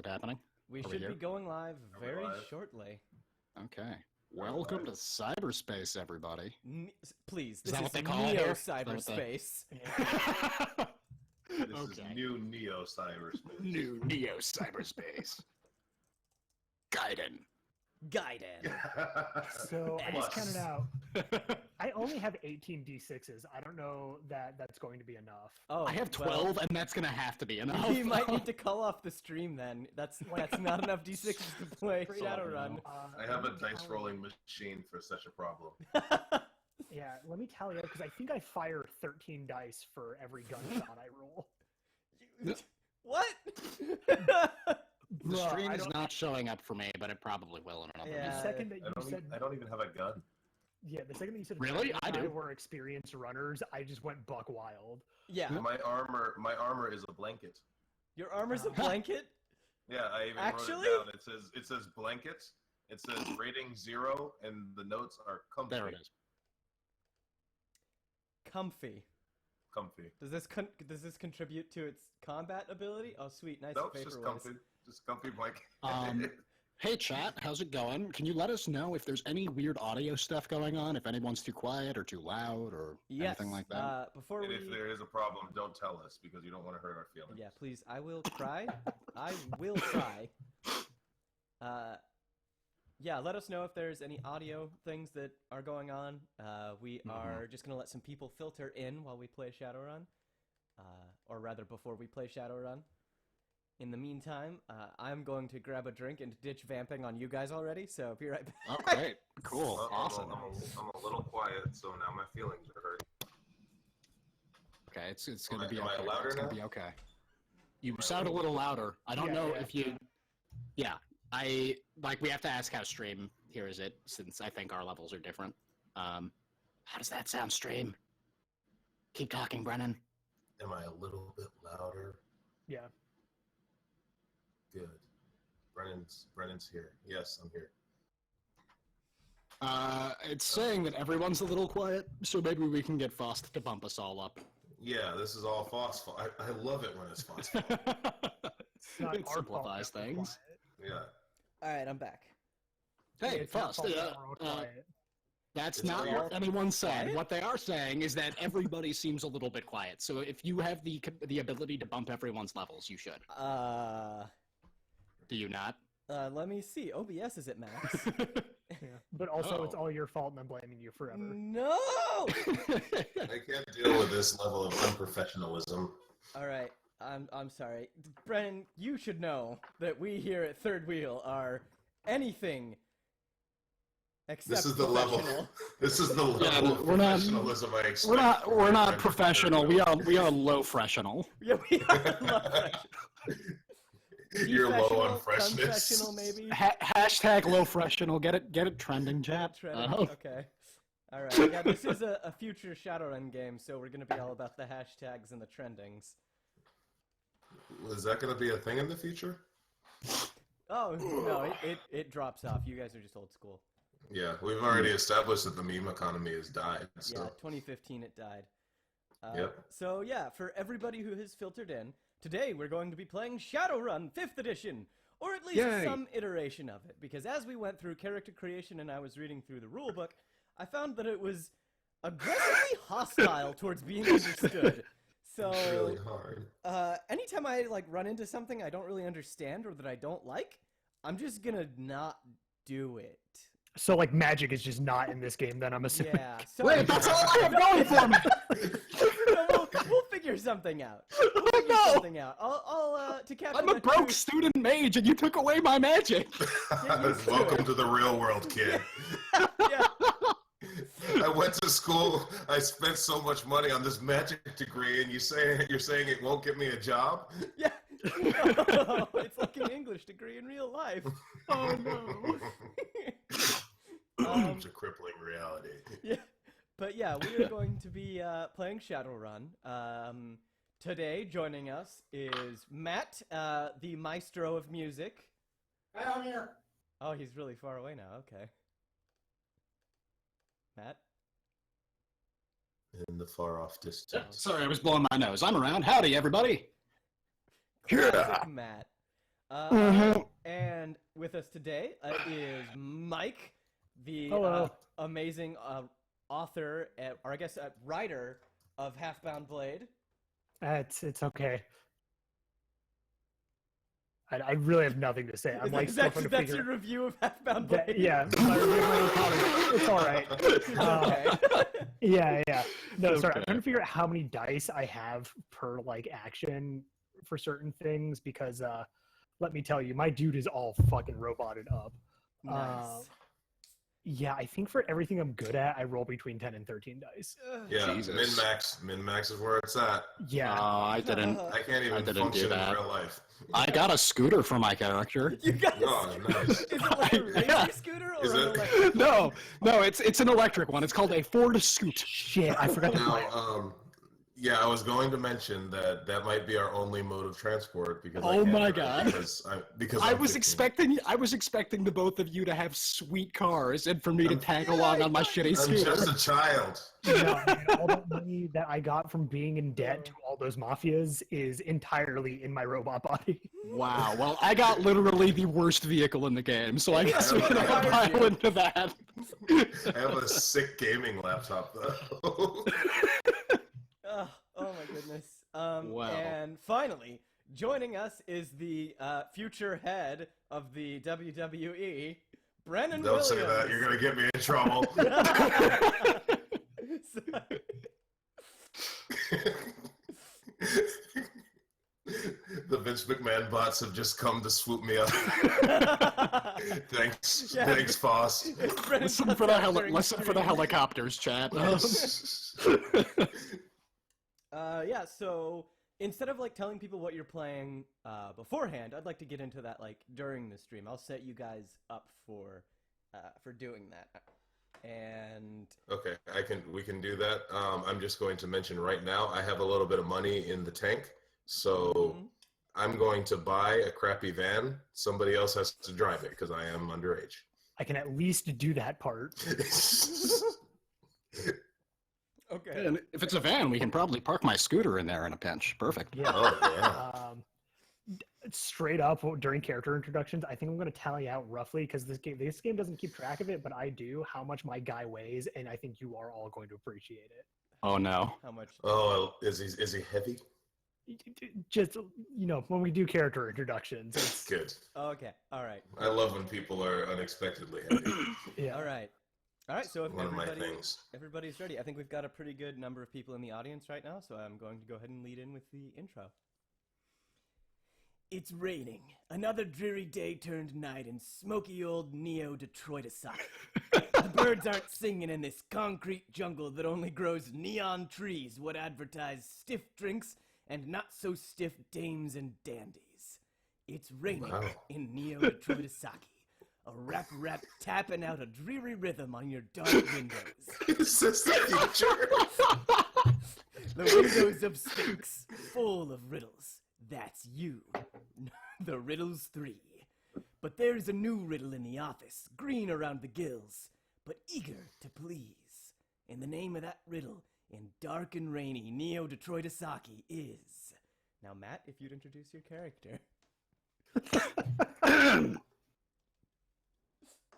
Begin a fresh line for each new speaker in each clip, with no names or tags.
it happening?
We
Are we
should
here?
be going live very
live?
shortly.
Okay. Welcome to cyberspace, everybody.
Please,
Is
this
that
is
what they call it here?
Neo-Cyberspace.
This is new Neo-Cyberspace.
New Neo cyberspace. Gaiden.
So I just
Plus.
counted out. I only have 18 d6s. I don't know that that's going to be enough.
Oh,
I have 12, and that's gonna have to be enough.
We might need to call off the stream then. That's not enough d6s to play Shadowrun.
I have a dice rolling machine for such a problem.
Yeah, let me tally up because I think I fire 13 dice for every gunshot I roll.
What?
The stream is not showing up for me, but it probably will in another
The
Yeah.
minute.
second that you said,
I don't even have a gun.
yeah, the second that you said,
Really?
Brennan
I
and
do.
were experienced runners, I just went buck wild.
Yeah.
My armor is a blanket.
Your armor's a blanket?
Yeah, I even
Actually?
wrote it down. It says blanket. It says rating 0, and the notes are comfy.
There it is.
Comfy.
Comfy.
Does this contribute to its combat ability? Oh, sweet. Nice
Nope, it's
vapor
just
voice.
comfy. Just comfy blanket.
Hey chat, how's it going? Can you let us know if there's any weird audio stuff going on, if anyone's too quiet or too loud or
Yes.
anything like that?
Before
And
we...
if there is a problem, don't tell us because you don't want to hurt our feelings.
Yeah, please. I will try. I will try. Yeah, let us know if there's any audio things that are going on. We are just going to let some people filter in while we play Shadowrun. Or rather, before we play Shadowrun. In the meantime, I'm going to grab a drink and ditch vamping on you guys already, so be right back.
Oh, great. Cool.
Well,
Awesome.
I'm a little quiet, so now my feelings are hurt.
Okay, it's gonna be
Am I
okay.
louder
It's gonna
now?
be okay. You sound a little louder. I don't know if you... Yeah, we have to ask how stream hears it, since I think our levels are different. How does that sound, stream? Keep talking, Brennan.
Am I a little bit louder?
Yeah.
Good. Brennan's here. Yes, I'm here.
It's saying that everyone's a little quiet, so maybe we can get Faust to bump us all up.
Yeah, this is all Faust's fault. I love it when it's Faust's fault.
It's not
It
our
simplifies
fault that we're
things.
quiet.
Yeah.
Alright, I'm back.
Hey,
It's not
Faust,
fault that we're all quiet.
that's
It's
not
all
what anyone said.
quiet?
What they are saying is that everybody seems a little bit quiet. So if you have the ability to bump everyone's levels, you should. Do you not?
Let me see. OBS is at max.
Yeah. But also,
Oh.
it's all your fault, and I'm blaming you forever.
No!
I can't deal with this level of unprofessionalism.
Alright, I'm sorry. Brennan, you should know that we here at Third Wheel are anything except
This is the level.
professional.
This is the level of
we're not-
professionalism I expect.
We're not professional. We are low fressional.
Yeah, we are low fresh.
You're low on
Defessional,
freshness.
confessional, maybe.
Hashtag low freshenal. Get it trending, chat.
Okay. Alright, yeah, this is a future Shadowrun game, so we're gonna be all about the hashtags and the trendings.
Is that going to be a thing in the future?
Oh, no, it drops off. You guys are just old school.
Yeah, we've already established that the meme economy has died. So.
Yeah, 2015 it died.
Yep.
So yeah, for everybody who has filtered in, today we're going to be playing Shadowrun 5th Edition, or at least
Yay.
some iteration of it, because as we went through character creation and I was reading through the rulebook, I found that it was aggressively hostile towards being understood. So,
Really hard.
anytime I run into something I don't really understand or that I don't like, I'm just gonna not do it.
So, magic is just not in this game, then, I'm assuming.
Yeah. So
Wait, that's all I have going for me.
we'll figure something out. Something out. I'll to capture
I'm a
that
broke
too-
student mage, and you took away my magic.
Welcome to the real world, kid.
Yeah.
I went to school. I spent so much money on this magic degree, and you're saying it won't get me a job?
Yeah. It's like an English degree in real life.
Oh no.
It's a crippling reality.
Yeah. But yeah, we are going to be playing Shadowrun. Today, joining us is Matt, the maestro of music. Oh, he's really far away now. Okay. Matt?
In the far off distance.
Sorry, I was blowing my nose. I'm around. Howdy, everybody.
Classic Matt. And with us today is Mike, the amazing author, or I guess writer of Half-Bound Blade.
It's okay. I really have nothing to say. I'm like still trying to
That's
figure.
your review of Half-Bound Blade?
Yeah, my review of my own comic. It's all right.
Okay.
Yeah. No, sorry.
Okay.
I'm trying to figure out how many dice I have per like action for certain things because let me tell you, my dude is all fucking roboted up.
Nice.
Yeah, I think for everything I'm good at, I roll between 10 and 13 dice.
Yeah,
Jesus.
min-max is where it's at.
Yeah.
I can't even
didn't
function
do that.
in real life.
I got a scooter for my character.
You guys,
Oh, nice.
is it like a racing
Yeah.
scooter or
Is
an
it?
electric?
No, it's an electric one. It's called a Ford Scoot.
Shit, I forgot to buy it.
Now, yeah, I was going to mention that might be our only mode of transport because I
Oh
can't
my
drive
God.
because
I
I'm
was
15.
expecting the both of you to have sweet cars and for me to tag along on my shitty
I'm
scooter.
just a child.
No, man, all that money that I got from being in debt to all those mafias is entirely in my robot body.
Wow. Well, I got literally the worst vehicle in the game, so I guess we can
Yeah.
pile into that.
I have a sick gaming laptop though.
Oh my goodness.
Wow.
And finally, joining us is the future head of the WWE, Brennan
Don't
Williams.
say that. You're gonna get me in trouble. The Vince McMahon bots have just come to swoop me up. Thanks,
Yeah.
thanks, Foss.
Listen for the helicopters, chat.
Yeah, so instead of like telling people what you're playing beforehand, I'd like to get into that like during the stream. I'll set you guys up for doing that. And
Okay, we can do that. I'm just going to mention right now, I have a little bit of money in the tank, so I'm going to buy a crappy van. Somebody else has to drive it because I am underage.
I can at least do that part.
okay.
And if it's a van, we can probably park my scooter in there in a pinch. Perfect.
Yeah.
Oh yeah.
Straight up during character introductions, I think I'm going to tally out roughly because this game doesn't keep track of it, but I do how much my guy weighs, and I think you are all going to appreciate it.
Oh no.
How much?
Oh, is he heavy?
Just when we do character introductions, it's
Good.
Okay. All right.
I love when people are unexpectedly heavy.
yeah.
All right. So if
One of my things.
everybody's ready, I think we've got a pretty good number of people in the audience right now, so I'm going to go ahead and lead in with the intro. It's raining. Another dreary day turned night in smoky old Neo-Detroitasaki. The birds aren't singing in this concrete jungle that only grows neon trees, what advertise stiff drinks and not so stiff dames and dandies. It's raining in Neo-Detroitasaki. A rap tapping out a dreary rhythm on your dark windows.
Is this the future?
The windows of Sphynx, full of riddles. That's you. The Riddles 3. But there's a new riddle in the office, green around the gills, but eager to please. And the name of that riddle in dark and rainy Neo-Detroitasaki is... Now, Matt, if you'd introduce your character.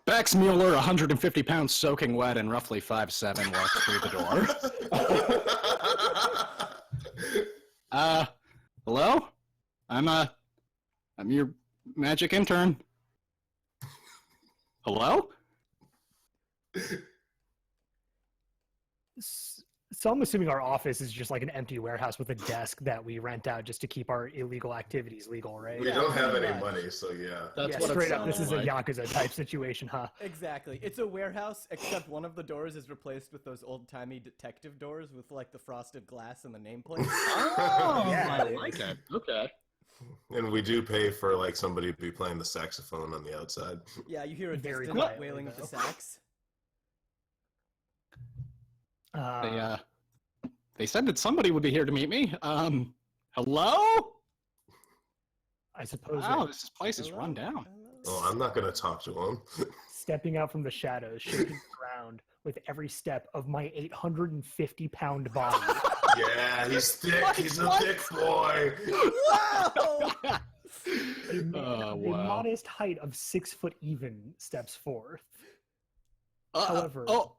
Bex Mueller, 150 pounds soaking wet and roughly 5'7", walks through the door. Hello? I'm your magic intern. Hello?
So I'm assuming our office is just like an empty warehouse with a desk that we rent out just to keep our illegal activities legal, right?
We
Yeah,
don't have
pretty
any
much.
money, so yeah.
That's
Yeah,
what it
straight up, this
sounds
is a
like.
Yakuza type situation, huh?
Exactly. It's a warehouse, except one of the doors is replaced with those old-timey detective doors with, like, the frosted glass and the nameplate.
Oh,
Yeah.
I like it. Okay.
And we do pay for like somebody to be playing the saxophone on the outside.
Yeah, you hear a
Very
distant
quietly,
wailing of the
though.
sax.
They said that somebody would be here to meet me. Hello?
I suppose
Wow, this place is
Hello?
run down.
Oh, I'm not gonna talk to him.
stepping out from the shadows, shaking the ground with every step of my 850-pound body.
Yeah, he's thick. He's a thick boy.
Wow!
A man of a
wow.
modest height of 6 foot even steps forth.
Uh,
However,
oh,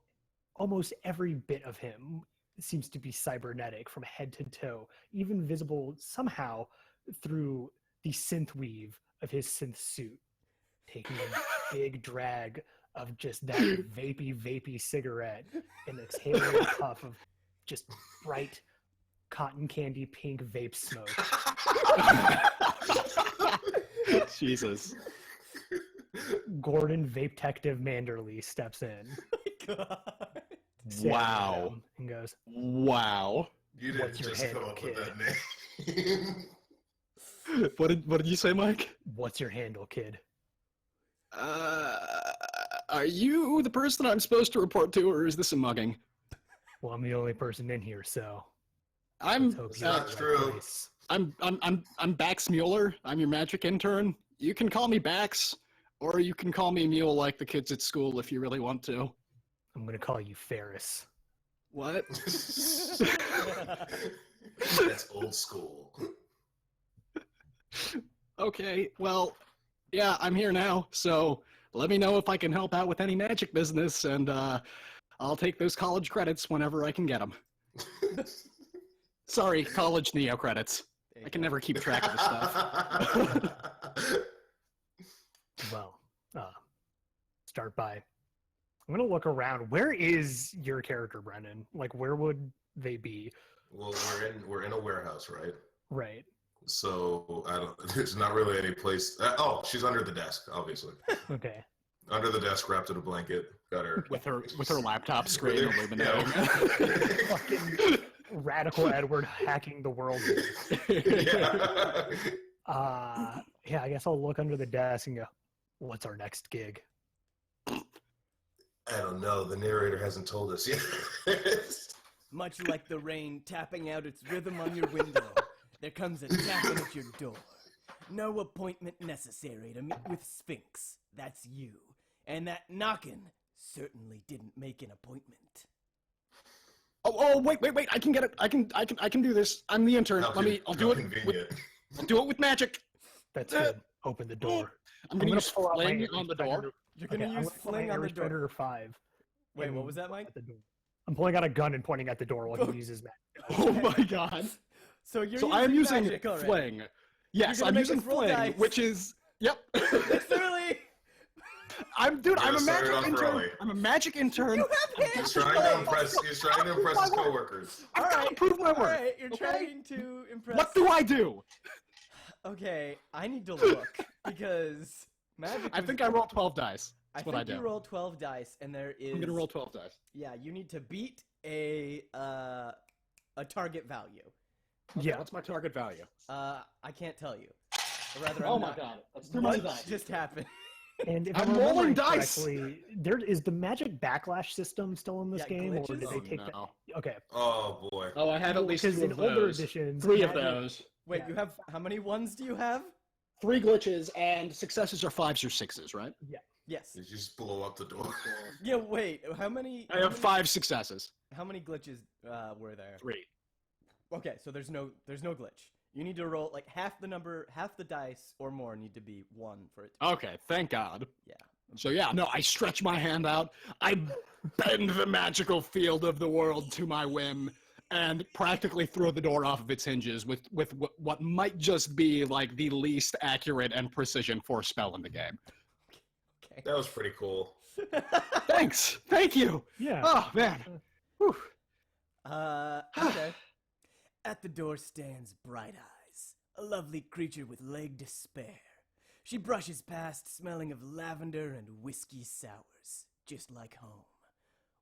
almost every bit of him seems to be cybernetic from head to toe, even visible somehow through the synth weave of his synth suit, taking a big drag of just that vapey cigarette and exhaling a puff of just bright cotton candy pink vape smoke.
Jesus.
Gordon Vape-tective Manderley steps in.
God.
stares at
Wow.
him, and goes,
Wow.
You didn't
What's your
just come
handle,
up with
kid?
that name.
What did you say, Mike?
"What's your handle, kid?"
Are you the person I'm supposed to report to, or is this a mugging?
Well, I'm the only person in here, so
I'm
let's hope
It's
you're
not
in the right
true.
place.
I'm Bax Mueller. I'm your magic intern. You can call me Bax, or you can call me Mule like the kids at school if you really want to.
I'm gonna call you Ferris.
What?
That's old school.
Okay, well, yeah, I'm here now, so let me know if I can help out with any magic business, and I'll take those college credits whenever I can get them. Sorry, college Neo credits.
There
I
you
can
go.
never keep track of this stuff.
Well, start by. I'm gonna look around. Where is your character, Brennan? Like, where would they be?
Well, we're in a warehouse, right?
Right.
So there's not really any place. Oh, she's under the desk, obviously.
Okay.
Under the desk, wrapped in a blanket. Got her.
with her laptop screen
Yeah.
illuminating.
Fucking radical Edward hacking the world.
Yeah.
Yeah, I guess I'll look under the desk and go, "What's our next gig?"
I don't know. The narrator hasn't told us yet.
Much like the rain tapping out its rhythm on your window, there comes a tapping at your door. No appointment necessary to meet with Sphynx. That's you. And that knocking certainly didn't make an appointment.
Oh, wait! I can get it. I can do this. I'm the intern.
How
I'll do it.
convenient.
I'll do it with magic.
That's good. Open the door.
I'm gonna use
pull out my
fling on the door.
Airstrike
You're gonna
I'm
use
pull my
fling on the
Airstrike
door.
Predator 5.
Wait,
and
what was that, Mike?
at the door. I'm pulling out a gun and pointing at the door while he uses magic.
Oh my god!
So you're
So I am using
magic already.
fling. Yes,
You're gonna
I'm
make
using
us roll
fling,
dice.
which is yep.
It's early.
I'm
You're
a
starting
magic
off
intern.
early.
I'm a magic intern.
He's trying to impress. He's trying to impress his coworkers.
I've got to
Alright,
prove my
All
worth.
right, you're
okay?
trying to impress.
What do I do?
Okay, I need to look because magic.
I
was-
think I roll 12 dice.
I
That's what I
think you
do.
roll 12 dice, and there is.
I'm gonna roll 12 dice.
Yeah, you need to beat a target value.
Okay,
Yeah.
What's my target value?
I can't tell you. Or rather,
Oh
I'm
my
not.
god, that's too many
What
dice.
just happened?
And if
I'm
I'm
rolling
rolling
dice.
correctly, there is the magic backlash system still in this
Yeah,
game, or
glitches?
did they take
no.
that? Okay,
Oh boy.
Oh, I have at least
because
two
in
of
older
those.
editions,
3 of
magic-
those.
Wait,
Yeah.
you have how many ones do you have?
3 glitches, and successes are 5s or 6s, right?
Yes.
Did you just blow up the door?
Yeah. Wait. How many?
I have 5 successes.
How many glitches were there?
3.
Okay, so there's no glitch. You need to roll like half the dice or more need to be 1 for it.
Okay, thank God.
Yeah.
So yeah, no, I stretch my hand out, I bend the magical field of the world to my whim, and practically throw the door off of its hinges with what might just be like the least accurate and precision force spell in the game.
Okay.
That was pretty cool.
Thanks, thank you.
yeah.
Oh man. Whew.
Okay.
At the door stands Bright Eyes, a lovely creature with leg to spare. She brushes past, smelling of lavender and whiskey sours, just like home.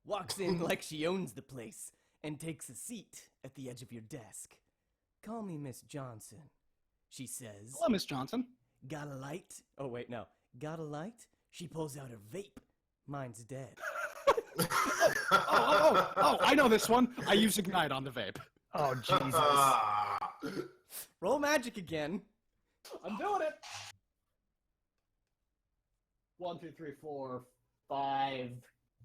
Walks in like she owns the place, and takes a seat at the edge of your desk. Call me Miss Johnson, she says.
Hello, Miss Johnson.
Got a light?
Oh wait, no.
Got a light? She pulls out her vape. Mine's dead.
Oh, I know this one. I use Ignite on the vape.
Oh Jesus.
Roll magic again.
I'm doing it. 1, 2, 3, 4, 5.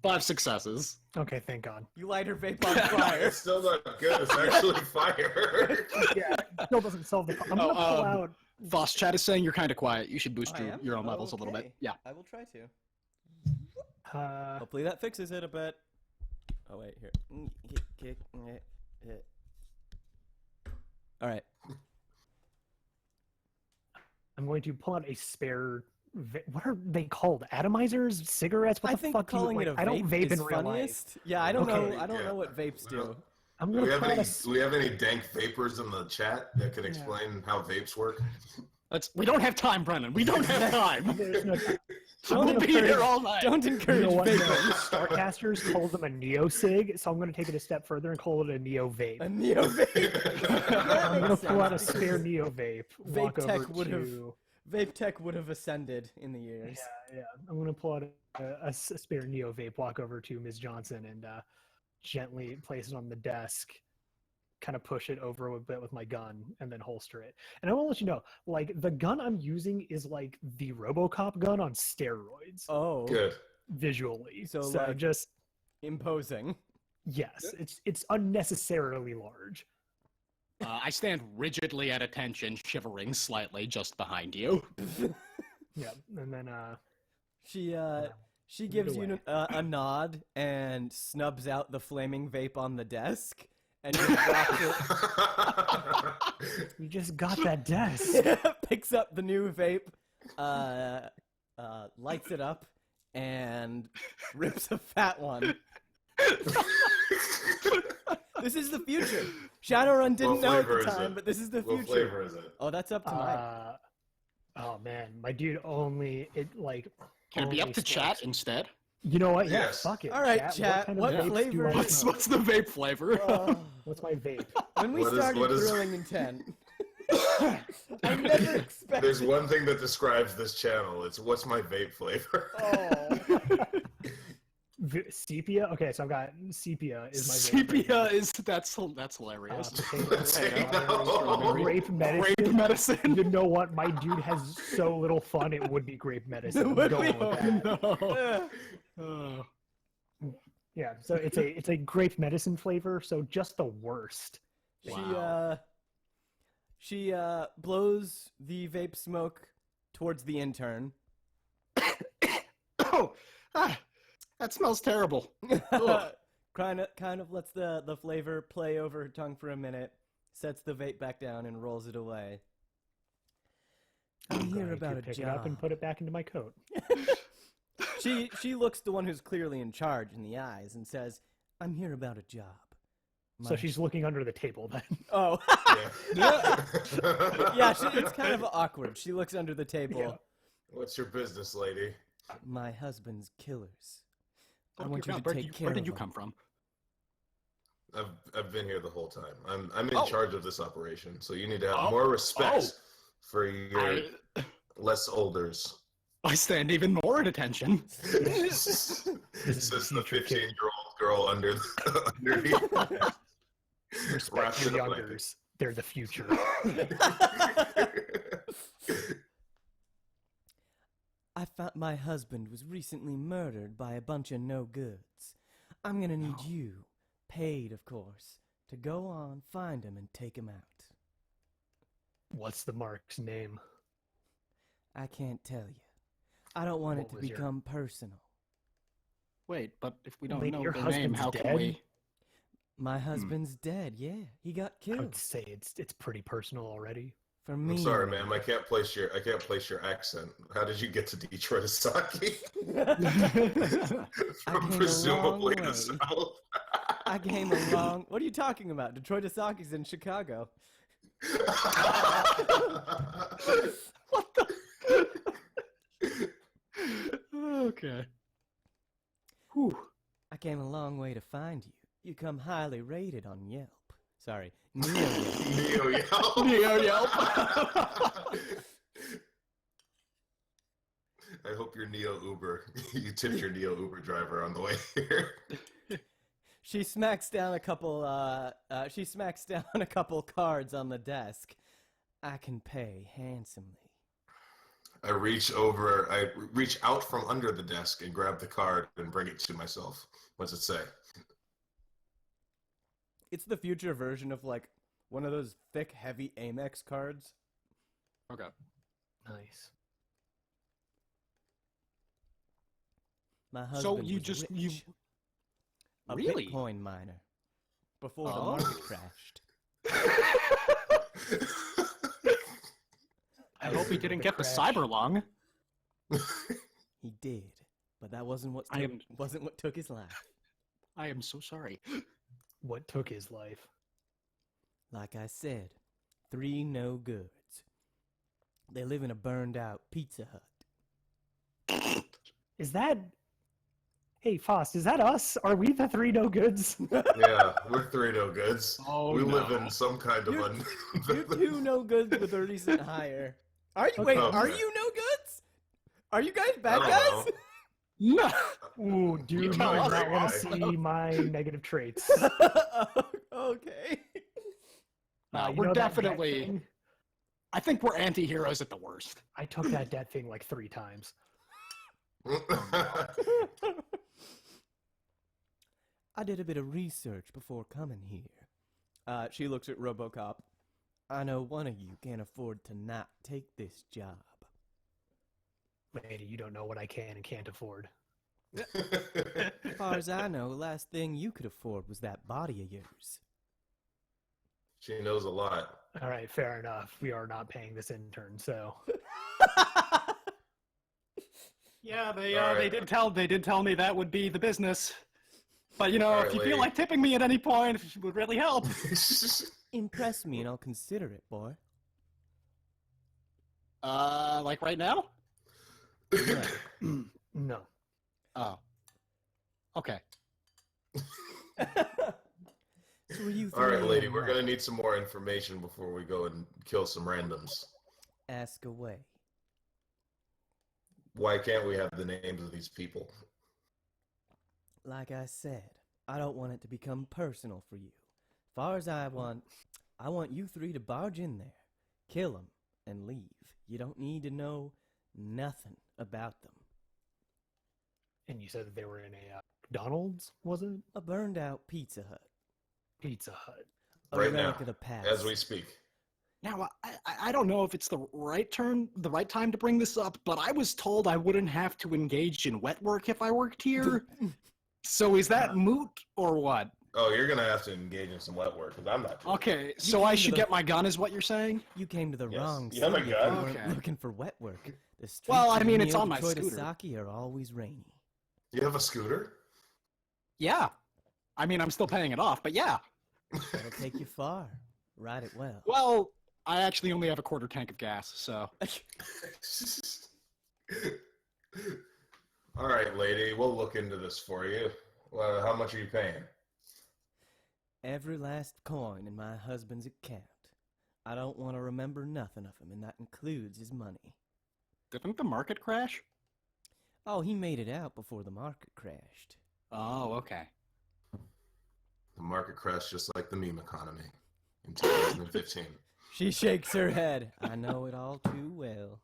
5 successes.
Okay, thank God.
You light her vape on fire.
It's still not good. It's actually fire.
Yeah, it still doesn't solve the. I'm gonna pull out
Faust chat is saying you're kind of quiet. You should boost
I am?
your own levels a little bit.
Okay.
Yeah.
I will try to.
Uh,
Hopefully that fixes it a bit. Oh wait, here. All right.
I'm going to pull out a spare. What are they called? Atomizers? Cigarettes? What
I
the
think
fuck?
calling it a vape
I don't vape
is
in real life.
funniest. Yeah, I don't
Okay.
know. I don't
Yeah.
know what vapes do.
I'm
Do
gonna
we have
pull out
any?
a
Do we have any dank vapors in the chat that can explain how vapes work?
We don't have time, Brennan. We don't have time.
There's no time.
We'll be here all night.
Don't
You
encourage
know what?
vaping.
Starcasters call them a Neo Sig, so I'm going to take it a step further and call it a Neo Vape.
A Neo vape.
I'm going to pull out a spare Neo Vape. Walk
Vape tech
over
would have-
to.
Vape tech would have ascended in the years.
Yeah. I'm going to pull out a spare Neo Vape. Walk over to Ms. Johnson and gently place it on the desk. Kind of push it over a bit with my gun and then holster it. And I want to let you know, like, the gun I'm using is like the RoboCop gun on steroids
Oh,
Good.
visually.
So,
So
like-
just
imposing.
yes, it's unnecessarily large.
I stand rigidly at attention, shivering slightly just behind you.
Yeah, and then
She gives you
away.
a nod and snubs out the flaming vape on the desk and just drops
you just got that desk.
it. Picks up the new vape, lights it up, and rips a fat one. This is the future. Shadowrun didn't
What
know at
flavor
the
is
time,
it?
but this is the
What
future.
flavor is it?
Oh, that's up to Mike.
Oh man, my dude only
Can it be up
only
to chat
smokes-
instead?
You know what? Yeah,
Yes.
fuck it.
All right, chat,
kind
what
vapes do
flavor-
I
What's
smoke?
the vape flavor?
What's my vape?
When we
What is-
started
what is-
Grilling Intent, I never expected.
There's one thing that describes this channel. It's what's my vape flavor.
Oh.
Sepia. Okay, so I've got sepia is my vape
Sepia
flavor.
is that's hilarious.
Potato,
Potato.
grape medicine.
Grape medicine.
You know what? My dude has so little fun. It would be grape medicine.
It
I'm
would
going
be.
with that.
No.
Ugh.
Oh.
Yeah, so it's a grape medicine flavor. So just the worst.
Wow.
She blows the vape smoke towards the intern.
Oh, that smells terrible. Ugh.
kind of lets the flavor play over her tongue for a minute, sets the vape back down and rolls it away. I'm here
Going
about
to
a
pick it up and
job.
put it back into my coat.
She looks the one who's clearly in charge in the eyes and says, "I'm here about a job."
So
My-
she's looking under the table then.
Oh.
Yeah.
Yeah, it's kind of awkward. She looks under the table.
Yeah.
What's your business, lady?
My husband's killers. I
Oh,
want you
God,
to take care
where did
of
you
them.
come from?
I've been here the whole time. I'm in
Oh.
charge of this operation, so you need to have
Oh.
more respect
Oh.
for your less olders.
I stand even more at attention.
Says the
future kid.
15-year-old girl underneath.
Respect
Wrapped
your
in a blanket.
youngers. They're the future.
I found my husband was recently murdered by a bunch of no-goods. I'm gonna need you, paid of course, to go on, find him, and take him out.
What's the mark's name?
I can't tell you. I don't want
What
it to
was your-
become personal.
Wait, but if we don't
Wait,
know
your
their name,
husband's
how can
dead?
we?
My husband's dead, yeah. He got
I
killed.
would say it's pretty personal already.
For me.
I'm sorry, ma'am. I can't place your accent. How did you get to Detroitasaki?
I came a
Presumably
long
the
way.
South.
I came along. What are you talking about? Detroitasaki's in Chicago.
What the? Okay. Whew.
I came a long way to find you. You come highly rated on Yelp. Sorry, Neo-Yelp.
Neo Yelp.
Neo Yelp.
I hope your Neo Uber. You tipped your Neo Uber driver on the way here.
She smacks down a couple. She smacks down a couple cards on the desk. I can pay handsomely.
I reach out from under the desk and grab the card and bring it to myself. What's it say?
It's the future version of like one of those thick, heavy Amex cards.
Okay.
Nice.
My husband
So you
was
just
rich, a
really?
Bitcoin miner before the
Oh.
market crashed.
I hope he didn't get the
crash.
cyber lung.
He did, but that wasn't what
I am-
wasn't what took his life.
I am so sorry.
What took his life?
Like I said, 3 no goods. They live in a burned out Pizza Hut.
Is that? Hey, Faust, is that us? Are we the 3 no goods?
Yeah, we're 3 no goods.
Oh,
we live
no.
in some kind of
You're- You're 2 no goods with a recent hire. Are you? Wait,
Okay.
are you no goods? Are you guys bad
I
guys?
don't know.
No.
Ooh, do you
tell
not
us,
want to
guy.
see my negative traits?
Okay.
No,
You
we're
know that debt
definitely.
thing?
I think we're anti-heroes at the worst.
I took that debt thing like 3 times.
I did a bit of research before coming here. She looks at RoboCop. I know one of you can't afford to not take this job.
Lady, you don't know what I can and can't afford.
As far as I know, the last thing you could afford was that body of yours.
She knows a lot.
All right, fair enough. We are not paying this intern, so
Yeah,
All right.
they did tell me that would be the business. But you know,
All
if
right,
you feel
lady.
like tipping me at any point, it would really help.
Impress me and I'll consider it, boy.
Like right now?
no.
Oh. Okay.
So are you
All right,
three
lady,
in
we're
line?
gonna need some more information before we go and kill some randoms.
Ask away.
Why can't we have the names of these people?
Like I said, I don't want it to become personal for you. Far as I want you 3 to barge in there, kill them, and leave. You don't need to know nothing about them.
And you said that they were in a McDonald's, was it?
A burned out Pizza Hut.
Pizza Hut.
A
Right
relic
now,
of the past.
as we speak.
Now, I don't know if it's the right time to bring this up, but I was told I wouldn't have to engage in wet work if I worked here. So is that moot or what?
Oh, you're gonna have to engage in some wet work because I'm not. doing it.
Okay, so
came
I
to
should
the-
get my gun, is what you're saying?
You came to the
Yes.
wrong
You have a
city if
gun?
you weren't
Okay.
looking for wet work. The streets
Well, I
of
mean, it's on my
Neo-Detroitasaki are always rainy.
You have a scooter?
Yeah. I mean, I'm still paying it off, but yeah.
That'll take you far. Ride it well.
Well, I actually only have a quarter tank of gas, so.
All right, lady, we'll look into this for you. Well, how much are you paying?
Every last coin in my husband's account. I don't want to remember nothing of him, and that includes his money.
Didn't the market crash?
Oh, he made it out before the market crashed.
Oh, okay.
The market crashed just like the meme economy in 2015.
She shakes her head. I know it all too well.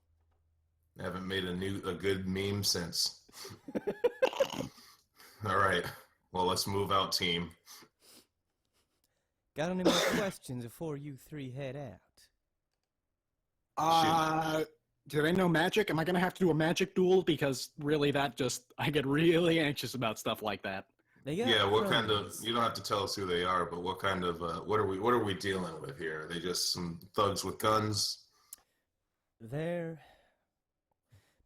I haven't made a good meme since. All right. Well, let's move out, team.
Got any more questions before you 3 head out?
Do they know magic? Am I gonna have to do a magic duel? Because really, I get really anxious about stuff like that.
They got
Yeah, what kind of?
cronies.
You don't have to tell us who they are, but what kind of? What are we dealing with here? Are they just some thugs with guns?
They're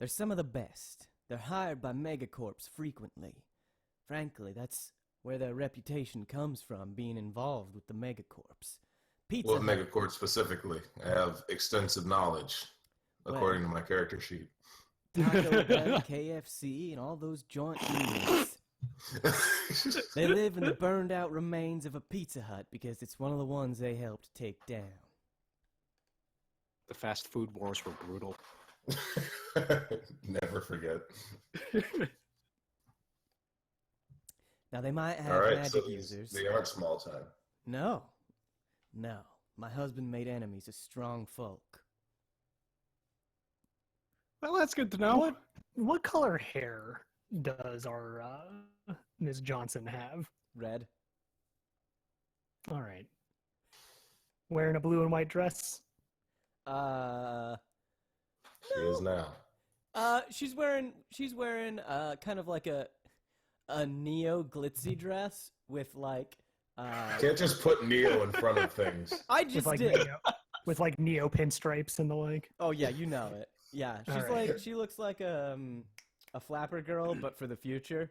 some of the best. They're hired by megacorps frequently. Frankly, that's where their reputation comes from, being involved with the megacorps. Pizza
What
Hut-
megacorp specifically? I have extensive knowledge, according to my character sheet.
Taco Bell, KFC, and all those joint units. They live in the burned out remains of a Pizza Hut because it's one of the ones they helped take down.
The fast food wars were brutal.
Never forget.
Now they might have
All right,
magic
so
users.
they aren't small time.
No. My husband made enemies of strong folk.
Well, that's good to know.
What color hair does our Ms. Johnson have?
Red.
All right. Wearing a blue and white dress?
She is now.
She's wearing kind of like a neo glitzy dress with like
Can't just put Neo in front of things.
I just
with like
did.
with like neo pinstripes and the like.
Oh yeah, you know it. Yeah, she's
Alright.
like she looks like a flapper girl, but for the future.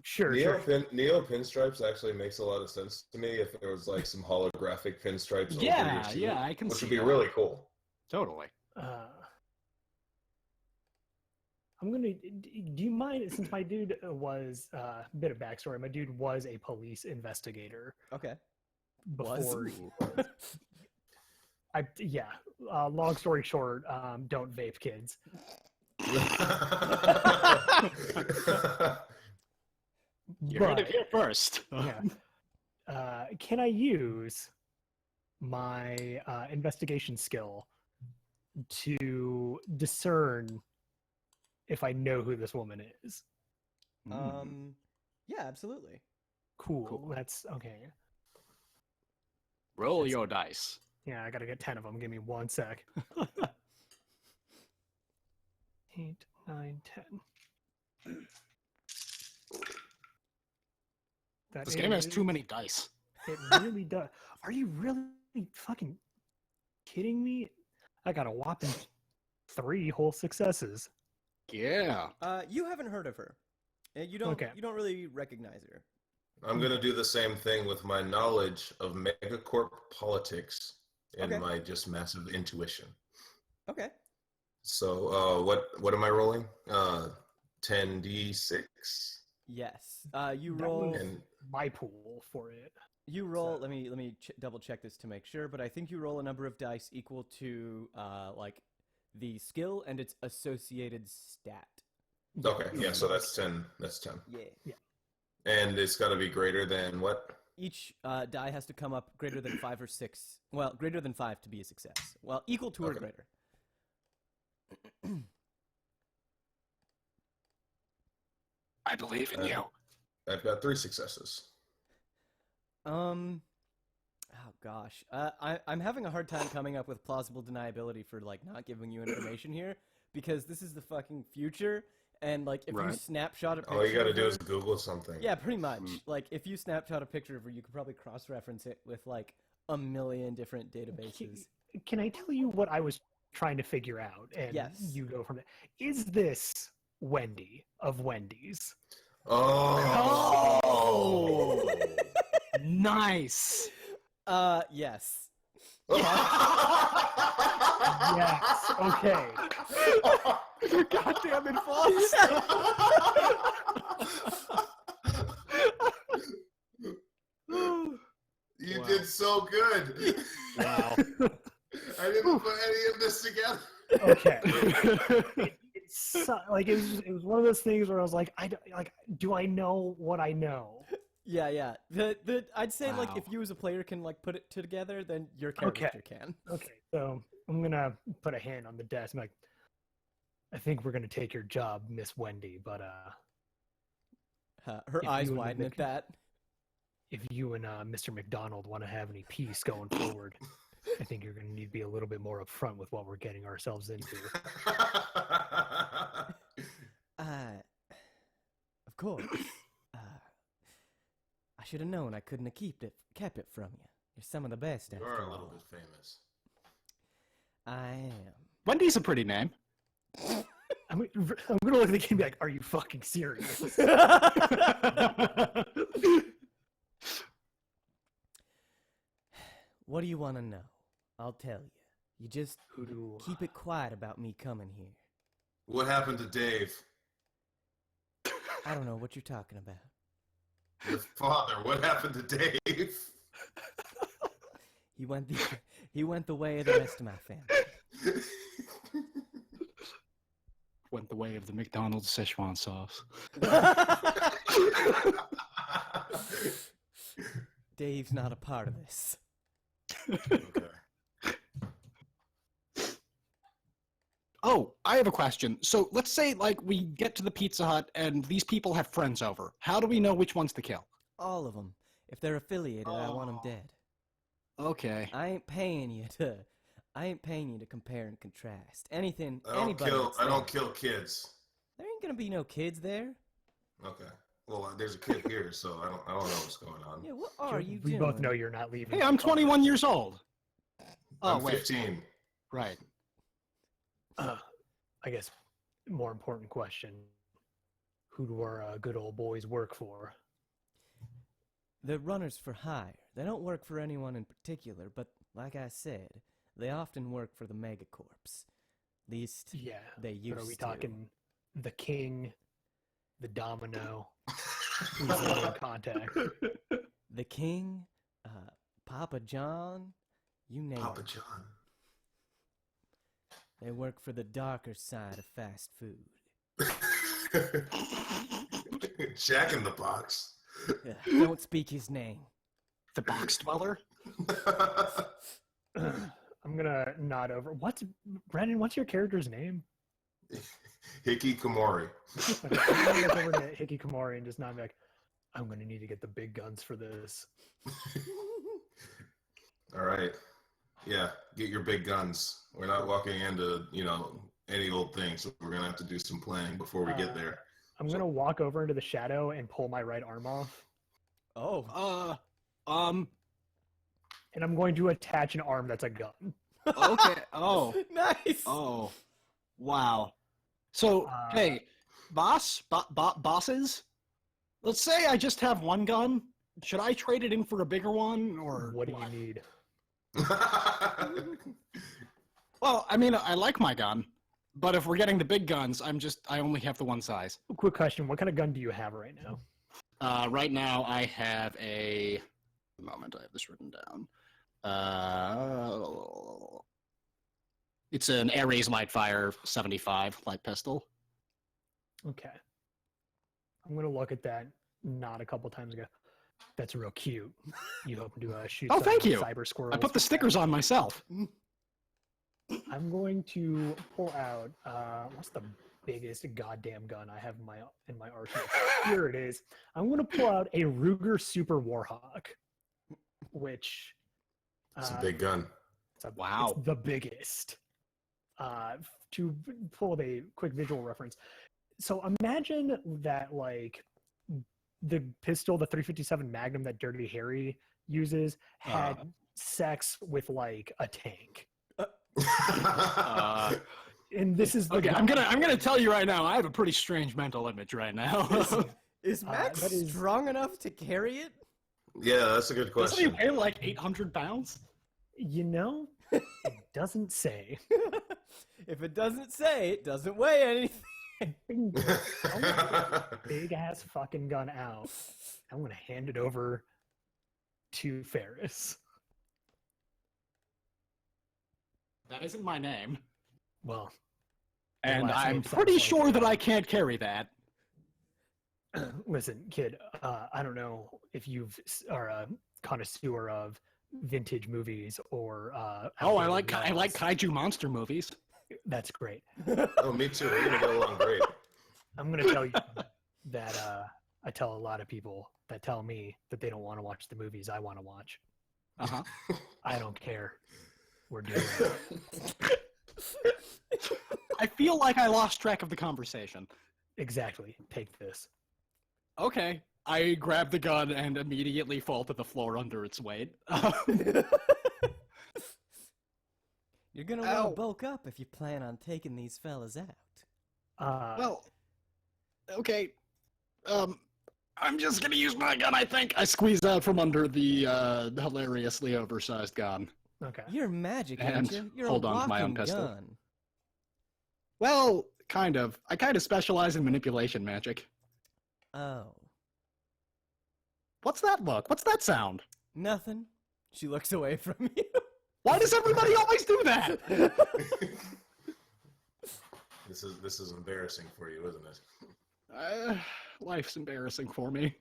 Sure,
Neo,
sure.
Neo pinstripes actually makes a lot of sense to me if there was like some holographic pinstripes over
Yeah,
your shield,
yeah, I can
which
see
would be
that.
really cool.
Totally.
I'm gonna. Do you mind? Since my dude was a bit of backstory. My dude was a police investigator
Okay.
before. Long story short, don't vape, kids.
You heard it
But,
here first.
yeah. Can I use my investigation skill to discern if I know who this woman is?
Yeah, absolutely.
Cool. That's okay.
Roll your dice.
Yeah, I gotta get 10 of them. Give me 1 sec. 8, 9, 10.
This game has too many dice.
It really does. Are you really fucking kidding me? I got a whopping 3 whole successes.
Yeah.
You haven't heard of her. You don't.
Okay.
You don't really recognize her.
I'm gonna do the same thing with my knowledge of megacorp politics and
Okay.
my just massive intuition.
Okay.
So, what am I rolling? 10d6.
Yes. You
That
roll.
was
And
my pool for it.
You roll. Let me double check this to make sure. But I think you roll a number of dice equal to like the skill and its associated stat.
okay, yeah, so that's 10. That's 10.
Yeah.
And it's got to be greater than what?
Each die has to come up greater than 5 or 6. Well, greater than 5 to be a success. Well, equal to or
Okay.
greater.
I believe in you.
I've got 3 successes.
Oh gosh, I'm having a hard time coming up with plausible deniability for like not giving you information here because this is the fucking future, and like if you
Right.
snapshot a picture,
All you got to
of
do
her-
is Google something.
yeah, pretty much. Like if you snapshot a picture of her, you could probably cross-reference it with like a million different databases.
Can I tell you what I was trying to figure out? And
Yes.
you go from it. Is this Wendy of Wendy's?
Oh.
Nice.
Yes.
Yes. Okay.
God damn it, Faust.
You
Wow.
did so good.
Wow.
I didn't put any of this together.
Okay. It was one of those things where I was like, do I know what I know?
Yeah. I'd say like if
Wow.
you as a player can like put it together, then your character can.
Okay, so I'm gonna put a hand on the desk. I'm like, I think we're gonna take your job, Miss Wendy, but
Her
If
eyes
you and
widen at
Nick-
that.
if you and Mr. McDonald want to have any peace going forward, I think you're gonna need to be a little bit more upfront with what we're getting ourselves into.
Of course. I should have known I couldn't have kept it from you. You're some of the best after
You're a
all.
little bit famous.
I am.
Wendy's a pretty name.
I'm gonna look at the game and be like, are you fucking serious?
What do you want to know? I'll tell you. You just
Who do
keep it quiet about me coming here.
What happened to Dave?
I don't know what you're talking about.
Your father. What happened to Dave?
He went the way of the rest of my family.
Went the way of the McDonald's Szechuan sauce.
Dave's not a part of this.
Okay.
Oh, I have a question. So let's say like we get to the Pizza Hut and these people have friends over. How do we know which ones to kill?
All of them. If they're affiliated, I want them dead.
Okay.
I ain't paying you to. I ain't paying you to compare and contrast. Anything,
I don't
anybody
kill.
that's
I don't
there.
kill kids.
There ain't gonna be no kids there.
Okay. Well, there's a kid here, so I don't know what's going on.
Yeah, what are you
we
doing?
both know you're not leaving.
Hey, I'm 21 years old. Oh,
I'm
wait.
15.
Right.
I guess more important question: who do our good old boys work for?
They're runners for hire. They don't work for anyone in particular, but like I said, they often work for the Megacorps. At least
Yeah,
they used
but are we
to.
talking the King, the Domino? Who's the main contact?
The King, Papa John, you name
Papa
it.
John.
They work for the darker side of fast food.
Jack in the Box.
Don't speak his name.
The box dweller?
I'm gonna nod over. Brennan? What's your character's name?
Hikikomori.
Okay, I'm gonna look over to Hikikomori and just nod like, I'm gonna need to get the big guns for this.
All right. Yeah, get your big guns. We're not walking into, any old thing, so we're going to have to do some planning before we get there.
I'm gonna walk over into the shadow and pull my right arm off,
Oh,
and I'm going to attach an arm that's a gun.
Okay. Oh.
nice.
Oh. Wow. So, hey, bosses? Let's say I just have one gun. Should I trade it in for a bigger one, or
What do you need?
Well, I mean, I like my gun, but if we're getting the big guns, I only have the one size.
Quick question: what kind of gun do you have right now?
Right now, I have a moment. I have this written down. It's an Ares Lightfire 75 light pistol.
Okay. I'm gonna look at that. Not a couple times ago. That's real cute. You hoping to shoot?
Oh,
some
thank you.
Cyber squirrels.
I put the stickers on myself.
I'm going to pull out. What's the biggest goddamn gun I have in my arsenal? Here it is. I'm going to pull out a Ruger Super Warhawk, which.
It's a big gun.
Wow.
It's the biggest. To pull a quick visual reference. So imagine that, like, the pistol, the 357 Magnum that Dirty Harry uses, had sex with, like, a tank. And this is the
Okay, I'm gonna tell you right now, I have a pretty strange mental image right now.
Is Matt
that is-
strong enough to carry it?
Yeah, that's a good
Doesn't he
question.
weigh like 800 pounds?
it doesn't say.
If it doesn't say, it doesn't weigh anything.
Big ass fucking gun out. I'm gonna hand it over to Ferris.
That isn't my name.
Well,
And
last
I'm
name sounds
pretty
like
sure that
that.
I can't carry that.
listen, kid. I don't know if are a connoisseur of vintage movies or.
Oh, I
outdated
like
novels.
kaiju monster movies.
That's great.
Oh, me too. We're gonna get along great.
I'm gonna tell you that I tell a lot of people that tell me that they don't want to watch the movies I want to watch.
Uh-huh.
I don't care. We're doing it.
I feel like I lost track of the conversation.
Exactly. Take this.
Okay. I grab the gun and immediately fall to the floor under its weight.
You're gonna
Ow.
want to bulk up if you plan on taking these fellas out.
Well, okay. I'm just gonna use my gun, I think. I squeeze out from under the hilariously oversized gun.
Okay.
You're magic,
And
aren't you? You're
hold
a
on to my own
walking
pistol.
gun.
Well, kind of. I kind of specialize in manipulation magic.
Oh,
What's that look? What's that sound?
nothing. She looks away from you.
Why does everybody always do that?
This is embarrassing for you, isn't it?
Life's embarrassing for me.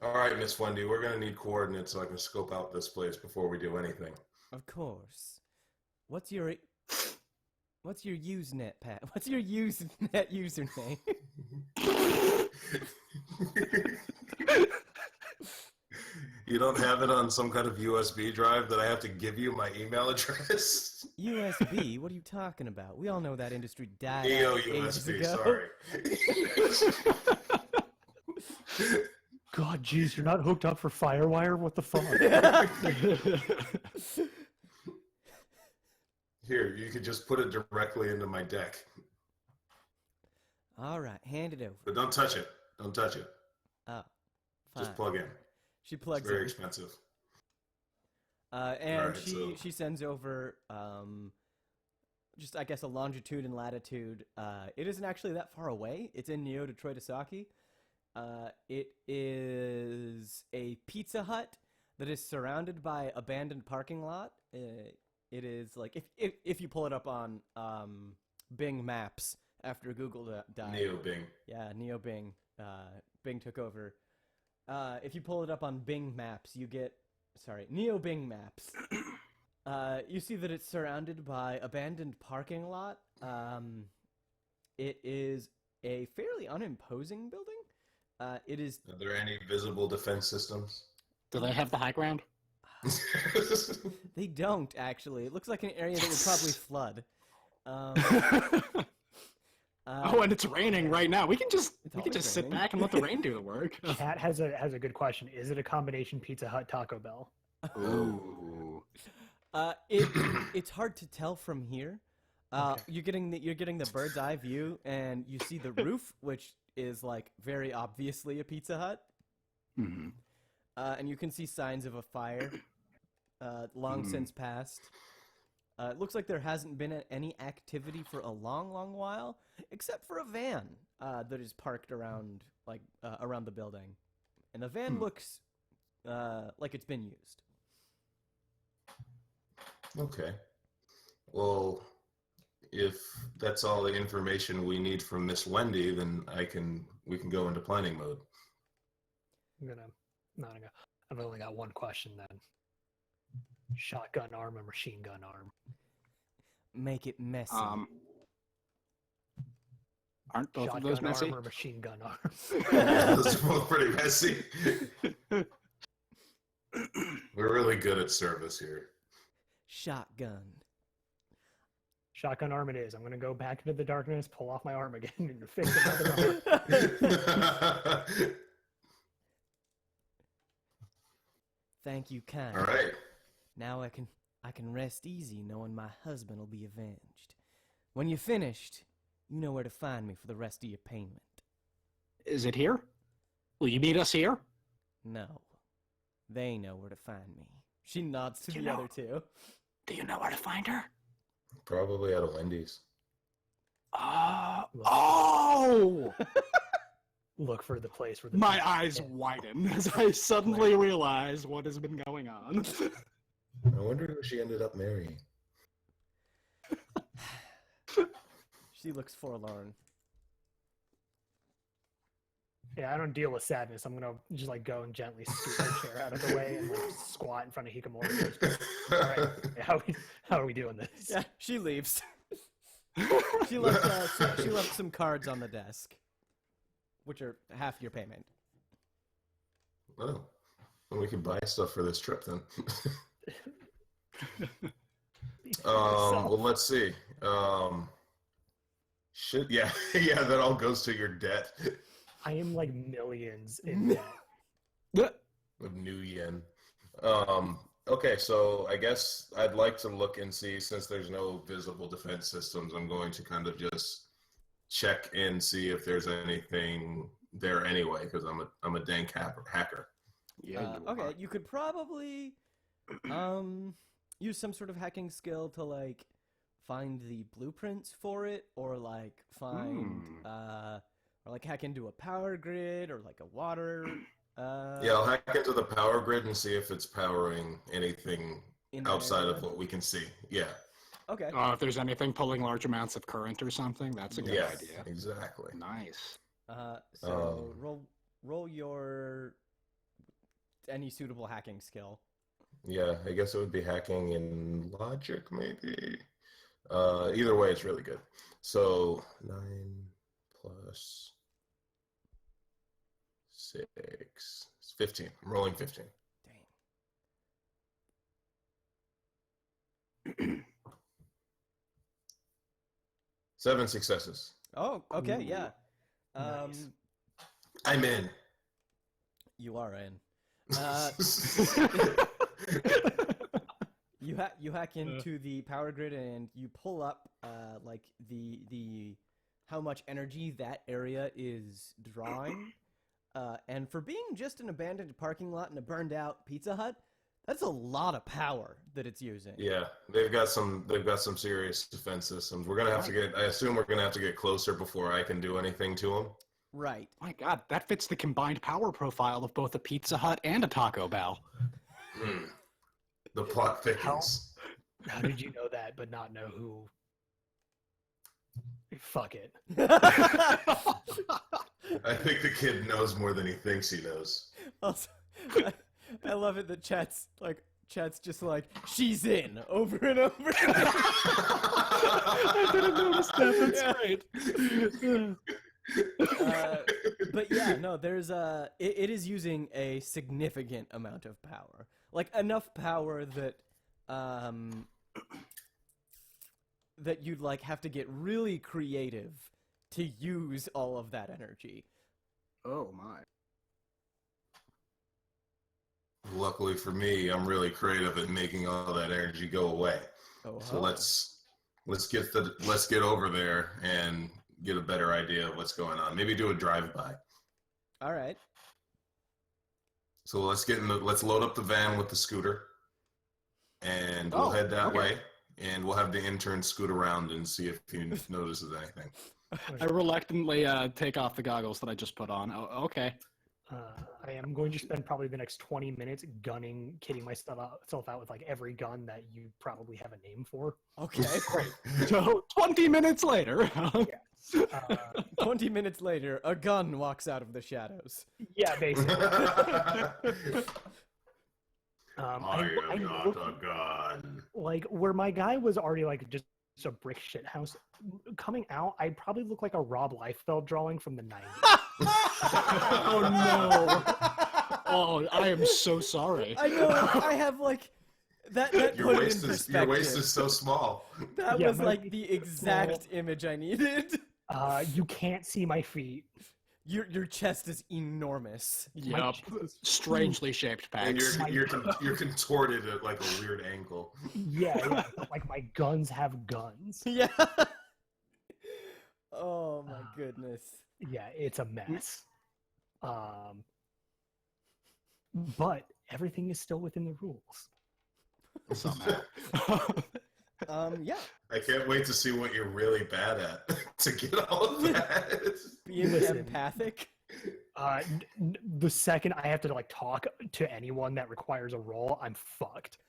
All right, Miss Wendy, we're gonna need coordinates so I can scope out this place before we do anything.
Of course. What's your Usenet, Pat? What's your Usenet username?
You don't have it on some kind of USB drive that I have to give you my email address?
USB? What are you talking about? We all know that industry died
Neo
out ages
USB,
ago.
sorry.
God, jeez, you're not hooked up for FireWire? What the fuck?
Here, you could just put it directly into my deck.
All right, hand it over.
But don't touch it. Don't touch it.
Oh, fine.
Just plug in.
She
It's
plugs
very
in.
expensive.
And
Alright,
she sends over just I guess a longitude and latitude. It isn't actually that far away. It's in Neo-Detroitasaki. It is a Pizza Hut that is surrounded by abandoned parking lot. It is like if you pull it up on Bing Maps after Google died.
Neo Bing.
Yeah, Neo Bing. Bing took over. If you pull it up on Bing Maps, you get Neo Bing Maps. You see that it's surrounded by abandoned parking lot. It is a fairly unimposing building. It is.
Are there any visible defense systems?
Do they have the high ground?
They don't actually. It looks like an area that would probably flood.
Oh, and it's raining right now. We can just
always
sit
raining.
back and let the rain do the work.
Cat has a good question. Is it a combination Pizza Hut Taco Bell?
Ooh.
It's hard to tell from here.
Okay.
You're getting the bird's eye view, and you see the roof, which is like very obviously a Pizza Hut.
Mm-hmm.
And you can see signs of a fire, long since passed. It looks like there hasn't been any activity for a long, long while, except for a van that is parked around around the building, and the van looks like it's been used.
Okay. Well, if that's all the information we need from Miss Wendy, then we can go into planning mode.
I've only got one question then. Shotgun arm or machine gun arm?
Make it messy.
Aren't both
Shotgun
of those messy?
arm or machine gun arm?
Those are both pretty messy. We're really good at service here.
Shotgun.
Shotgun arm it is. I'm gonna go back into the darkness, pull off my arm again, and fix another arm.
Thank you, kind.
All right.
Now I can rest easy knowing my husband will be avenged. When you're finished, you know where to find me for the rest of your payment.
Is it here? Will you meet us here?
No. They know where to find me. She nods to
You
the
know.
other two.
Do you know where to find her?
Probably at a Wendy's.
Oh!
Look for the place where the
My eyes widen as I suddenly realize what has been going on.
I wonder who she ended up marrying.
She looks forlorn.
Yeah, I don't deal with sadness. I'm gonna just go and gently scoot my chair out of the way and squat in front of Hikamori. All right, how are we doing this?
Yeah, she leaves. She left some cards on the desk, which are half your payment.
Oh, well, we can buy stuff for this trip then. Well, let's see. Yeah, that all goes to your debt
I am millions in debt.
of new yen. Okay, so I guess I'd like to look and see, since there's no visible defense systems, I'm going to kind of just check and see if there's anything there anyway, because I'm a dank hacker.
Yeah.
Okay, you could probably use some sort of hacking skill to find the blueprints for it, or find or hack into a power grid or a water.
Yeah, I'll hack into the power grid and see if it's powering anything
In the
outside
area?
of what we can see. Yeah.
Okay.
If there's anything pulling large amounts of current or something, that's a good
Yeah,
idea.
exactly.
Nice.
So roll your any suitable hacking skill.
Yeah, I guess it would be hacking in logic, maybe. Either way, it's really good. So 9 plus 6, it's 15. I'm rolling 15.
Dang.
7 successes.
Oh, okay,
Ooh,
yeah.
nice.
I'm in.
You are in. You hack into the power grid and you pull up like the how much energy that area is drawing. And for being just an abandoned parking lot and a burned out Pizza Hut, that's a lot of power that it's using.
Yeah, they've got some serious defense systems. We're gonna have to get. I assume we're gonna have to get closer before I can do anything to them.
Right.
My God, that fits the combined power profile of both a Pizza Hut and a Taco Bell.
The plot thickens.
How did you know that, but not know who? Fuck it.
I think the kid knows more than he thinks he knows.
Also, I love it that chat's just like, she's in, over and over.
I didn't notice that. That's great.
But yeah, no, there's it is using a significant amount of power, like enough power that that you'd like have to get really creative to use all of that energy.
Oh my.
Luckily for me, I'm really creative at making all that energy go away.
Oh,
So let's get over there and get a better idea of what's going on. Maybe do a drive-by.
all right.
So let's load up the van with the scooter, and we'll head that way. And we'll have the intern scoot around and see if he notices anything.
I reluctantly take off the goggles that I just put on. Oh, okay.
I am going to spend probably the next 20 minutes kitting myself out with like every gun that you probably have a name for.
Okay.
So 20 minutes later.
20 minutes later, a gun walks out of the shadows.
Yeah, basically.
I am not a gun.
Like where my guy was already like just a brick shit house. Coming out, I probably look like a Rob Liefeld drawing from the 90s.
Oh no! Oh, I am so sorry.
I know. I have like that
Your
put it in
waist
perspective.
is so small.
That
Yeah,
was
my
like
feet
the
are
exact image I needed.
You can't see my feet.
Your chest is enormous.
Yup. Strangely shaped
And
pecs.
you're contorted at like a weird angle.
Yeah. But, like my guns have guns.
Yeah. Oh my goodness.
Yeah, it's a mess. But everything is still within the rules.
Somehow.
Yeah.
I can't wait to see what you're really bad at to get all of that.
Being
Listen.
empathic.
The second I have to like talk to anyone that requires a roll, I'm fucked.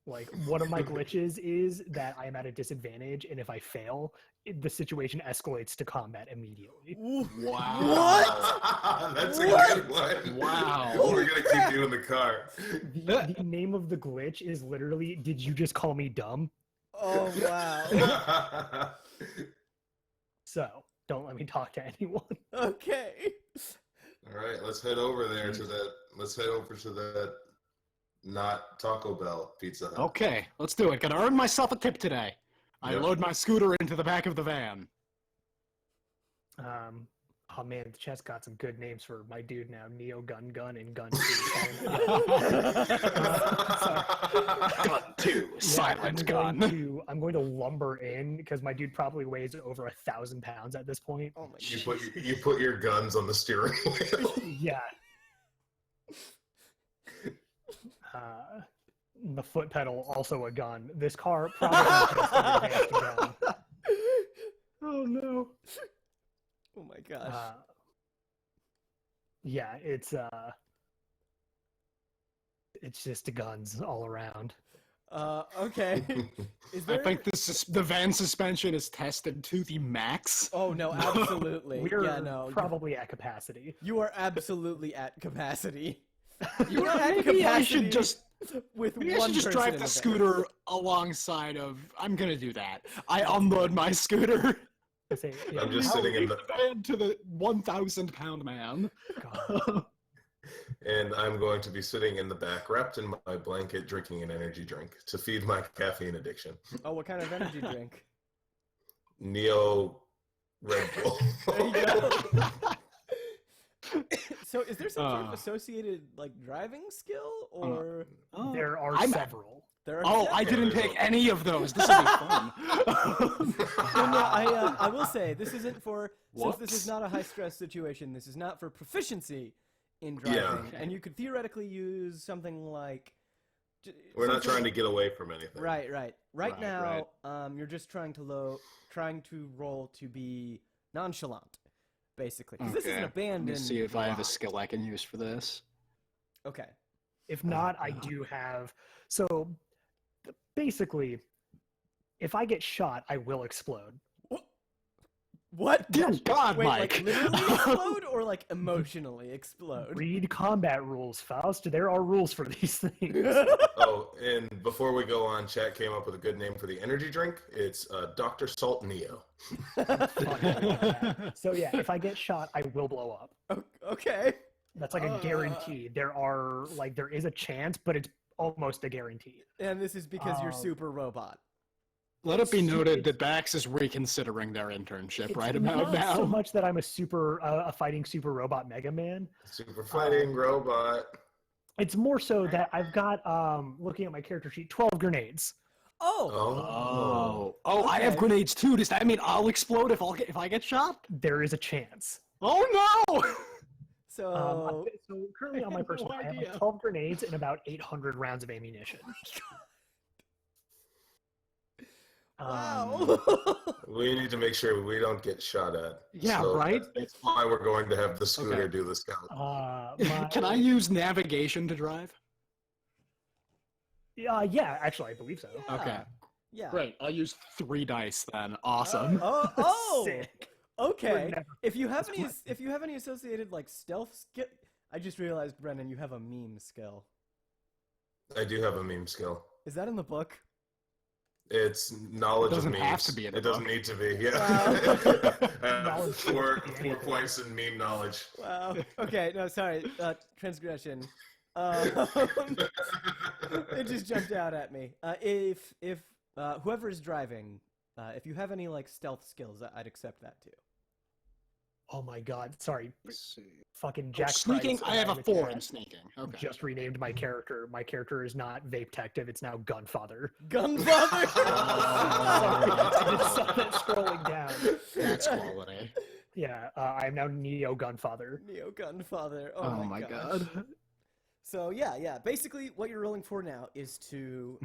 Like one of my glitches is that I am at a disadvantage, and if I fail, the situation escalates to combat immediately.
Wow.
That's a good one.
Wow.
We're gonna keep you in the car.
The name of the glitch is literally, "Did you just call me dumb?"
Oh wow.
So don't let me talk to anyone.
Okay.
All right, let's head over there to that. Let's head over to that. Not Taco Bell Pizza Hut.
Okay, let's do it. Gotta earn myself a tip today. I
Yep.
load my scooter into the back of the van.
Oh man, the chat's got some good names for my dude now. Neo Gun and Gun 2.
Gun 2, silent gun.
I'm going to lumber in because my dude probably weighs over 1,000 pounds at this point.
Oh my
You put your guns on the steering wheel.
Yeah. The foot pedal, also a gun. This car probably just an advanced gun.
Oh no.
Oh my gosh.
Yeah, it's just guns all around.
Okay. Is
I
there...
think the van suspension is tested to the max.
Oh no, absolutely.
We're
Yeah, no.
probably at capacity.
You are absolutely at capacity.
You
You are at
maybe I
capacity
should just
with
maybe I
one
should just
person
drive
in
the
van.
scooter alongside of. I'm gonna do that. I unload my scooter.
I say, yeah,
I'm just sitting in
I'll
the,
leave van to the 1,000-pound man.
God.
and I'm going to be sitting in the back, wrapped in my blanket, drinking an energy drink to feed my caffeine addiction.
Oh, what kind of energy drink?
Neo Red Bull.
There you go. So, is there some sort of associated like driving skill, or
There are several.
there are?
Oh, I didn't take any of those. This will be fun.
Well, no, I will say this isn't for since this is
Whoops.
not a high stress situation. This is not for proficiency in driving,
Yeah.
and you could theoretically use something like.
We're not trying to get away from anything.
Right. Right
Right,
now, you're just trying to roll to be nonchalant, basically. Because this is an
Okay.
abandoned.
Let me see if I have a
lot.
skill I can use for this.
Okay.
If not, I do have. So basically, if I get shot, I will explode.
What?
Dear God,
Wait,
Mike.
like literally explode or like emotionally explode?
Read combat rules, Faust. There are rules for these things.
Oh, and before we go on, chat came up with a good name for the energy drink. It's Dr. Salt Neo.
So yeah, if I get shot, I will blow up.
Okay.
That's like a guarantee. There is a chance, but it's almost a guarantee.
And this is because you're super robot.
Let it be noted that Bax is reconsidering their internship
It's
right about
not
now.
so much that I'm a fighting super robot Mega Man.
Super fighting robot.
It's more so that I've got looking at my character sheet, 12 grenades.
Oh.
Oh, I have
Okay.
grenades too. Does that mean I'll explode if I get shot?
There is a chance.
Oh no!
So
So currently on my
had
person,
no
I
idea.
have 12 grenades and about 800 rounds of ammunition.
wow.
We need to make sure we don't get shot at.
Yeah,
So
right?
That's why we're going to have the scooter
Okay.
do the scout.
Can I use navigation to drive?
Yeah, actually, I believe so.
Okay.
Yeah.
Great. I'll use 3 dice then. Awesome.
Oh.
Sick.
Okay.
We're never-
If you have any associated like stealth skill, I just realized, Brennan, you have a meme skill.
I do have a meme skill.
Is that in the book?
It's knowledge
It doesn't
of memes.
have to be in the
It doesn't
book.
need to be. Yeah. I have
Knowledge
four
doesn't have to be
points in meme knowledge.
Wow. Okay. No, sorry. Transgression. It just jumped out at me. If whoever is driving, if you have any like stealth skills, I'd accept that too.
Oh my god, sorry.
Let's see.
Fucking Jack
Sneaking,
Price,
I have a
the
4
cat,
in sneaking. Okay.
Just renamed my character. My character is not Vape Detective, it's now Gunfather.
Gunfather.
I just saw that scrolling down.
That's quality.
Yeah, I am now Neo Gunfather.
Neo Gunfather.
Oh my god.
So yeah. Basically, what you're rolling for now is to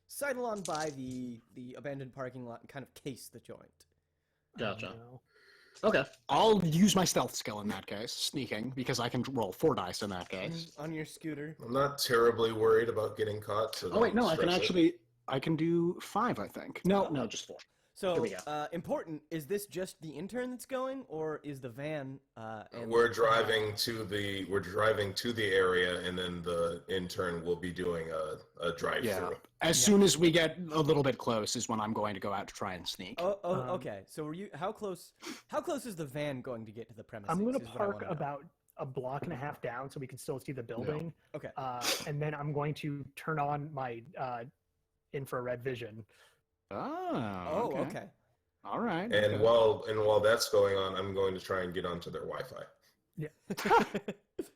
sidle on by the abandoned parking lot and kind of case the joint.
Gotcha.
You know.
Okay. I'll use my stealth skill in that case, sneaking, because I can roll 4 dice in that case.
On your scooter.
I'm not terribly worried about getting caught. So
Oh wait, no, I can
stress it.
actually, I can do 5, I think. No, just 4.
So
Here we go.
important. Is this just the intern that's going, or is the van? And
We're driving to the area, and then the intern will be doing a drive-through.
Yeah. As soon as we get a little bit close is when I'm going to go out to try and sneak.
Okay. So were you? How close? How close is the van going to get to the premises?
I'm going to
is what I
park
wanna know.
about a block and a half down so we can still see the building.
Okay.
And then I'm going to turn on my infrared vision.
Oh,
okay.
All right.
And
okay.
while that's going on, I'm going to try and get onto their Wi-Fi.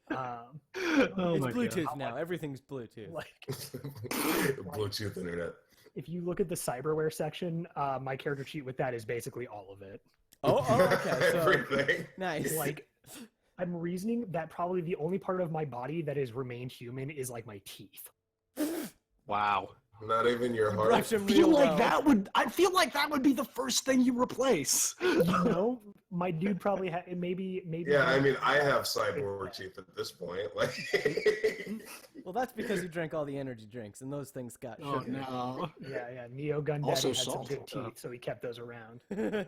Um,
It's Bluetooth now. Everything's Bluetooth.
like,
Bluetooth internet.
if you look at the cyberware section, my character sheet with that is basically all of it.
Okay. So
Everything.
nice.
Like, I'm reasoning that probably the only part of my body that has remained human is like my teeth.
Wow.
Not even your heart.
brush him
I feel
real
like
well.
I feel like that would be the first thing you replace.
You know, my dude probably maybe.
Yeah, I mean, I have cyborg teeth at this point. Like,
Well, that's because you drank all the energy drinks, and those things got
Oh
sugar.
no.
Yeah. Neo Gun Daddy
Also
had some
salty,
good
though.
teeth, so he kept those around.
I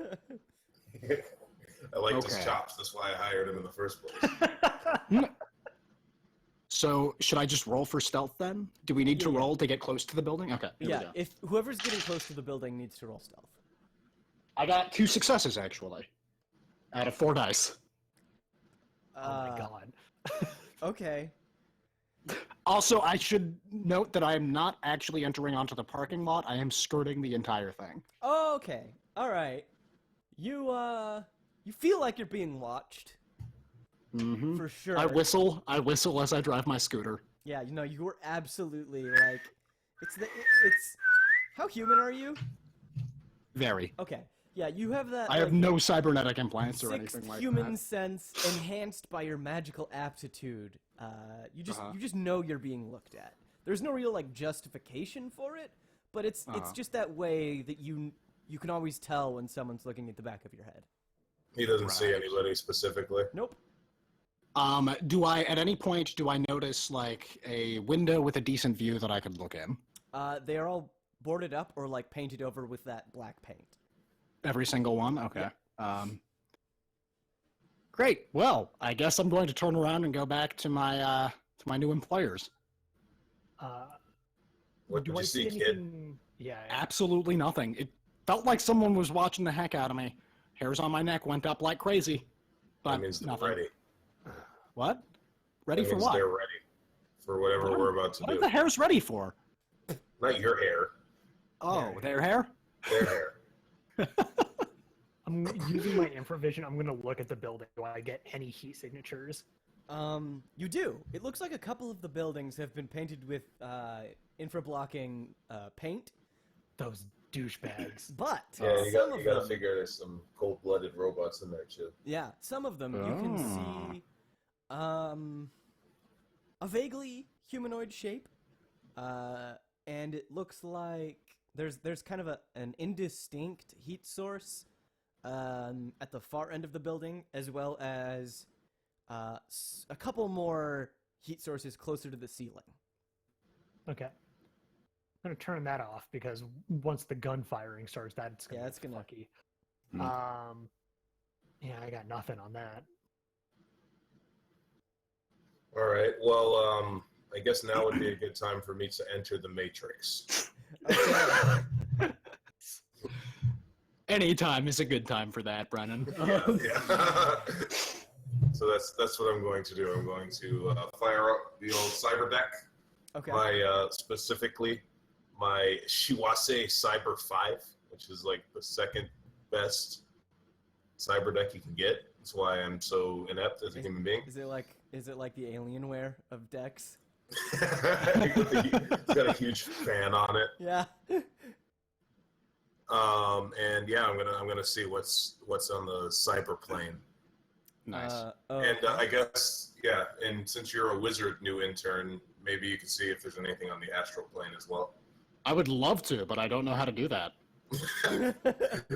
liked his
Okay.
chops. That's why I hired him in the first place.
So should I just roll for stealth then? Do we need to roll to get close to the building? Okay. Here we
Yeah,
go.
if whoever's getting close to the building needs to roll stealth.
I got 2 successes actually. Out of 4 dice.
Oh my god.
Okay.
Also, I should note that I am not actually entering onto the parking lot. I am skirting the entire thing.
Oh, okay. All right. You feel like you're being watched.
Mm-hmm.
For sure.
I whistle as I drive my scooter.
Yeah, you know, you were absolutely like, it's. How human are you?
Very.
Okay. Yeah, you have that.
I have no cybernetic implants or
sixth
anything like
human
that.
sense enhanced by your magical aptitude. You just know you're being looked at. There's no real like justification for it, but it's just that way that you can always tell when someone's looking at the back of your head.
He doesn't see anybody specifically.
Nope.
At any point do I notice like a window with a decent view that I could look in?
They are all boarded up or like painted over with that black paint.
Every single one? Okay.
Yeah.
Great. Well, I guess I'm going to turn around and go back to my new employers.
What
Do
did
I
you see, kid?
anything? Yeah.
Absolutely nothing. It felt like someone was watching the heck out of me. Hairs on my neck went up like crazy. But
That means they're
nothing.
ready.
What? Ready
That
for
means
what?
they're ready for whatever we're about to
What are
do.
the hairs ready for?
Not your hair.
Oh, their hair?
Their hair.
I'm using my infravision. I'm going to look at the building. Do I get any heat signatures?
You do. It looks like a couple of the buildings have been painted with infra-blocking paint,
Those douchebags.
but
Yeah, you
some
got
of
to
them,
figure there's some cold-blooded robots in there too.
yeah, some of them you can see a vaguely humanoid shape, and it looks like there's kind of an indistinct heat source at the far end of the building, as well as a couple more heat sources closer to the ceiling.
Okay. I'm going to turn that off because once the gun firing starts, that's going to be fucky. Yeah, I got nothing on that.
All right. Well, I guess now would be a good time for me to enter the Matrix.
Okay.
Any time is a good time for that, Brennan.
Yeah. So that's what I'm going to do. I'm going to fire up the old cyber deck.
Okay.
Specifically my Shiwase Cyber 5, which is like the second best cyber deck you can get. That's why I'm so inept as a human being.
Is it like the Alienware of decks?
It's got a huge fan on it.
Yeah.
And yeah, I'm gonna see what's on the cyber plane.
Nice.
I guess yeah. And since you're a wizard, new intern, maybe you can see if there's anything on the astral plane as well.
I would love to, but I don't know how to do that.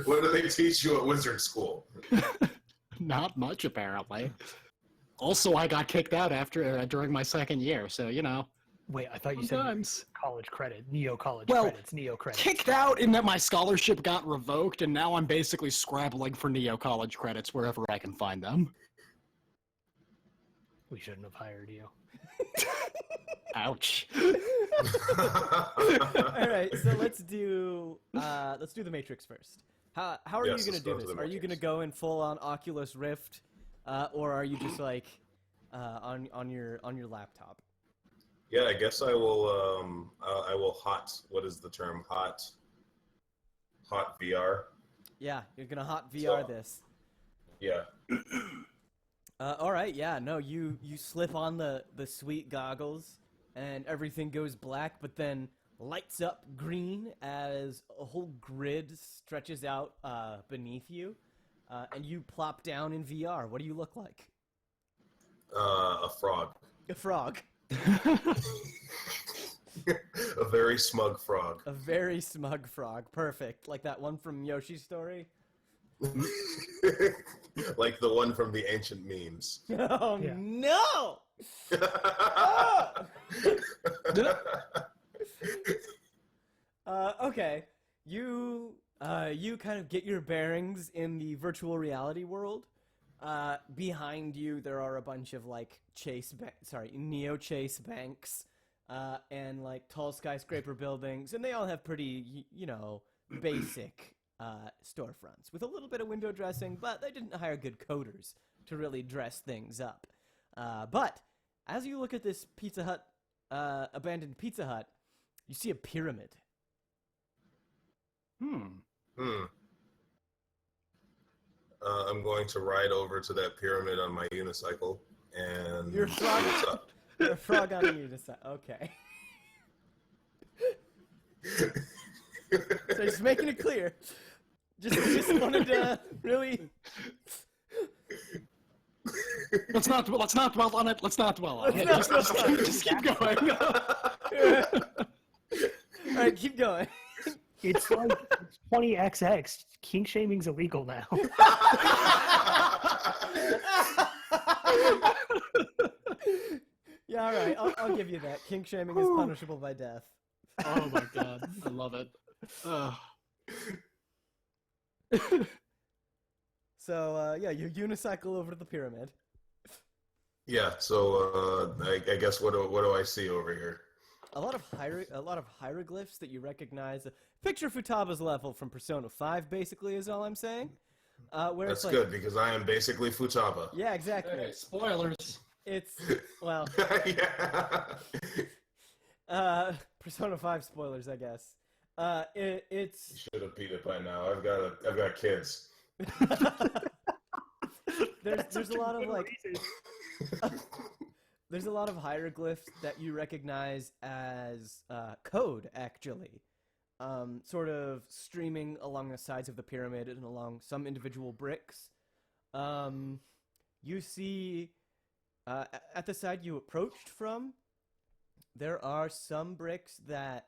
What do they teach you at wizard school?
Not much, apparently. Also, I got kicked out during my second year, so you know.
Wait, I thought you
Sometimes.
said college credit, college
Well,
credits, Neo credits.
Kicked out in that my scholarship got revoked, and now I'm basically scrabbling for Neo college credits wherever I can find them.
We shouldn't have hired you.
Ouch.
All right, so let's do the Matrix first. How are
Yes,
you
let's
gonna
go
do
to
this?
the
Are you gonna
Matrix.
go in full on Oculus Rift, or are you just like on your laptop?
Yeah, I guess I will. I will what is the term? Hot VR.
Yeah, you're gonna hot VR
So-
this.
Yeah.
All right, yeah, no, you slip on the sweet goggles, and everything goes black, but then lights up green as a whole grid stretches out beneath you, and you plop down in VR. What do you look like?
A frog.
A frog.
A very smug frog.
A very smug frog. Perfect. Like that one from Yoshi's Story.
Like the one from the ancient memes.
Oh,
Yeah.
no! Okay. You kind of get your bearings in the virtual reality world. Behind you, there are a bunch of like Neo Chase banks, and like tall skyscraper buildings, and they all have pretty, basic storefronts with a little bit of window dressing, but they didn't hire good coders to really dress things up. But as you look at this Pizza Hut, abandoned Pizza Hut, you see a pyramid.
Hmm.
I'm going to ride over to that pyramid on my unicycle and
You're
see what's up.
You're a frog on a unicycle. Okay. So just making it clear. Just wanted to really.
Let's not dwell on it. Let's not dwell on it.
Let's not dwell on it.
Just keep going.
All right, keep going.
It's like 20XX. Kink shaming's illegal now.
Yeah, all right. I'll give you that. Kink shaming is punishable by death.
Oh my god, I love it. Ugh.
So yeah, you unicycle over to the pyramid.
Yeah. So I guess what do I see over here?
A lot of hieroglyphs that you recognize. Picture Futaba's level from Persona 5, basically, is all I'm saying. Where
That's
it's like,
good because I am basically Futaba.
Yeah, exactly.
Hey, spoilers.
It's well,
Yeah.
Persona 5 spoilers, I guess. It's
You should have peed it by now. I've got kids.
there's a lot of like there's a lot of hieroglyphs that you recognize as code, actually. Sort of streaming along the sides of the pyramid and along some individual bricks. You see, at the side you approached from, there are some bricks that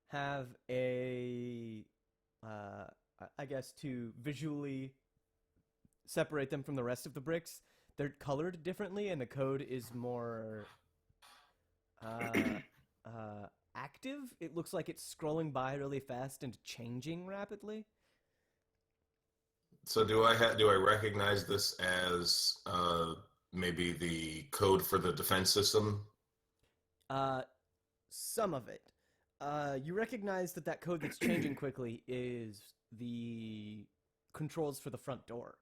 have a, I guess to visually separate them from the rest of the bricks, they're colored differently, and the code is more active. It looks like it's scrolling by really fast and changing rapidly.
So do I recognize this as maybe the code for the defense system?
Some of it. You recognize that code that's changing quickly is the controls for the front door.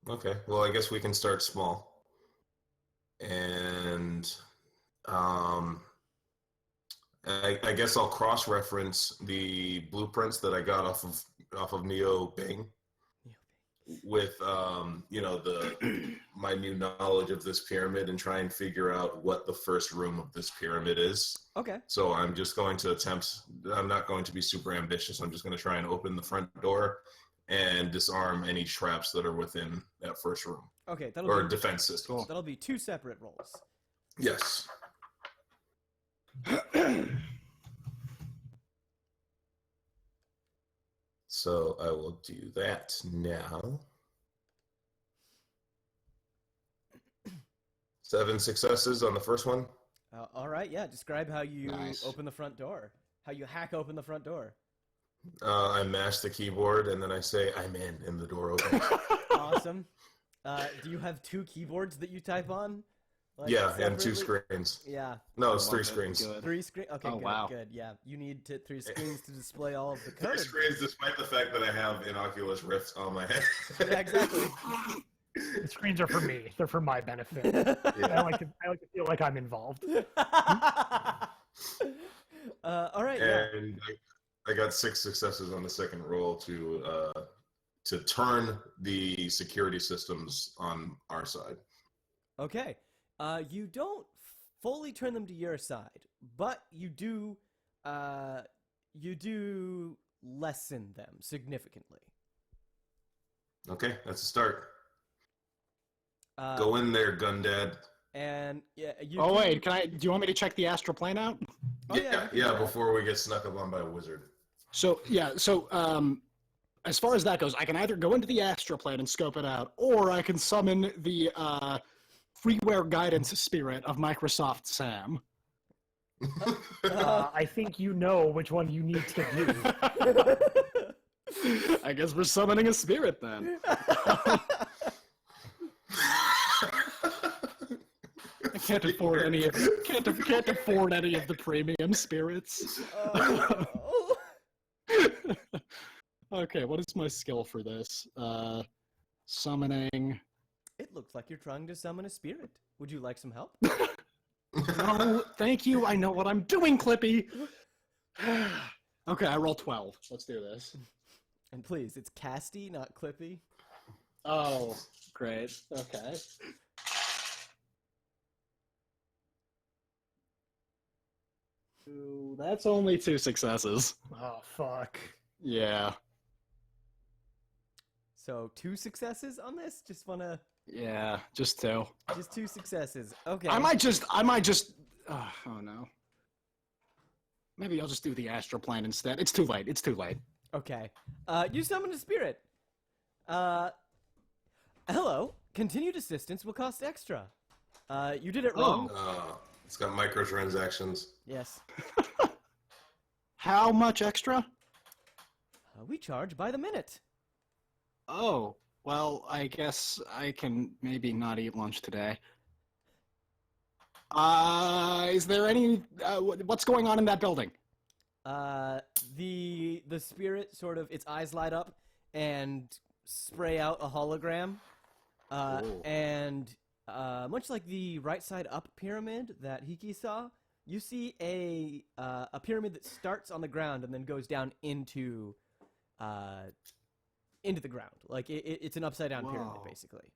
Okay. Well, I guess we can start small. And I guess I'll cross-reference the blueprints that I got off of Neo Bing with my new knowledge of this pyramid and try and figure out what the first room of this pyramid is.
Okay.
So I'm just going to I'm not going to be super ambitious. I'm just going to try and open the front door and disarm any traps that are within that first room.
Okay,
or defense system.
Cool. That'll be 2 separate rolls.
Yes. So I will do that now. 7 successes on the first one.
All right, yeah. Describe how you
Nice.
open the front door. How you hack open the front door.
I mash the keyboard and then I say, "I'm in," and the door opens.
Awesome. Do you have 2 keyboards that you type on? Like,
Yeah, and 2
separately?
screens.
Yeah.
No, it's
I
3
love it.
screens.
Good.
3 screen. Okay,
Oh,
good,
wow.
good. Yeah, you need 3 screens to display all of the
3
code.
screens, despite the fact that I have innocuous rifts on my head.
Yeah, exactly.
The screens are for me. They're for my benefit.
Yeah.
I like to feel like I'm involved.
All right. Yeah.
And I got 6 successes on the second roll to turn the security systems on our side.
Okay. You don't fully turn them to your side, but you do lessen them significantly.
Okay, that's a start.
Go
Go in there, Gundad.
And yeah, you.
Oh wait, do you want me to check the astral plane out?
Oh, yeah, you can do
Yeah,
that.
before we get snuck up on by a wizard.
So as far as that goes, I can either go into the astral plane and scope it out, or I can summon the freeware guidance spirit of Microsoft Sam.
I think you know which one you need to do.
I guess we're summoning a spirit then. I can't afford any of the premium spirits. Okay, what is my skill for this? Summoning.
It looks like you're trying to summon a spirit. Would you like some help?
No, thank you. I know what I'm doing, Clippy. Okay, I roll 12. Let's do this.
And please, it's casty, not clippy.
Oh, great. Okay. Ooh, that's only 2 successes.
Oh fuck.
Yeah.
So 2 successes on this? Just wanna...
Yeah, just 2.
Just 2 successes. Okay.
I might just, oh no. Maybe I'll just do the astral plane instead. It's too late. It's too late.
Okay. You summoned a spirit. Hello. Continued assistance will cost extra. You did it wrong.
It's got microtransactions.
Yes.
How much extra?
We charge by the minute.
Oh, well, I guess I can maybe not eat lunch today. Is there any, what's going on in that building?
The spirit sort of, its eyes light up and spray out a hologram. And much like the right side up pyramid that Hiki saw, you see a pyramid that starts on the ground and then goes down into the ground. Like it's an upside down pyramid,
Whoa.
basically.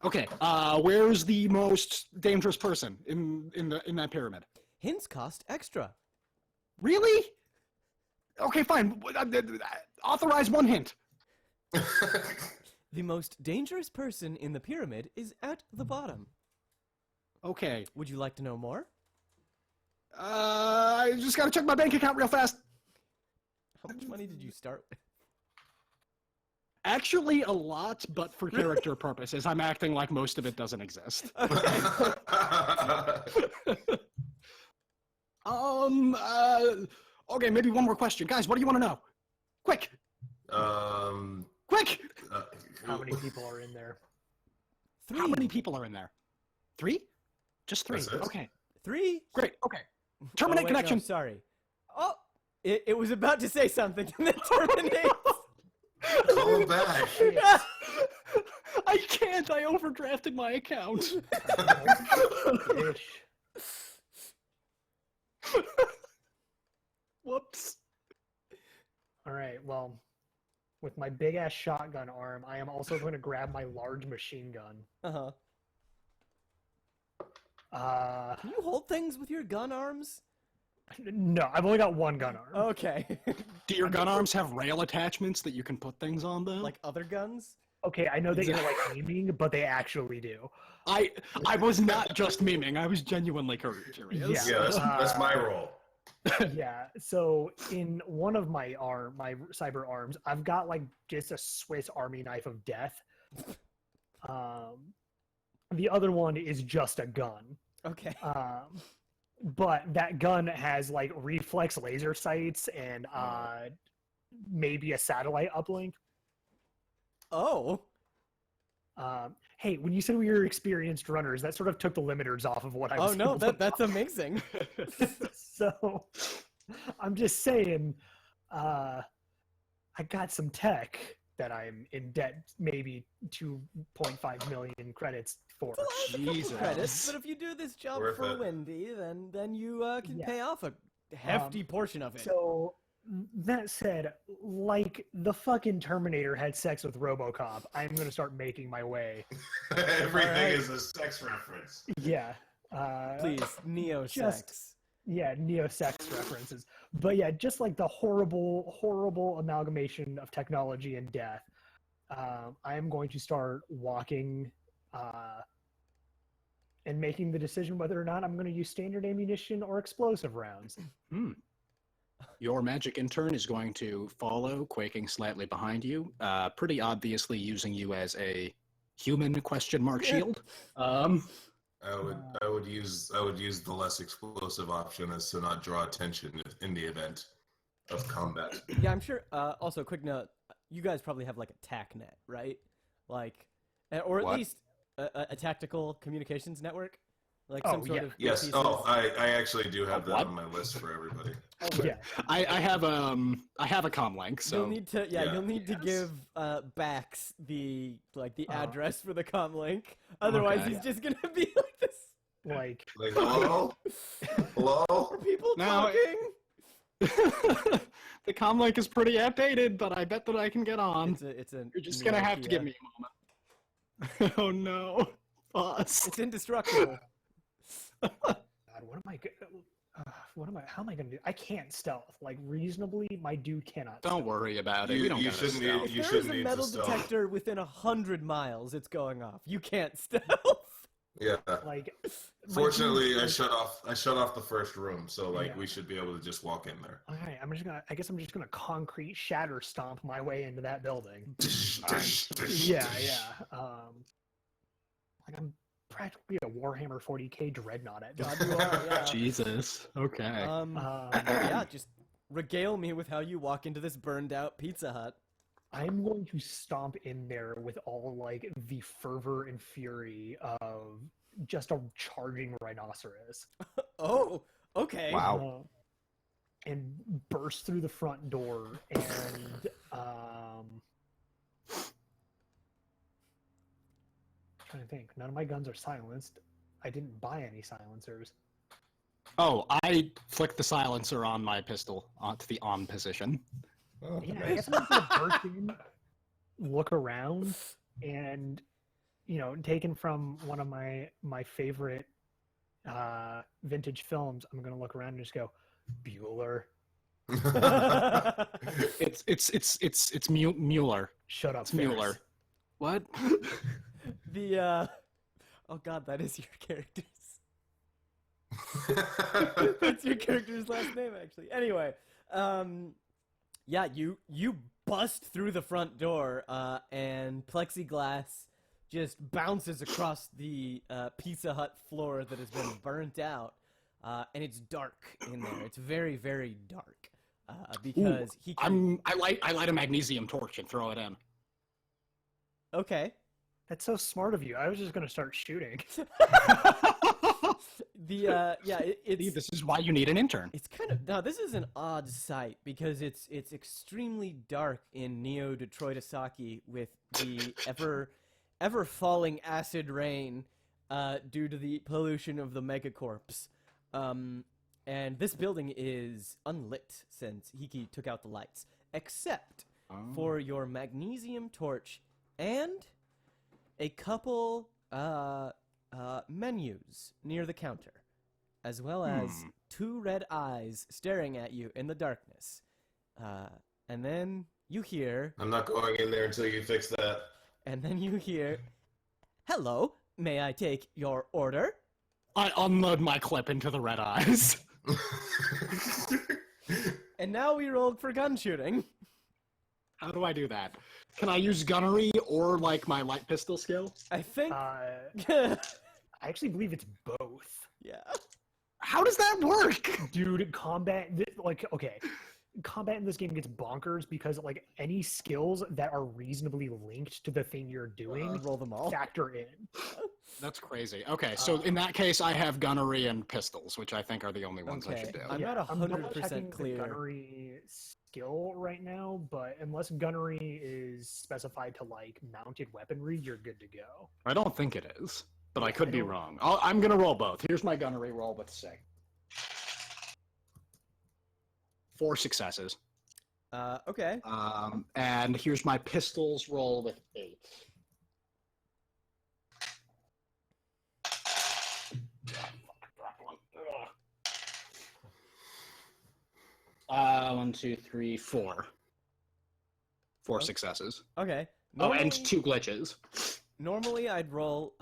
Okay, where's the most dangerous person in that pyramid?
Hints cost extra.
Really? Okay, fine. Authorize 1 hint.
The most dangerous person in the pyramid is at the bottom.
Okay.
Would you like to know more?
I just gotta check my bank account real fast.
How much money did you start with?
Actually, a lot, but for character purposes, I'm acting like most of it doesn't exist. Okay, maybe one more question. Guys, what do you want to know? Quick! Quick!
How many people are in there?
3.
How many people are in there? 3? Just 3.
That's it.
Okay.
3?
Great. Okay. Terminate
wait,
connection.
No, sorry. Oh, it was about to say something and then terminate.
Call back.
I can't. I overdrafted my account.
Ish.
Whoops.
All right. Well, with my big ass shotgun arm, I am also going to grab my large machine gun.
Uh-huh.
Uh,
Can you hold things with your gun arms?
no, I've only got 1 gun arm.
Okay.
Do your gun arms have rail attachments that you can put things on, though?
Like other guns?
Okay, I know that you're like aiming, but they actually do.
I was not just memeing. I was genuinely curious.
Yeah, that's my role.
Yeah. So in one of my cyber arms, I've got like just a Swiss Army knife of death. The other one is just a gun.
Okay.
But that gun has like reflex laser sights and maybe a satellite uplink.
Oh.
Hey, when you said we were experienced runners, that sort of took the limiters off of what I was.
Oh no,
able to
that's amazing.
So I'm just saying, I got some tech that I'm in debt maybe 2.5 million credits for.
Jesus.
Credits, but if you do this job
Worth
for
it.
Wendy, then you can
Yeah.
pay off a hefty portion of it.
So that said, like the fucking Terminator had sex with RoboCop, I'm gonna start making my way.
Everything
Alright.
is a sex reference.
Yeah.
Please, Neo sex.
Yeah, neo-sex references. But yeah, just like the horrible, horrible amalgamation of technology and death, I am going to start walking and making the decision whether or not I'm going to use standard ammunition or explosive rounds.
Your magic intern is going to follow, quaking slightly behind you, pretty obviously using you as a human question mark shield.
I would use the less explosive option as to not draw attention in the event of combat.
Yeah, I'm sure. Also, quick note: you guys probably have like a TAC net, right? Like, or at
What?
least a tactical communications network, like
Oh,
some sort
yeah.
of.
Yes.
pieces.
Oh, I actually do have that
What?
on my list for everybody.
Yeah.
I have a comm link, so
You'll need to,
Yeah.
you'll need to
Yes.
give Bax the address for the comm link. Otherwise,
Okay.
he's just gonna be like this.
Like,
Like, hello, hello.
Are people
Now-
talking?
The comm link is pretty outdated, but I bet that I can get on.
It's a.
You're just gonna have to give me a moment. Oh no, boss.
It's indestructible.
God, how am I gonna do? I can't stealth. Like, reasonably, my dude cannot.
Don't worry about it.
You-
We don't
you
gotta
shouldn't
stealth.
need-
If
You
there is
shouldn't
a
need to
metal
stealth.
detector within 100 miles, it's going off. You can't stealth.
Yeah.
Like, my
Fortunately,
dude-
I shut off the first room, so like
Yeah.
we should be able to just walk in there.
All right, I guess I'm just gonna concrete shatter stomp my way into that building. Yeah. Like, I'm practically a Warhammer 40k dreadnought at this
God, you are, yeah.
Jesus. Okay.
Yeah, just regale me with how you walk into this burned out Pizza Hut.
I'm going to stomp in there with all like the fervor and fury of just a charging rhinoceros.
Oh, okay.
Wow.
And burst through the front door and trying to think. None of my guns are silenced. I didn't buy any silencers.
Oh, I flicked the silencer on my pistol onto the on position.
Oh,
Yeah, I
nice.
guess I'm just gonna burst in, look around, and taken from one of my favorite vintage films, I'm gonna look around and just go, Bueller,
It's Mueller.
shut up,
It's Mueller.
Ferris."
What?
Oh god, that is your character's. That's your character's last name, actually. Anyway, yeah, you bust through the front door, and plexiglass just bounces across the Pizza Hut floor that has been burnt out, and it's dark in there. It's very, very dark, because he.
I light a magnesium torch and throw it in.
Okay.
That's so smart of you. I was just gonna start shooting.
It's
This is why you need an intern.
It's kind of now. This is an odd sight because it's extremely dark in Neo-Detroitasaki with the ever falling acid rain due to the pollution of the megacorps. And this building is unlit since Hiki took out the lights, except for your magnesium torch and a couple menus near the counter, as well as two red eyes staring at you in the darkness. And then you hear...
I'm not going in there until you fix that.
And then you hear, "Hello, may I take your order?"
I unload my clip into the red eyes.
And now we rolled for gun shooting.
How do I do that? Can I use gunnery or like my light pistol skill?
I think...
I actually believe it's both.
Yeah.
How does that work?
Dude, combat in this game gets bonkers because like any skills that are reasonably linked to the thing you're doing
Roll them all.
factor in.
That's crazy. Okay, so in that case, I have gunnery and pistols, which I think are the only ones I
Okay.
should do.
I'm
Yeah,
not
I'm
100%
double-checking
clear.
the gunnery skill right now, but unless gunnery is specified to like mounted weaponry, you're good to go.
I don't think it is, but I could
I
be
don't-
wrong. I'm gonna roll both. Here's my gunnery roll with 6. 4 successes.
Okay.
And here's my pistols roll with 8. 1, 2, 3, 4. 4 successes.
Okay.
Oh, and 2 glitches.
Normally, I'd roll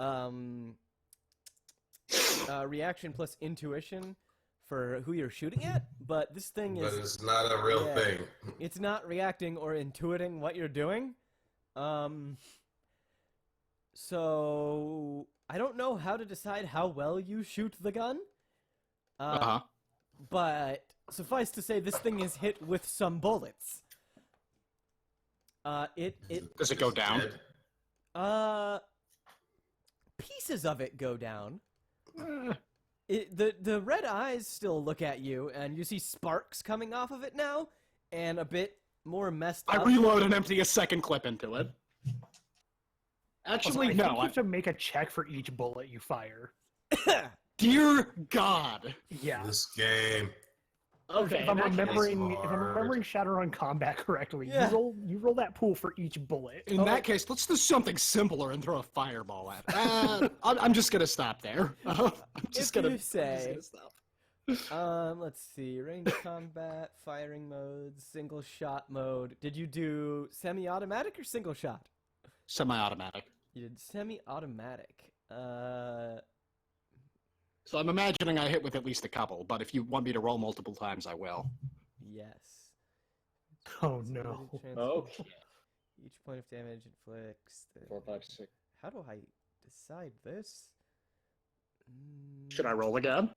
reaction plus intuition for who you're shooting at, but this thing
But
is
it's not a real
Yeah.
thing.
it's not reacting or intuiting what you're doing. So I don't know how to decide how well you shoot the gun. But suffice to say, this thing is hit with some bullets.
Does it go down?
Dead.
Pieces of it go down. The red eyes still look at you, and you see sparks coming off of it now, and a bit more messed
I
up.
reload and empty a second clip into it. Actually,
I
no.
think you have to make a check for each bullet you fire.
Dear God.
Yeah.
This game.
Okay,
If I'm
in that case-
remembering Shadowrun combat correctly,
Yeah.
you roll that pool for each bullet.
In that case, let's do something simpler and throw a fireball at it. I'm just gonna stop there. I'm just
If
gonna
you say.
I'm just gonna stop.
Let's see. Range combat, firing modes, single shot mode. Did you do semi-automatic or single shot?
Semi-automatic.
You did semi-automatic.
So I'm imagining I hit with at least a couple, but if you want me to roll multiple times, I will.
Yes.
Oh no.
Okay.
Each point of damage inflicts.
4, 5, 6.
How do I decide this?
Should I roll again?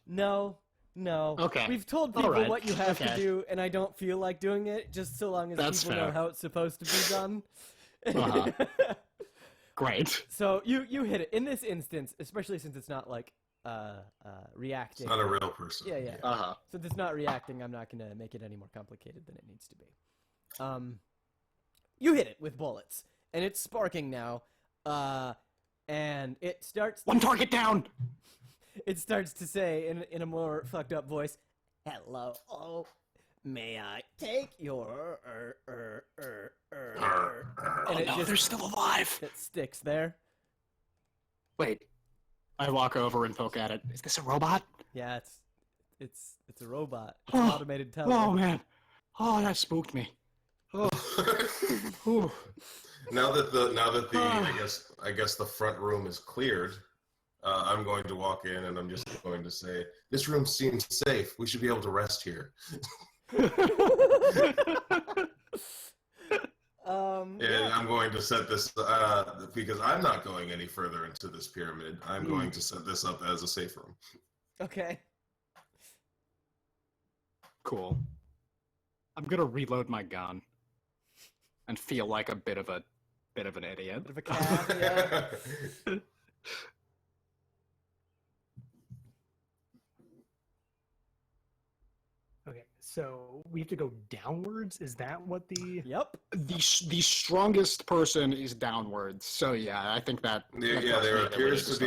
No.
Okay.
We've told
All
people
right.
what you have to
Okay.
do, and I don't feel like doing it, just so long as
That's
people know
fair.
how it's supposed to be done.
Uh-huh. Great.
So you hit it. In this instance, especially since it's not like reacting.
It's not a real person.
Yeah.
Uh-huh.
Since it's not reacting, I'm not gonna make it any more complicated than it needs to be. You hit it with bullets, and it's sparking now. And it starts.
One target down!
It starts to say in a more fucked up voice, "Hello, oh, may I take your
Oh
it
no,
just-
they're still alive!
It sticks there.
Wait. I walk over and poke at it. Is this a robot?
Yeah, it's a robot. It's an
Oh,
automated teller.
Oh man. Oh, that spooked me. Oh. Whew.
Now that I guess the front room is cleared, I'm going to walk in and I'm just going to say, "This room seems safe. We should be able to rest here." And I'm going to set this because I'm not going any further into this pyramid. I'm going to set this up as a safe room.
Okay.
Cool. I'm gonna reload my gun and feel like a bit of an idiot.
Bit of a cat, yeah.
Okay, so we have to go downwards. Is that what the?
Yep.
The strongest person is downwards. So yeah, I think that.
Yeah, there appears to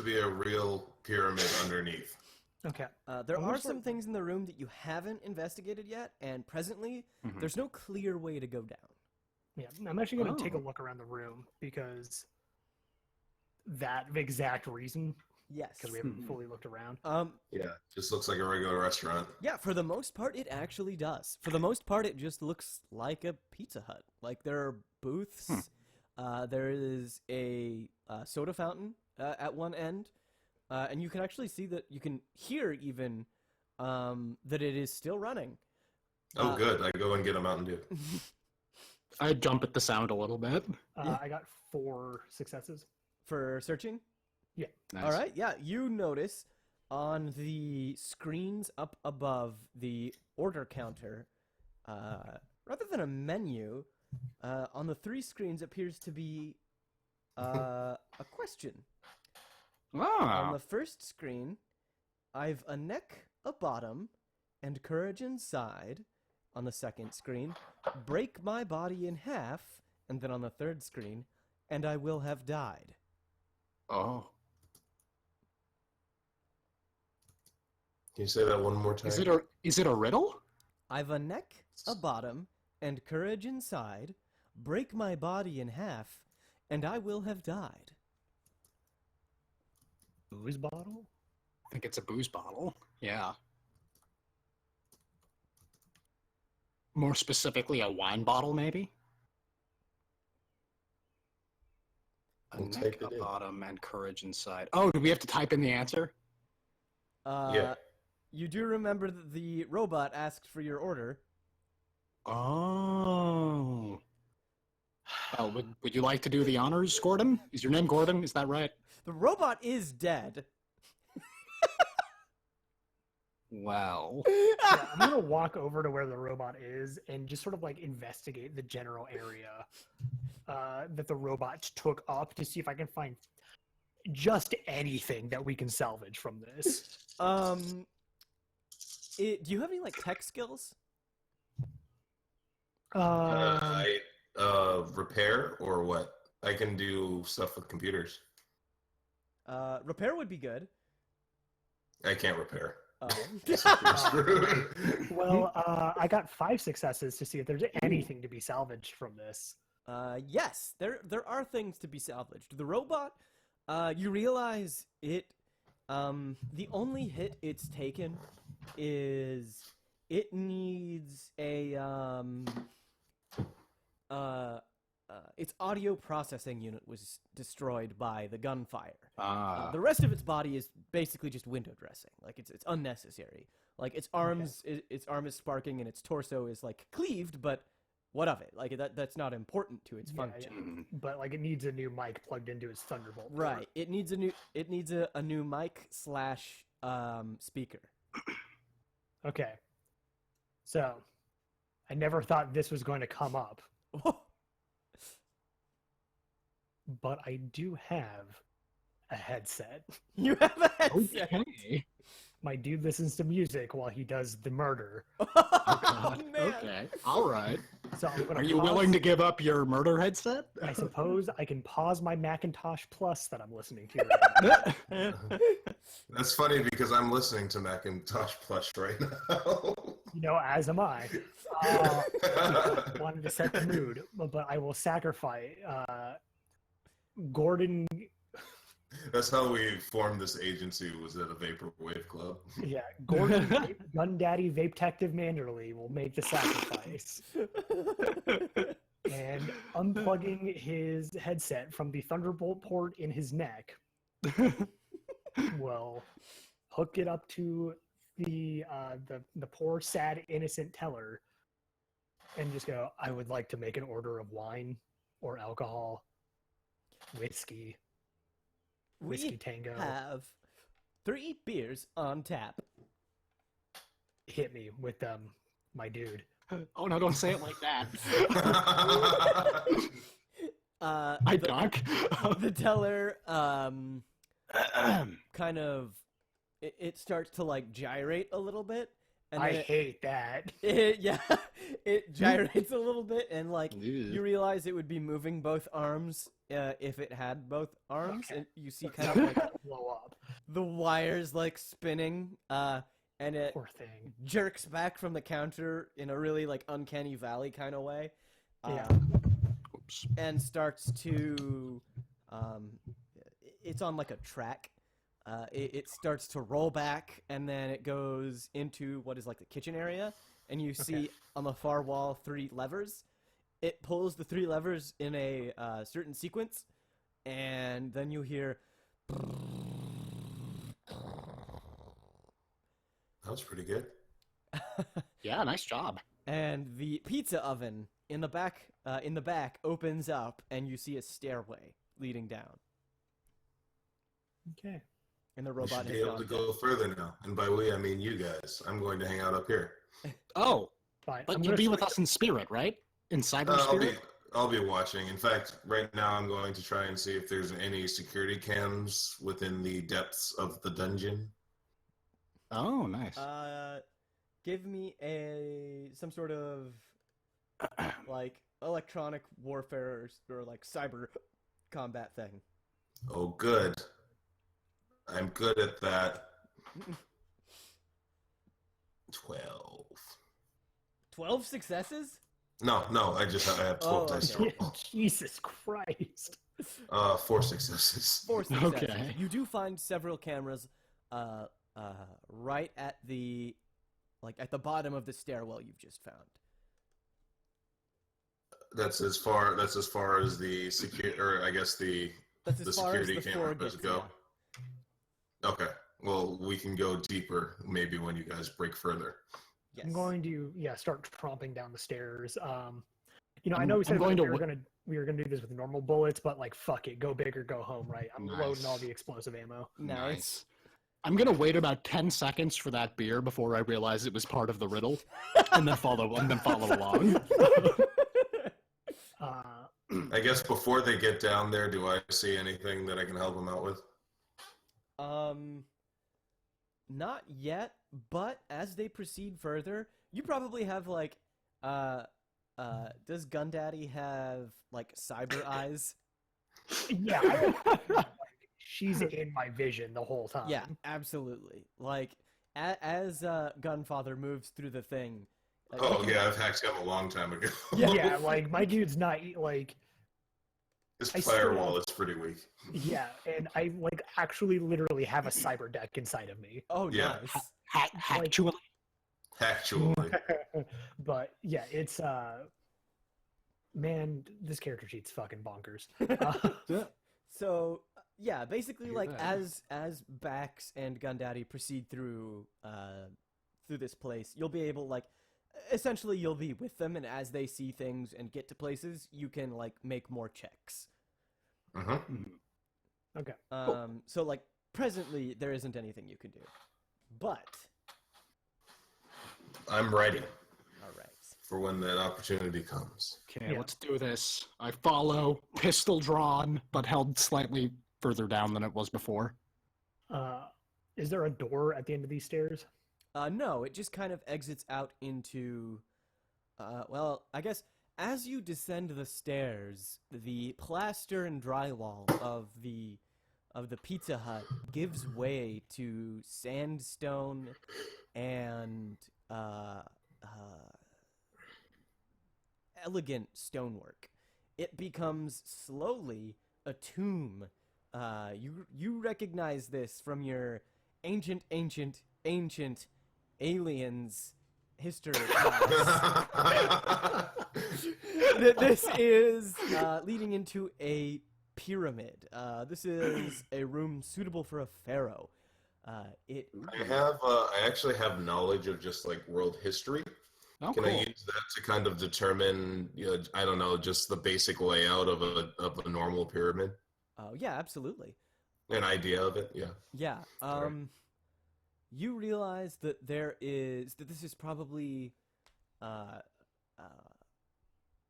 be a real pyramid underneath.
Okay.
There
I'm
are
gonna
some
start-
things in the room that you haven't investigated yet, and presently
Mhm.
there's no clear way to go down.
Yeah, I'm actually going to take a
Oh.
look around the room because that exact reason,
Yes.
because we haven't
Mhm.
fully looked around.
Yeah, just looks like a regular restaurant.
Yeah, for the most part, it actually does. For the most part, it just looks like a Pizza Hut. Like, there are booths. There is a soda fountain at one end. And you can actually see that you can hear even that it is still running.
Oh, good. I go and get a Mountain Dew.
I jump at the sound a little bit.
Yeah.
I got 4 successes.
For searching?
Nice.
All right, yeah. You notice on the screens up above the order counter, rather than a menu, on the 3 screens appears to be a question. On
Ah.
the first screen, I've a neck, a bottom, and courage inside. On the second screen, break my body in half, and then on the third screen, and I will have died.
Oh.
Can you say that one more time?
Is it a riddle?
I've a neck, a bottom, and courage inside. Break my body in half, and I will have died.
Booze bottle?
I think it's a booze bottle. Yeah. More specifically, a wine bottle, maybe? A
We'll
neck,
type
a
it in.
bottom, and courage inside. Oh, do we have to type in the answer?
Yeah.
You do remember that the robot asked for your order.
Oh. Oh, would you like to do the honors, Gordon? Is your name Gordon? Is that right?
The robot is dead.
Well.
Yeah, I'm going to walk over to where the robot is and just sort of like investigate the general area that the robot took up to see if I can find just anything that we can salvage from this.
Do you have any like tech skills?
Repair or what? I can do stuff with computers.
Repair would be good.
I can't repair.
Oh.
Well, I got 5 successes to see if there's anything to be salvaged from this.
Yes, there are things to be salvaged. The robot, you realize it. The only hit it's taken is it needs a its audio processing unit was destroyed by the gunfire. The rest of its body is basically just window dressing. Like it's unnecessary. Like its arms, its arm is sparking and its torso is like cleaved, but what of it? Like that's not important to its function.
But like it needs a new mic plugged into its Thunderbolt. port.
Right. It needs a new mic slash speaker.
Okay. So, I never thought this was going to come up, but I do have a headset.
You have a headset.
Okay.
My dude listens to music while he does the murder.
Oh, man.
Okay. All right.
So I'm gonna
Are you willing to give up your murder headset?
I suppose I can pause my Macintosh Plus that I'm listening to right now.
That's funny because I'm listening to Macintosh Plus right now.
You know, as am I. Wanted to set the mood, but I will sacrifice Gordon.
That's how we formed this agency, was at a Vaporwave club.
Yeah, Gordon Gun Daddy Vape-tective Manderly will make the sacrifice. And unplugging his headset from the Thunderbolt port in his neck will hook it up to the poor, sad, innocent teller and just go, I would like to make an order of wine or alcohol, whiskey
We
tango.
have 3 beers on tap.
Hit me with my dude.
Oh no! Don't say it like that.
I
Doc.
The teller kind of it starts to like gyrate a little bit, and
I
then
hate that.
it gyrates a little bit, and like
Ew.
you realize it would be moving both arms if it had both arms,
Okay.
and you see
But
kind of
something
like
will blow up.
the wires like spinning, and it
Poor thing.
jerks back from the counter in a really like uncanny valley kind of way.
Yeah.
Oops.
And starts to it's on like a track. It starts to roll back, and then it goes into what is like the kitchen area, and you see on the far wall 3 levers. It pulls the 3 levers in a certain sequence, and then you hear
That was pretty good.
Yeah, nice job.
and the pizza oven in the back opens up, and you see a stairway leading down.
Okay.
And the
We
robot
should be
has
able to
gone
go further now. And by we, I mean you guys. I'm going to hang out up here.
Oh,
Fine.
but
I'm
you'll
gonna
be with
switch-
us in spirit, right? In cyber
I'll be
spirit.
I'll be watching. In fact, right now I'm going to try and see if there's any security cams within the depths of the dungeon.
Oh, nice.
Give me some sort of like electronic warfare or like cyber combat thing.
Oh, good. I'm good at that. 12.
12 successes?
No, I have 12
Oh,
dice
okay.
to roll.
Jesus Christ.
4 successes.
4 successes.
Okay.
You do find several cameras right at the bottom of the stairwell you've just found.
That's as far as the security, or I guess the
That's as far as
security
the floor
cameras
gets.
go.
Yeah.
Okay. Well, we can go deeper maybe when you guys break further.
Yes.
I'm going to start tromping down the stairs. You know, I
I'm-
know we said
I'm going to
we were gonna do this with normal bullets, but like fuck it, go big or go home, right? I'm
Nice.
loading all the explosive ammo.
Nice.
I'm gonna wait about 10 seconds for that beer before I realize it was part of the riddle, and then follow along.
I guess before they get down there, do I see anything that I can help them out with?
Not yet, but as they proceed further, you probably have like, does Gundaddy have like cyber eyes?
Yeah. I have, like, she's in my vision the whole time.
Yeah, absolutely. Like as Gunfather moves through the thing.
Oh yeah, I've hacked him a long time ago.
Yeah, like my dude's not like.
His
I
firewall
still-
is pretty weak.
Yeah, and I like actually literally have a cyber deck inside of me.
Oh,
Yeah.
nice.
Actually,
Actually,
But yeah, it's man, this character sheet's fucking bonkers.
So yeah, basically,
Hear
like
that.
as Bax and Gundaddy proceed through this place, you'll be able like essentially you'll be with them, and as they see things and get to places, you can like make more checks.
uh-huh.
Okay.
So like presently there isn't anything you can do, but
I'm ready
all right.
for when that opportunity comes.
okay,
Yeah.
let's do this. I follow, pistol drawn, but held slightly further down than it was before.
Is there a door at the end of these stairs?
No, it just kind of exits out into, well, I guess as you descend the stairs, the plaster and drywall of the Pizza Hut gives way to sandstone and elegant stonework. It becomes slowly a tomb. You recognize this from your ancient aliens history class. This is leading into a pyramid. This is a room suitable for a pharaoh.
I actually have knowledge of just like world history.
Oh,
Can
cool.
I use that to kind of determine, I don't know, just the basic layout of a normal pyramid?
Oh yeah, absolutely.
An idea of it, yeah.
Yeah.
Sorry.
You realize that this is probably,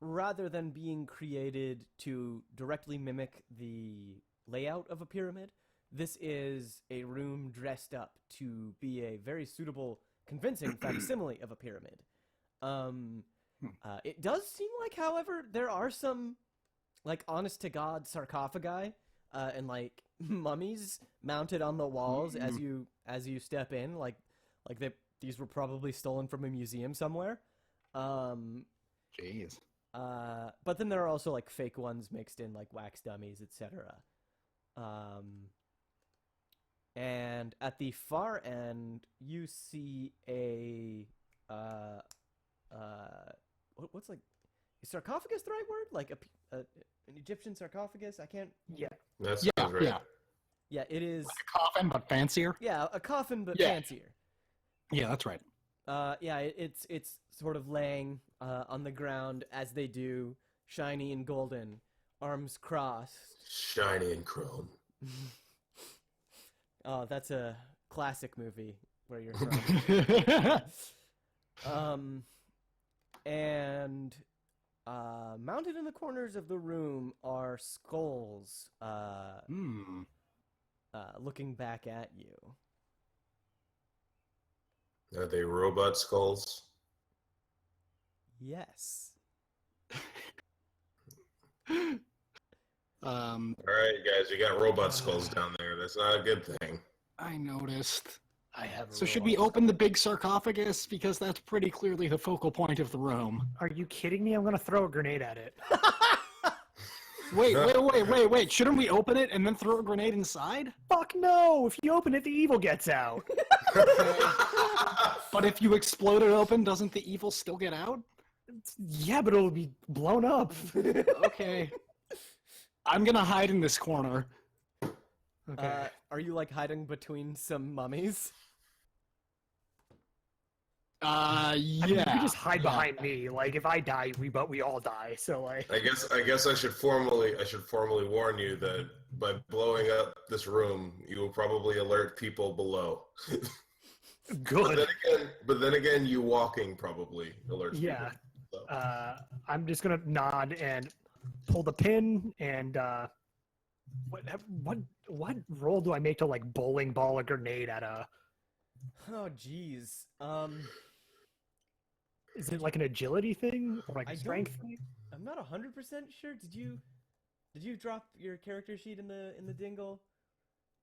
rather than being created to directly mimic the layout of a pyramid, this is a room dressed up to be a very suitable, convincing facsimile of a pyramid. It does seem like, however, there are some, like, honest-to-God sarcophagi and like mummies mounted on the walls as you step in, like these were probably stolen from a museum somewhere.
Jeez.
But then there are also like fake ones mixed in, like wax dummies, etc. And at the far end, you see a what's like, is sarcophagus the right word? Like an Egyptian sarcophagus? I can't.
Yeah.
That
Yeah,
sounds right.
yeah.
Yeah, it is.
Like a coffin, but fancier.
Yeah, a coffin but
Yeah.
fancier.
Yeah, that's right.
Yeah, it's sort of laying on the ground as they do, shiny and golden, arms crossed.
Shiny and chrome.
Oh, that's a classic movie where you're from. And mounted in the corners of the room are skulls looking back at you.
Are they robot skulls?
Yes.
All right, guys, you got robot skulls down there. That's not a good thing.
I noticed.
I have.
So should we open the big sarcophagus? Because that's pretty clearly the focal point of the room.
Are you kidding me? I'm gonna throw a grenade at it.
Wait. Shouldn't we open it and then throw a grenade inside?
Fuck no! If you open it, the evil gets out.
But if you explode it open, doesn't the evil still get out?
Yeah, but it'll be blown up.
Okay. I'm gonna hide in this corner.
Okay.
Are you like hiding between some mummies?
I mean, you
Yeah.
could just hide behind me. Like, if I die, we all die. So like,
I guess I should formally warn you that by blowing up this room, you will probably alert people below.
good.
But then again, you walking probably alerts
Yeah.
people. So.
I'm just gonna nod and pull the pin and what roll do I make to like bowling ball a grenade at a?
Oh, jeez.
Is it like an agility thing or like
I
a
don't-
strength thing?
I'm not 100% sure. Did you drop your character sheet in the dingle?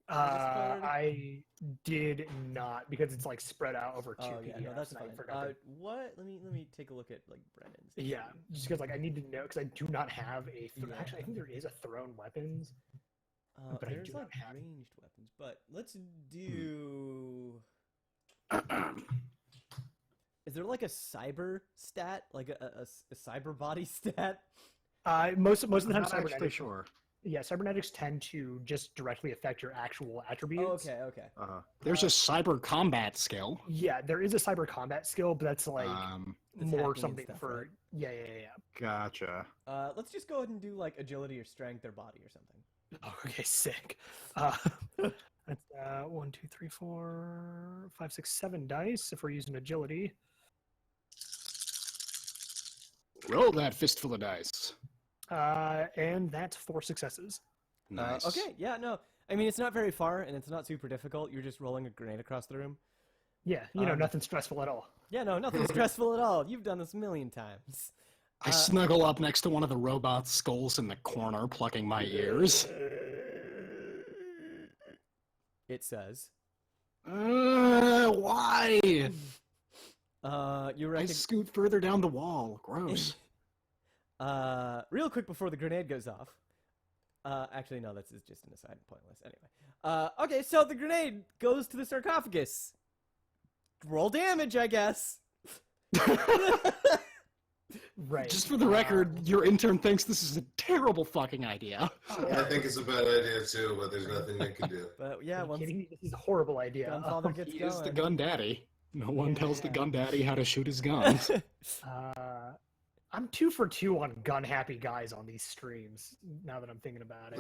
card?
I did not because it's like spread out over 2
Oh yeah, no,
PDFs,
that's
and I
fine.
forgot to-
What? Let me take a look at like Brennan's. to
Yeah,
see.
just because like I need to know because I do not have a.
Yeah.
Actually, I think there is a thrown weapons. But I
There's
do
like
not have-
ranged weapons, but let's do. Is there like a cyber stat, like a cyber body stat?
Most of the time,
I'm not actually
cybernetics.
sure.
Yeah, cybernetics tend to just directly affect your actual attributes.
Oh, okay.
There's a cyber combat skill.
Yeah, there is a cyber combat skill, but that's like
That's
more
hacking and
something
stuff,
for.
right?
Yeah.
Gotcha.
Let's just go ahead and do like agility or strength or body or something.
Oh, okay, sick. That's 1, 2, 3, 4, 5, 6, 7 dice if we're using agility.
Roll that fistful of dice.
And that's 4 successes.
Nice.
Okay, yeah, no. I mean, it's not very far, and it's not super difficult. You're just rolling a grenade across the room.
Yeah, nothing stressful at all.
Yeah, no, nothing stressful at all. You've done this a million times.
I snuggle up next to one of the robot's skulls in the corner, plucking my ears.
It says.
Why?
You
I
recognize.
scoot further down the wall. Gross.
Real quick before the grenade goes off. Actually, no, that's just an aside, pointless. Anyway. Okay, so the grenade goes to the sarcophagus. Roll damage, I guess.
Right.
Just for the record, your intern thinks this is a terrible fucking idea.
I think it's a bad idea too, but there's nothing they can do.
But yeah,
Are you
once
kidding me? This is a horrible idea.
Gunfather gets
He
going.
is the gun daddy. No one tells the
Yeah.
gun daddy how to shoot his guns.
I'm 2 for 2 on gun happy guys on these streams. Now that I'm thinking about it,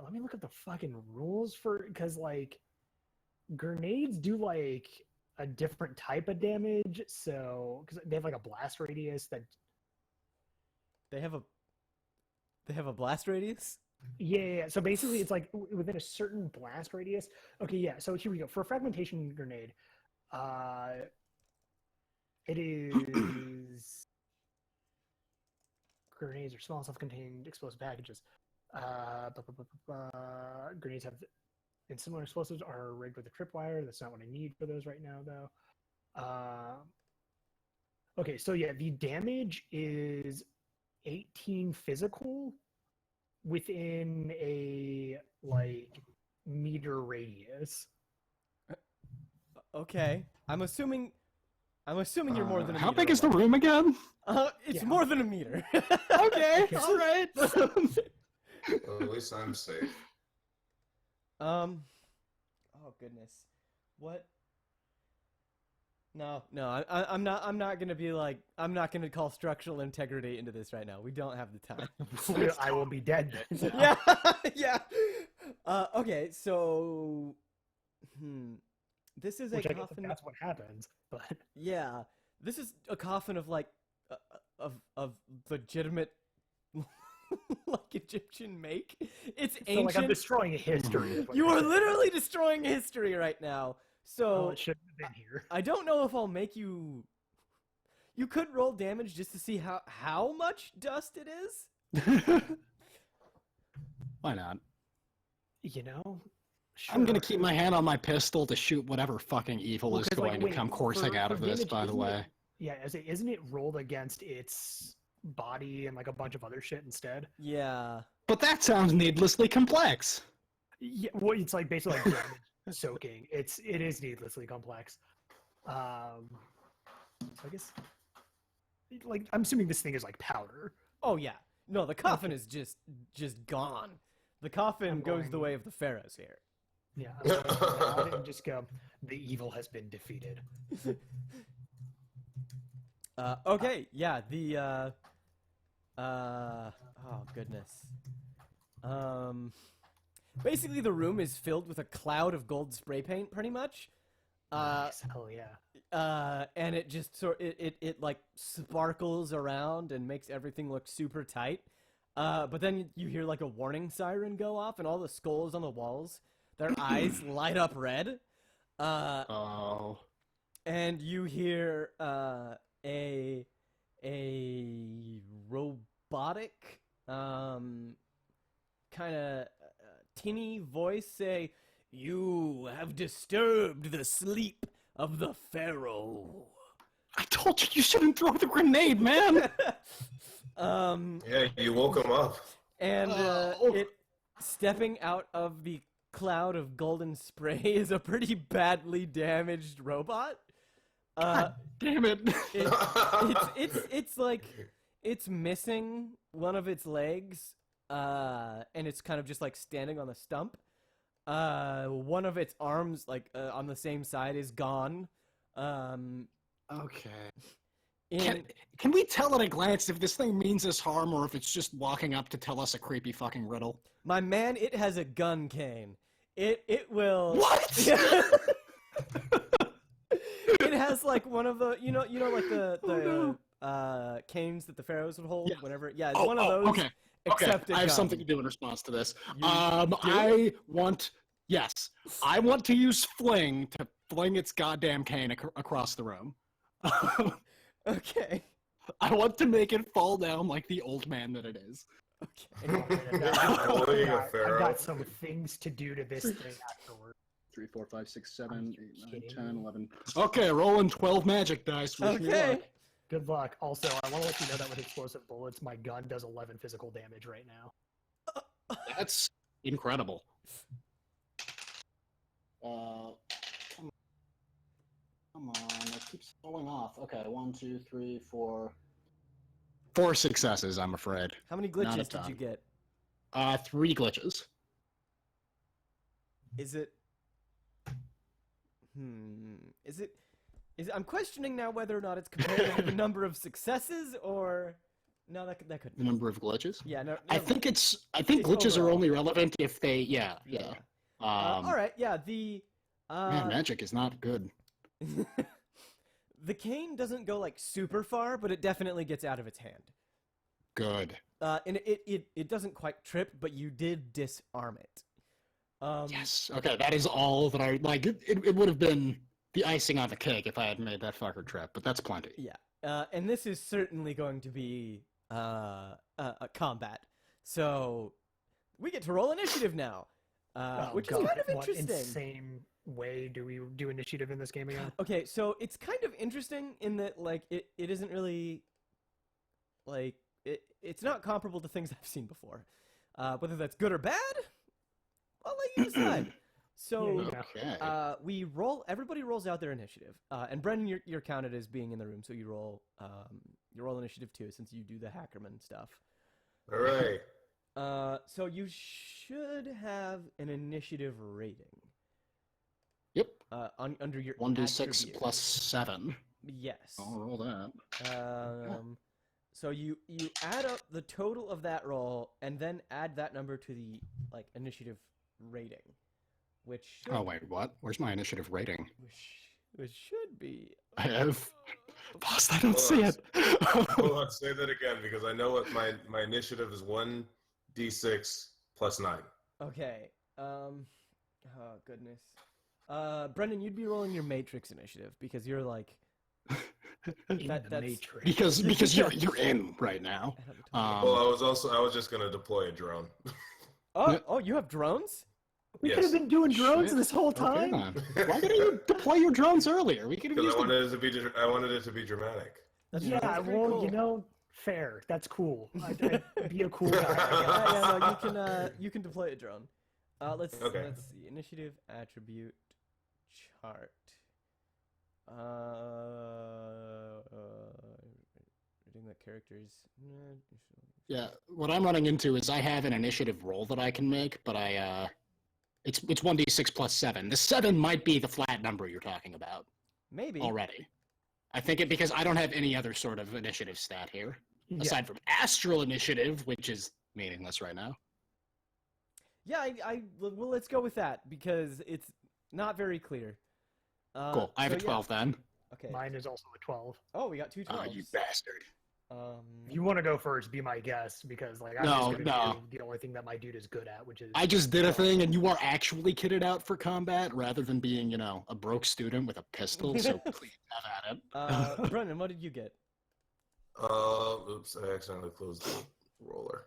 let me look at the fucking rules for because like grenades do like a different type of damage. So because they have like a blast radius that.
They have a blast radius?
Yeah. So basically, it's like within a certain blast radius. Okay, yeah. So here we go. For a fragmentation grenade, it is grenades are small, self-contained explosive packages. Grenades have and similar explosives are rigged with a tripwire. That's not what I need for those right now, though. Okay, so yeah, the damage is 18 physical within a like meter radius.
Okay. I'm assuming you're more than a
How
meter
big is the
away.
room again?
It's
Yeah.
more than a meter.
Okay, all right.
Well, at least I'm safe.
Oh goodness. What? No, I'm not gonna be like, I'm not gonna call structural integrity into this right now. We don't have the time.
I will be dead then.
Yeah, yeah. Okay, so, this is
Which
a
I guess
coffin.
that's what happens. But
Yeah, this is a coffin of like, of legitimate, like Egyptian make. It's
so
ancient.
like I'm destroying history. is what
You
you're
are
saying.
literally destroying history right now. So
Oh, it shouldn't have been here.
I don't know if I'll make you. You could roll damage just to see how much dust it is.
Why not?
You know,
I'm gonna
Sure.
keep my hand on my pistol to shoot whatever fucking evil
Well,
is
'cause, like,
going to
wait,
come coursing
for-
out
for
of this,
damage,
by the
isn't
way.
it- Yeah, isn't it rolled against its body and like a bunch of other shit instead?
Yeah.
But that sounds needlessly complex.
Yeah, well, it's like basically like damage soaking. It is needlessly complex. So I guess, like, I'm assuming this thing is like powder.
Oh yeah. No, the coffin is just gone. The coffin
I'm
goes the
going-
way of the pharaohs here.
Yeah, I'm going to nod and just go. The evil has been defeated.
Okay, yeah, the oh goodness. Basically the room is filled with a cloud of gold spray paint pretty much.
Nice, hell yeah.
And it just it like sparkles around and makes everything look super tight. But then you hear like a warning siren go off and all the skulls on the walls, their eyes light up red.
Oh.
And you hear a robotic kind of tinny voice say, "You have disturbed the sleep of the Pharaoh."
I told you you shouldn't throw the grenade, man.
Yeah, you woke him up.
And it stepping out of the cloud of golden spray is a pretty badly damaged robot.
God damn it.
It's like it's missing one of its legs, and it's kind of just like standing on the stump. One of its arms, like on the same side, is gone.
Okay. Can we tell at a glance if this thing means us harm or if it's just walking up to tell us a creepy fucking riddle?
My man, it has a gun cane. It will.
What?
It has like one of the like the canes that the pharaohs would hold whenever. Yeah, it's one of those.
Okay.
Except
I have something to do in response to this. I want to use fling to fling its goddamn cane across the room.
Okay.
I want to make it fall down like the old man that it is.
Okay.
I've got some things to do to this thing afterward.
3, 4, 5, 6, 7, 8, 9, 10, 11. Okay, rolling 12 magic dice. Wish me
Okay.
luck.
Good luck. Also, I want to let you know that with explosive bullets, my gun does 11 physical damage right now.
That's incredible. Come on, it keeps falling off. Okay, 1, 2, 3, 4. 4 successes, I'm afraid.
How many
Not a
glitches did you
ton.
get?
3 glitches.
Is it? Is it? I'm questioning now whether or not it's compared to the number of successes or. No, that could.
The number of glitches?
Yeah, no.
I think glitches are
overall.
only relevant if they. Yeah.
All right. Yeah. The.
Man, magic is not good.
The cane doesn't go like super far, but it definitely gets out of its hand.
Good.
And it doesn't quite trip, but you did disarm it.
Yes. Okay, that is all that I like. It would have been the icing on the cake if I had made that fucker trip, but that's plenty.
Yeah. And this is certainly going to be a combat, so we get to roll initiative now, which is kind of interesting.
What insane way do we do initiative in this game again?
Okay, so it's kind of interesting in that like it isn't really like it's not comparable to things I've seen before. Whether that's good or bad, I'll let you decide. So we roll. Everybody rolls out their initiative, and Brennan, you're counted as being in the room, so you roll initiative too, since you do the Hackerman stuff.
All right.
So you should have an initiative rating.
Yep.
Under your
1d6
attribute.
plus 7.
Yes.
I'll roll that.
So you add up the total of that roll, and then add that number to the initiative rating, which should,
Oh wait, what? Where's my initiative rating?
which should be.
I have. Boss, I don't
Hold
see
on.
it.
Hold on, say that again because I know what my initiative is 1d6 plus 9.
Okay. Oh goodness. Brendan, you'd be rolling your Matrix initiative because you're like. That's
Matrix.
because you're in right now.
Well, I was just gonna deploy a drone.
Oh, you have drones?
We could have been doing drones
Shit.
this whole
Okay,
time.
then. Why didn't you deploy your drones earlier? We could have
Because
used them.
I wanted it to be dramatic.
That's
Yeah,
pretty
well,
cool.
fair. That's cool. I'd be a cool guy.
No, you can deploy a drone. Let's see. Initiative attribute chart. Reading the characters.
Yeah, what I'm running into is I have an initiative roll that I can make, but it's 1d6 plus 7. The 7 might be the flat number you're talking about
Maybe.
already. I think because I don't have any other sort of initiative stat here, aside from astral initiative, which is meaningless right now.
Yeah, well, let's go with that because it's not very clear.
Cool. I have a 12 then.
Okay.
Mine is also a 12.
Oh, we got 2 12s.
Oh, you bastard.
If you want to go first, be my guest, because I'm just gonna do the only thing that my dude is good at, which is...
I just did a thing, and you are actually kitted out for combat rather than being, a broke student with a pistol, so please have at it.
Brennan, what did you get?
Oops, I accidentally closed the roller.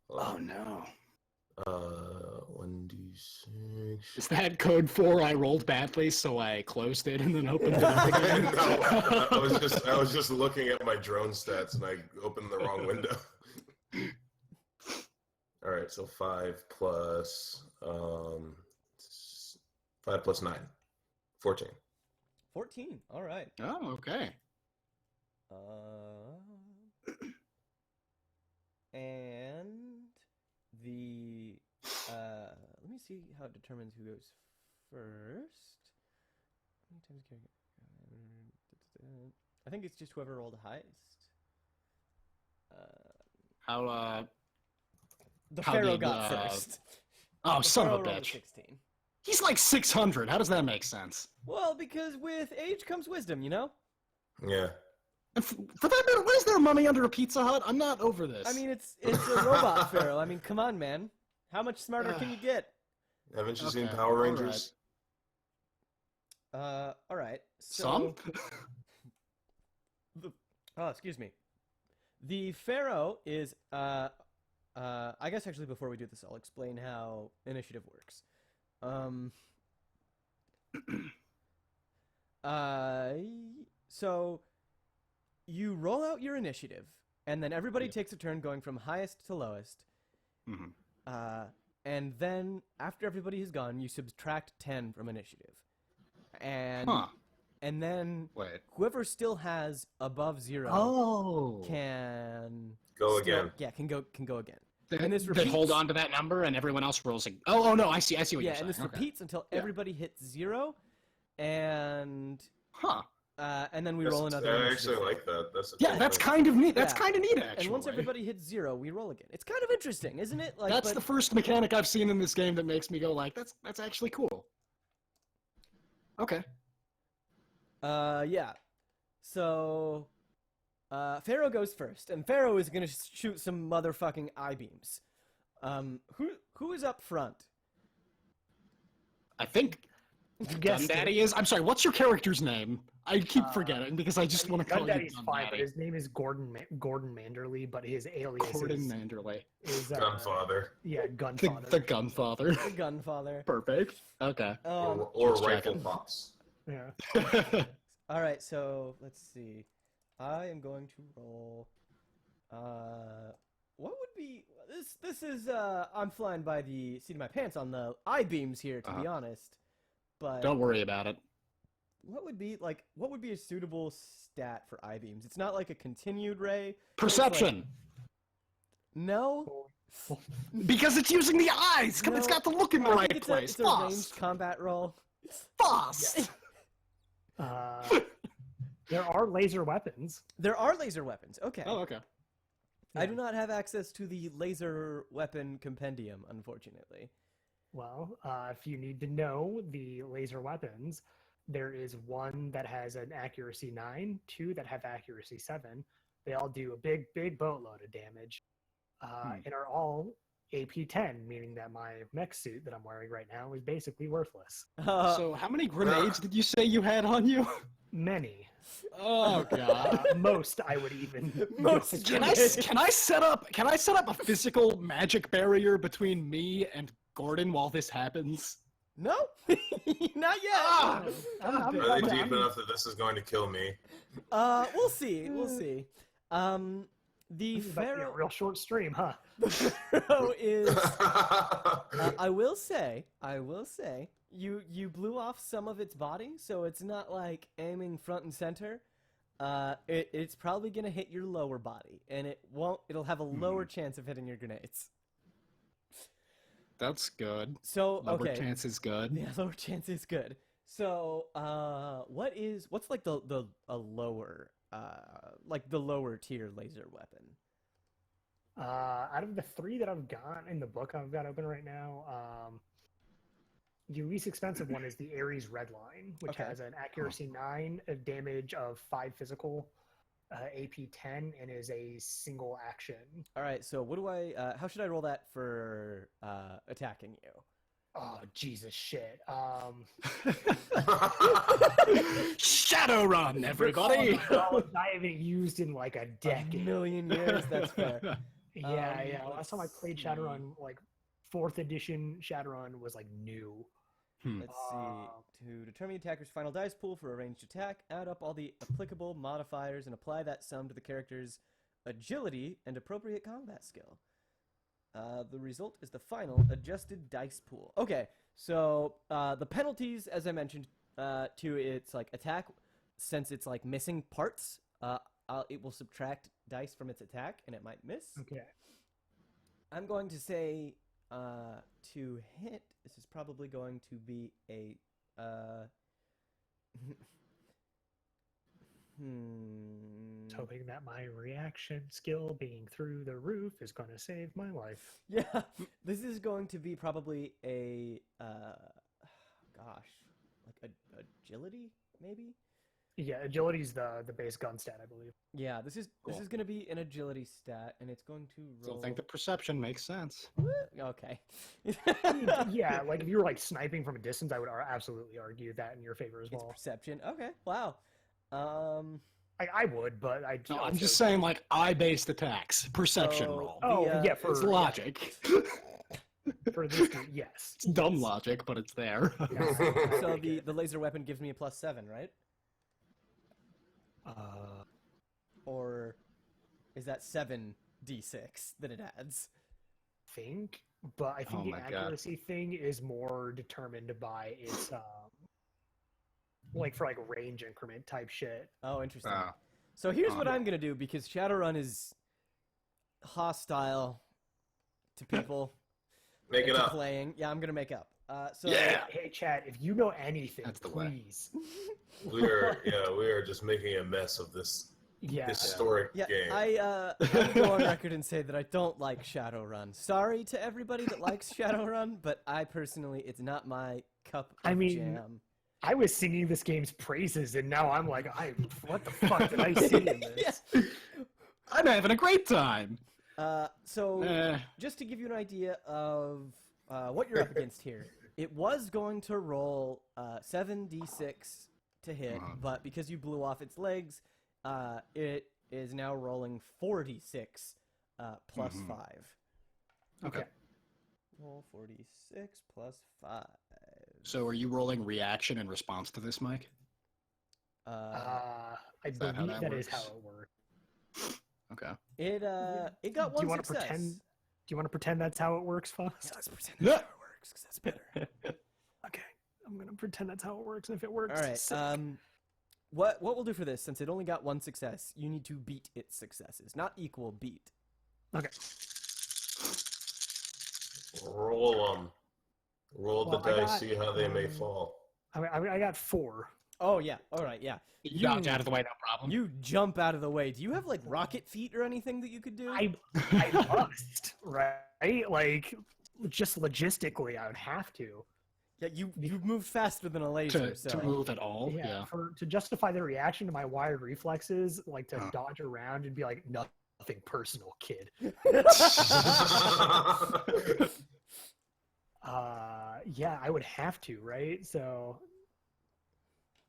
Oh, no.
1d6.
Is that code 4? I rolled badly, so I closed it and then opened it up again.
No, I was just looking at my drone stats and I opened the wrong window. All right, so 5 plus 9, 14.
14. All right.
Oh, okay.
And the let me see how it determines who goes first. How many times can I think it's just whoever rolled the highest.
How
The
how
Pharaoh
did,
got first.
Oh,
The
son
Pharaoh
of a
rolled
bitch.
16.
He's like 600. How does that make sense?
Well, because with age comes wisdom, you know?
Yeah.
And for that matter, why is there money under a Pizza Hut? I'm not over this.
I mean, it's a robot Pharaoh. I mean, come on, man. How much smarter can you get?
Haven't you seen
Okay,
Power
all
Rangers?
All right. So,
Some?
Oh, excuse me. The Pharaoh is I guess actually before we do this, I'll explain how initiative works. So you roll out your initiative, and then everybody takes a turn going from highest to lowest.
Mhm.
And then after everybody has gone, you subtract 10 from initiative. And
Huh.
and then
Wait.
whoever still has above 0
Oh.
can
Go
still-
again.
Yeah, can go again.
They,
and this
they hold
repeats.
on to that number, and everyone else rolls. Oh, no, I see what
Yeah,
you're
and
saying.
this
Okay.
repeats until
Yeah.
everybody hits 0, and
Huh.
and then we roll another.
I
initiative
actually
roll.
like that. That's a
Yeah,
cool
that's
thing.
kind of neat. That's
Yeah.
kind of neat, actually.
And once everybody hits 0, we roll again. It's kind of interesting, isn't it? Like,
That's
but,
the first mechanic I've seen in this game that makes me go like, that's actually cool. Okay.
Yeah. So, Pharaoh goes first, and Pharaoh is gonna shoot some motherfucking eye beams. Who is up front?
I think
You guessed it.
Gundaddy is. I'm sorry. What's your character's name? I keep forgetting because I just want to call you
Gundaddy's fine, but
Gundaddy.
his name is Gordon Manderley, but his alias
Gordon
is,
Manderley.
Gunfather. Yeah,
The
Gunfather.
Gunfather.
The Gunfather.
Perfect. Okay.
Or
Just
Rifle
checking.
Pops.
Yeah.
All right, so let's see. I am going to roll. What would be this? This is I'm flying by the seat of my pants on the eye beams here, to be honest. But
Don't worry about it.
what would be a suitable stat for eye beams? It's not like a continued ray.
Perception.
No.
Because it's using the eyes. Because it's
No,
got to look in the
I
right
think it's
place.
It's a
Fast.
ranged combat roll.
Fast.
There are laser weapons.
There are laser weapons. Okay.
Oh, okay.
I do not have access to the laser weapon compendium, unfortunately.
Well, if you need to know the laser weapons, there is one that has an accuracy 9, 2 that have accuracy 7. They all do a big boatload of damage, and are all AP 10, meaning that my mech suit that I'm wearing right now is basically worthless.
So how many grenades did you say you had on you?
Many.
Oh god.
Most, I would even.
Most
Can I set up a physical magic barrier between me and Gordon while this happens?
No, not yet.
Ah!
Are they deep enough that this is going to kill me?
We'll see. We'll see. The
This is about to be a
Pharaoh,
real short stream, huh?
the Pharaoh is. I will say, you blew off some of its body, so it's not like aiming front and center. It's probably gonna hit your lower body, and it'll have a lower chance of hitting your grenades.
That's good.
So
Lower
okay,
chance is good.
yeah, lower chance is good. So what's like the lower like the lower tier laser weapon?
Out of the 3 that I've got in the book I've got open right now, the least expensive one is the Ares Redline, which
Okay.
has an accuracy 9, a damage of 5 physical, AP 10, and is a single action.
All right, so what do I? How should I roll that for attacking you?
Oh, Jesus shit.
Shadowrun, everybody!
I haven't used in like a
A
decade.
million years. That's fair.
Yeah.
let's
Last time I played
see.
Shadowrun like 4th edition Shadowrun was like new.
Let's see. To determine the attacker's final dice pool for a ranged attack, add up all the applicable modifiers and apply that sum to the character's agility and appropriate combat skill. The result is the final adjusted dice pool. Okay, so the penalties, as I mentioned, to its like attack, since it's like missing parts, it will subtract dice from its attack, and it might miss.
Okay.
I'm going to say to hit, this is probably going to be a
Hoping that my reaction skill being through the roof is going to save my life.
Yeah, this is going to be probably a gosh, like agility maybe.
Yeah, agility's the base gun stat, I believe.
Yeah, this is going to be an agility stat, and it's going to roll.
Still think the perception makes sense.
Okay.
Yeah, like if you were like sniping from a distance, I would absolutely argue that in your favor as
It's
well.
perception. Okay. Wow.
I would, but I.
No, I'm just saying, like, eye-based attacks. Perception
So-
roll.
Oh
The,
yeah, for
It's logic.
for this, game, yes.
It's dumb logic, but it's there.
So the laser weapon gives me a +7, right? Or is that 7d6 that it adds?
Think, but I think
Oh
the
my God.
accuracy thing is more determined by its like for like range increment type shit.
Oh, interesting.
Ah.
So here's what
yeah.
I'm gonna do, because Shadowrun is hostile to people.
Make it
to
up.
playing. Yeah, I'm gonna make up. So
Yeah.
Hey, Chad, if you know anything,
That's the way.
please.
We are just making a mess of this
Yeah.
historic
Yeah,
game.
I have to go on record and say that I don't like Shadowrun. Sorry to everybody that likes Shadowrun, but I personally, it's not my cup of
I mean,
jam.
I was singing this game's praises, and now I'm like, what the fuck did I see in this?
I'm having a great time.
So,
Eh.
just to give you an idea of what you're up against here, it was going to roll 7d6 to hit, but because you blew off its legs, it is now rolling 4d6 plus 5.
Okay.
Roll 46 plus 5.
So are you rolling reaction in response to this, Mike?
I
Is that how
believe
that
that is how
works?
it works.
Okay.
It got
Do
one
you want to
success.
pretend? Do you want to pretend that's how it works, Faust?
Yeah, let's pretend
Yeah.
that's how it works, 'cause that's better.
Okay, I'm gonna pretend that's how it works, and if it works,
All right.
sick.
What we'll do for this, since it only got one success, you need to beat its successes, not equal, beat.
Okay.
Roll them. Roll the
Well, I
dice,
got,
see how they may fall.
I got 4.
Oh yeah. All right. Yeah.
You dodge out of the way, no problem.
You jump out of the way. Do you have like rocket feet or anything that you could do?
I must, right? Like, just logistically, I would have to.
Yeah. You moved faster than a laser.
to move at all. Yeah.
To justify the reaction to my wired reflexes, like to dodge around and be like, nothing personal, kid. Yeah, I would have to, right? So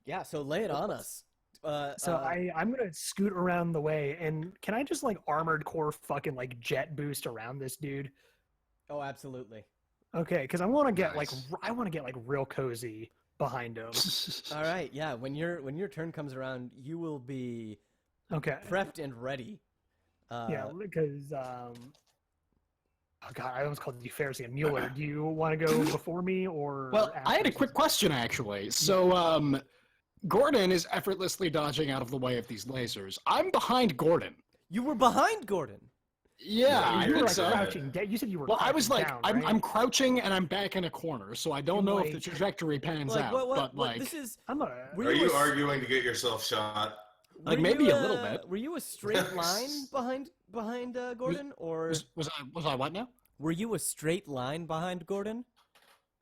Yeah. So lay it on us.
I'm gonna scoot around the way, and can I just like armored core fucking like jet boost around this dude?
Oh, absolutely.
Okay, because I want to get
Nice.
like real cozy behind him.
All right. Yeah. When your turn comes around, you will be
Okay.
prepped and ready.
Yeah, because oh god, I almost called you Pharisee and Mueller. Do you want to go before me or?
Well, I had a
after?
quick question actually. So, Gordon is effortlessly dodging out of the way of these lasers. I'm behind Gordon.
You were behind Gordon.
Yeah, I
you were
think
like
so.
crouching. You said you were.
Well, I was
crouching
like,
down,
I'm
right?
I'm crouching and I'm back in a corner, so I don't
And,
know if the
like-
trajectory pans
Like
out.
what?
but like,
This is.
I'm a.
Were
Are you
a-
arguing to get yourself shot?
Like,
were
maybe
you,
a little bit.
Were you a straight line behind Gordon, or
was I what now?
were you a straight line behind Gordon?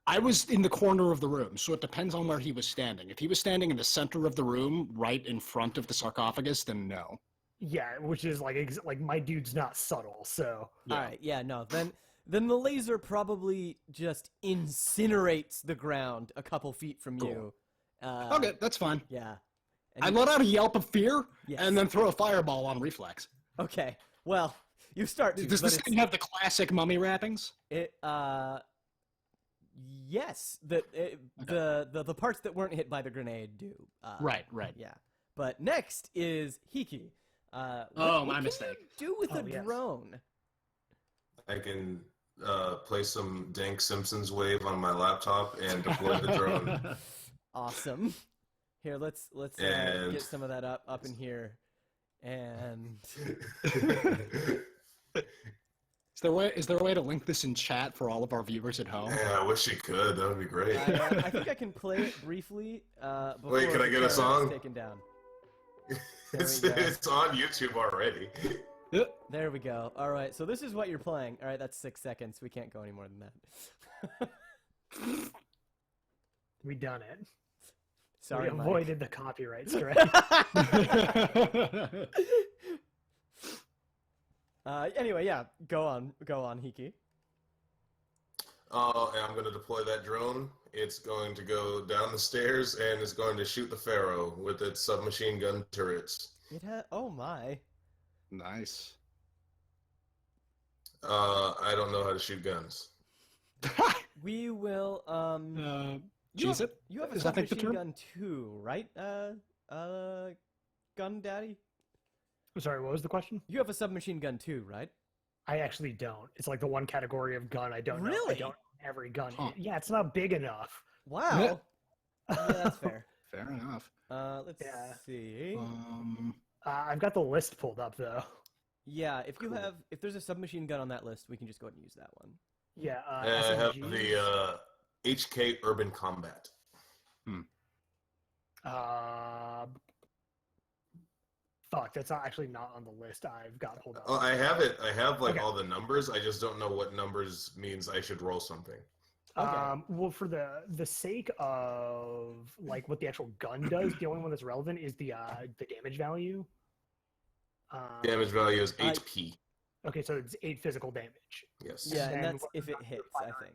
I was in the corner of the room, so it depends on where he was standing. If he was standing in the center of the room, right in front of the sarcophagus, then no.
Yeah, which is like my dude's not subtle, so.
Yeah.
All right. Yeah. No. Then the laser probably just incinerates the ground a couple feet from you.
Okay, that's fine.
Yeah. And
I let out a yelp of fear
Yes.
and then throw a fireball on reflex.
Okay. Well, You start to.
Does
but
this thing have the classic mummy wrappings?
It yes, the parts that weren't hit by the grenade do.
Right.
Yeah, but next is Hiki.
My
what
mistake.
Can you do with a
yes.
drone?
I can play some dank Simpsons wave on my laptop and deploy the drone.
Awesome. Here, let's
And-
get some of that up in here, and
Is there a way to link this in chat for all of our viewers at home?
Yeah, I wish you could. That would be great.
I think I can play it briefly. Before
Wait, can I
the
get a
camera is
song?
Taken down.
It's,
we go.
it's on YouTube already.
There we go. All right, so this is what you're playing. All right, that's 6 seconds. We can't go any more than that.
We done it.
Sorry,
we
Mike.
avoided the copyright strike.
Anyway, yeah, go on, Hiki.
And I'm going to deploy that drone. It's going to go down the stairs and it's going to shoot the Pharaoh with its submachine gun turrets.
It has. Oh my.
Nice.
I don't know how to shoot guns.
We will.
Cheese it?
You have a
Is that the
submachine
term?
gun too, right? Gun daddy.
Sorry, what was the question?
You have a submachine gun too, right?
I actually don't. It's like the one category of gun I don't know.
Really?
I don't know every gun.
Huh.
Yeah, it's not big enough.
Wow. Yeah, that's fair.
Fair enough.
Let's
Yeah.
see.
I've got the list pulled up though.
Yeah, if there's a submachine gun on that list, we can just go ahead and use that one.
Yeah,
I have
SMGs.
the HK Urban Combat.
Fuck, that's actually not on the list I've got pulled up.
Oh, I have it. I have like
Okay.
all the numbers. I just don't know what numbers means I should roll something.
Okay.
Well, for the sake of like what the actual gun does, the only one that's relevant is the damage value.
Damage value is 8 P.
Okay, so it's 8 physical damage.
Yes.
Yeah, and
then
that's
what
if it
about
hits, I think.
firing?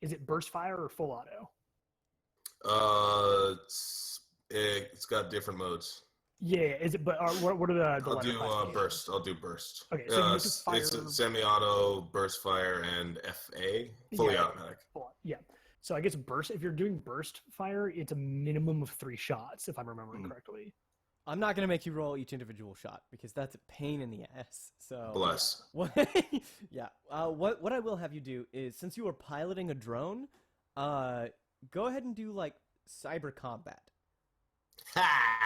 Is it burst fire or full auto?
It's got different modes.
Yeah, is it? But what are the
I'll
letter
do
classifications?
burst. I'll do burst.
Okay, so you
It's
can fire.
semi-auto, burst fire, and FA, fully
Yeah.
automatic.
Yeah. So I guess burst. If you're doing burst fire, it's a minimum of 3 shots, if I'm remembering correctly.
I'm not gonna make you roll each individual shot because that's a pain in the ass. So
Bless.
What? Yeah. What I will have you do is, since you are piloting a drone, go ahead and do like cyber combat.
Ha!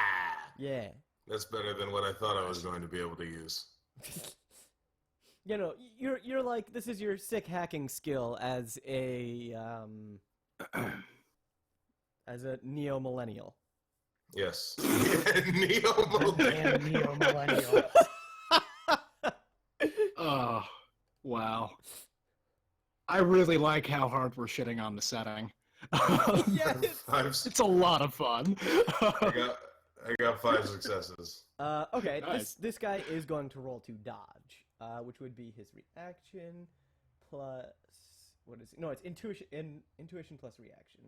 Yeah.
That's better than what I thought I was going to be able to use.
You know, you're like, this is your sick hacking skill as a neo-millennial.
Yes.
And
Neo-millennial.
neo-millennial.
Oh, wow. I really like how hard we're shitting on the setting.
Yes.
It's a lot of fun.
I got 5 successes.
Okay,
Nice.
this guy is going to roll to dodge, which would be his reaction plus, what is it? No, it's intuition plus reaction.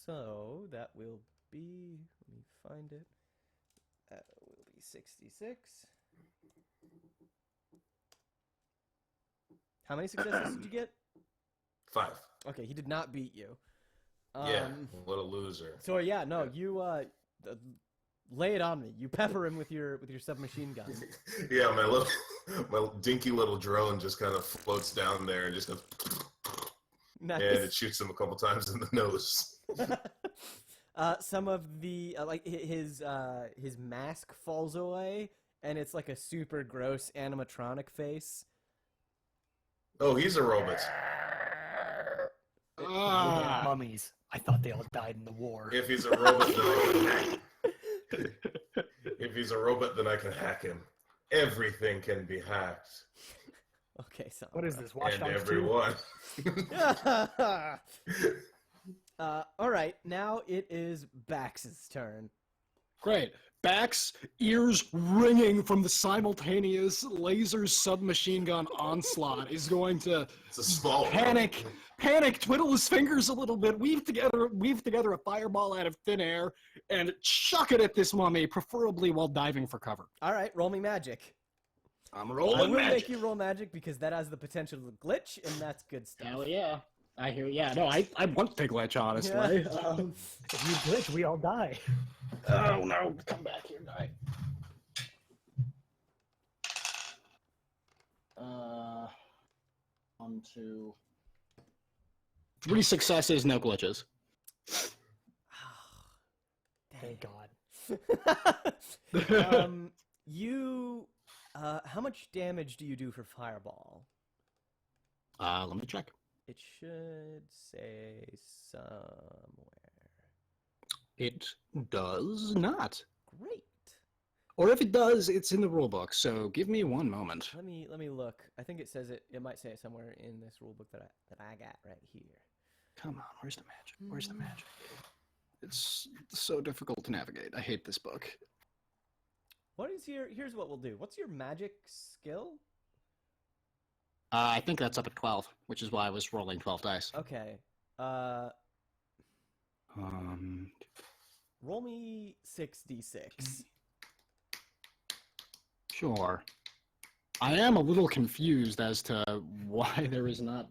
So that will be, let me find it. That will be 66. How many successes did you get?
5.
Okay, he did not beat you.
Yeah, what a loser.
So yeah, no, you lay it on me. You pepper him with your submachine gun.
Yeah, my dinky little drone just kind of floats down there and just goes,
Nice.
and it shoots him a couple times in the nose.
Some of the like his mask falls away, and it's like a super gross animatronic face.
Oh, he's a robot.
Ah.
Mummies. I thought they all died in the war.
If he's a robot, then I can hack him. If he's a robot, then I can hack him. Everything can be hacked.
Okay, so
What is this? Watch
And
Dogs 2?
everyone.
all right, now it is Bax's turn.
Great. Bax, ears ringing from the simultaneous laser submachine gun onslaught, is going to
It's a small
panic, twiddle his fingers a little bit, weave together a fireball out of thin air, and chuck it at this mummy, preferably while diving for cover.
All right, roll me magic.
I'm
I
rolling
will
magic.
make you roll magic because that has the potential to glitch, and that's good stuff.
Hell yeah. I hear. Yeah. No, I want to glitch, honestly.
If you glitch, we all die.
Oh no! Come back here, guy. 1, 2, 3 successes, no glitches.
Thank God.
How much damage do you do for fireball?
Let me check.
It should say somewhere.
It does not.
Great.
Or if it does, it's in the rulebook. So give me one moment.
Let me look. I think it says it. It might say it somewhere in this rulebook that I got right here.
Come on, where's the magic? Where's the magic? It's so difficult to navigate. I hate this book.
What is your? Here's what we'll do. What's your magic skill?
I think that's up at 12, which is why I was rolling 12 dice.
Okay. Roll me 6d6.
Sure. I am a little confused as to why there is not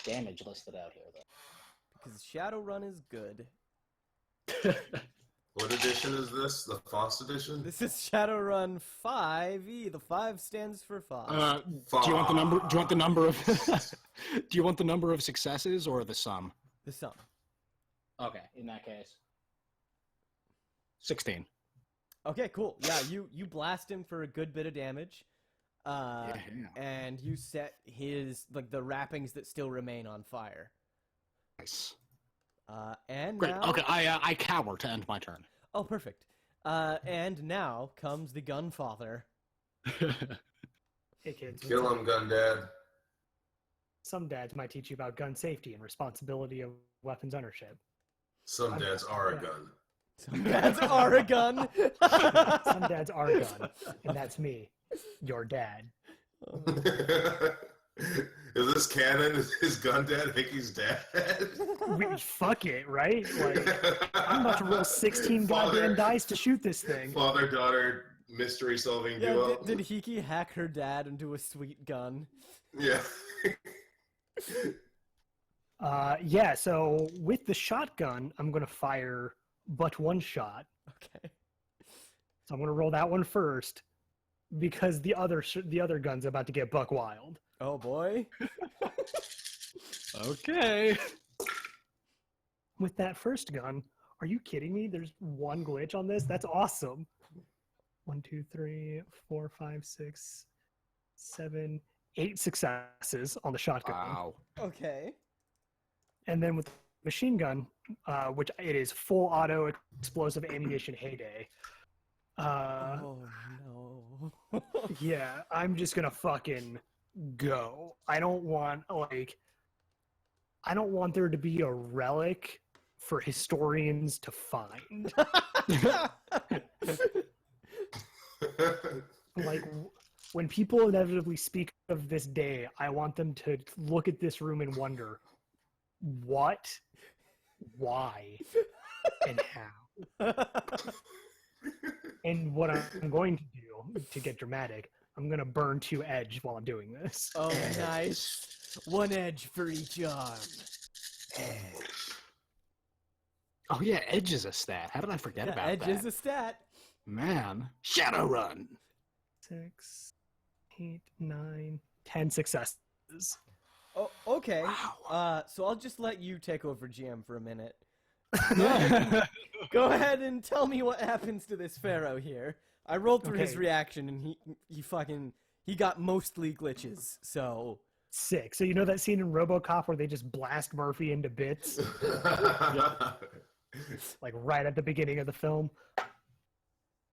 damage listed out here, though.
Because Shadowrun is good.
What edition is this? The Faust edition?
This is Shadowrun 5e. The 5 stands for Faust.
Do you want the number? Do you want the number of? Do you want the number of successes or the sum?
The sum.
Okay, in that case, 16.
Okay, cool. Yeah, you blast him for a good bit of damage.
Yeah.
And you set his the wrappings that still remain on fire.
Nice.
And
Great.
now...
Okay, I cower to end my turn.
Oh, perfect. And now comes the Gunfather.
Hey kids.
Kill him, gun dad.
Some dads might teach you about gun safety and responsibility of weapons ownership.
Some dads are a gun.
Some dads are a gun.
Some dads are a gun, and that's me, your dad.
Is this canon? Is gun dad Hickey's dad?
Fuck it, right? Like, I'm about to roll 16 goddamn dice to shoot this thing.
Father-daughter mystery-solving
Yeah,
duo.
did Hiki hack her dad into a sweet gun?
Yeah.
Yeah, so with the shotgun, I'm going to fire but one shot.
Okay.
So I'm going to roll that one first because the other gun's about to get buck wild.
Oh boy.
Okay.
With that first gun, are you kidding me? There's one glitch on this? That's awesome. 1, 2, 3, 4, 5, 6, 7, 8 successes on the shotgun.
Wow.
Okay.
And then with the machine gun, which it is full auto explosive ammunition heyday.
Oh no.
Yeah, I'm just gonna fucking go. I don't want there to be a relic for historians to find. Like, when people inevitably speak of this day, I want them to look at this room and wonder, what, why, and how. And what I'm going to do, to get dramatic, I'm going to burn 2 edge while I'm doing this.
Oh, nice. 1 edge for each arm.
Oh yeah, edge is a stat. How did I forget
Yeah,
about
edge
that?
is a stat.
Man, Shadowrun.
6, 8, 9, 10 successes.
Oh, okay.
Wow.
So I'll just let you take over GM for a minute. Go ahead and tell me what happens to this pharaoh here. I rolled through his
Okay.
reaction, and he got mostly glitches. So
Sick. So you know that scene in RoboCop where they just blast Murphy into bits, like right at the beginning of the film?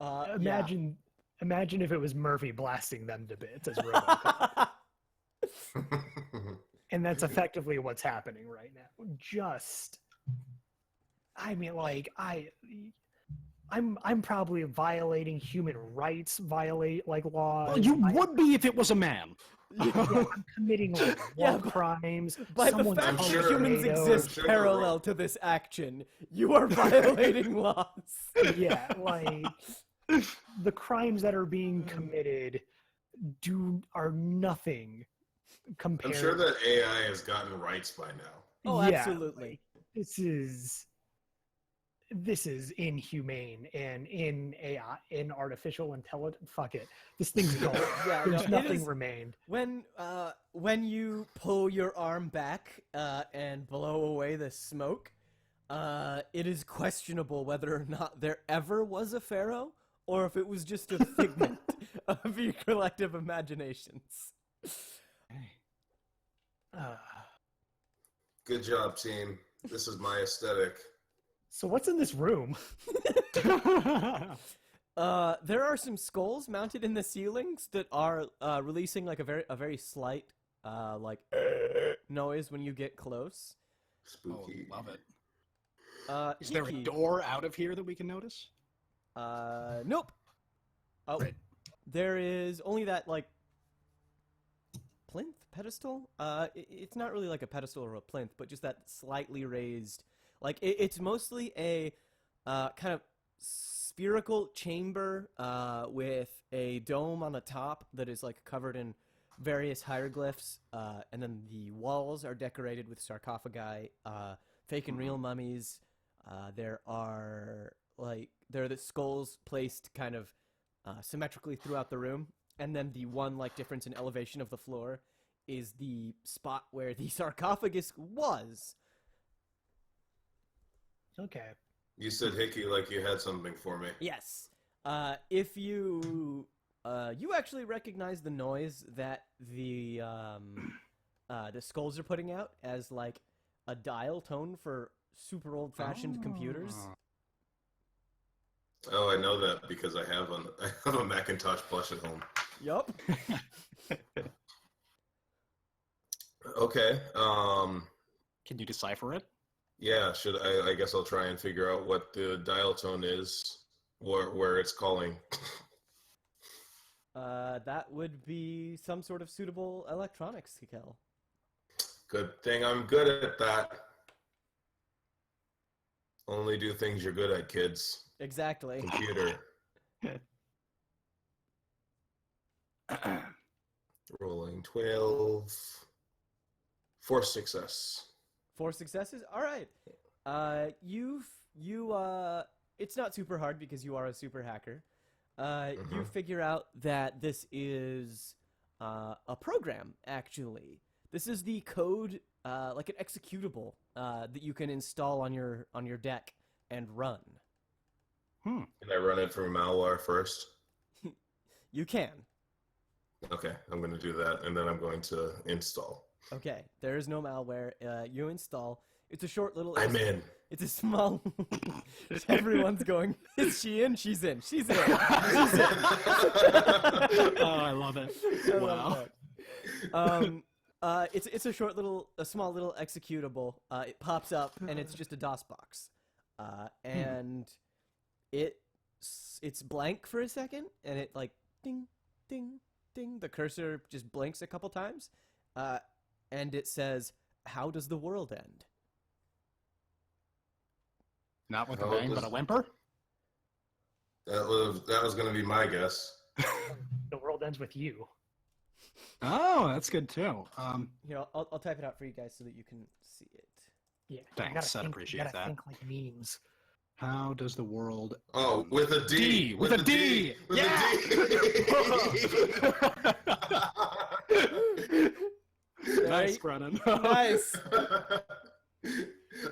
yeah.
Imagine if it was Murphy blasting them to bits as RoboCop. And that's effectively what's happening right now. I'm probably violating human rights, laws.
Well, you would be if it was a man.
Yeah, I'm committing like
Yeah,
war crimes.
By the
someone's
fact
I'm
that
sure-
humans
I'm
exist
sure
parallel to this action, you are violating laws.
Yeah, like the crimes that are being committed are nothing compared.
I'm sure that AI has gotten rights by now.
Oh,
Yeah,
absolutely.
like, this is inhumane, and in AI, in artificial intelligence, fuck it, this thing's gone.
Yeah,
There's
it
nothing
is-
remained.
When you pull your arm back and blow away the smoke, it is questionable whether or not there ever was a pharaoh, or if it was just a figment of your collective imaginations.
Good job, team. This is my aesthetic.
So what's in this room?
There are some skulls mounted in the ceilings that are releasing like a very slight like noise when you get close.
Spooky.
Oh, love it. Is
Is
there a door out of here that we can notice?
Nope. Oh,
Right.
there is only that like plinth pedestal. It's not really like a pedestal or a plinth, but just that slightly raised. Like it's mostly a kind of spherical chamber with a dome on the top that is like covered in various hieroglyphs, and then the walls are decorated with sarcophagi, fake and real mummies. There are the skulls placed kind of symmetrically throughout the room, and then the one like difference in elevation of the floor is the spot where the sarcophagus was.
Okay.
You said Hickey like you had something for me.
Yes. If you actually recognize the noise that the skulls are putting out as like a dial tone for super old-fashioned computers.
Oh, I know that because I have a Macintosh Plus at home.
Yup.
Okay.
Can you decipher it?
Yeah. I guess I'll try and figure out what the dial tone is, where it's calling.
That would be some sort of suitable electronics skill.
Good thing I'm good at that. Only do things you're good at, kids.
Exactly.
Computer. Rolling 12. 4 success.
4 successes. All right. It's not super hard because you are a super hacker. You figure out that this is a program. Actually, this is the code, like an executable that you can install on your deck and run.
Can I run it from malware first?
You can.
Okay, I'm going to do that, and then I'm going to install.
Okay, there is no malware. You install. It's a short little.
I'm in.
It's a small. Everyone's going. Is she in? She's in. She's in. She's in.
Oh, I love it.
I
Wow.
love that. It's a small little executable. It pops up and it's just a DOS box, and it's blank for a second, and it like ding, ding, ding. The cursor just blinks a couple times, and it says, "How does the world end?"
Not with a
How
bang,
does-
but a whimper?
That was going to be my guess.
The world ends with you.
Oh, that's good too.
Here, I'll type it out for you guys so that you can see it.
Yeah.
Thanks, I'd appreciate
you gotta
that.
think like memes.
How does the world...
Oh, with a D.
D, with a D.
With
Yeah.
a D.
Nice, Brennan.
Nice.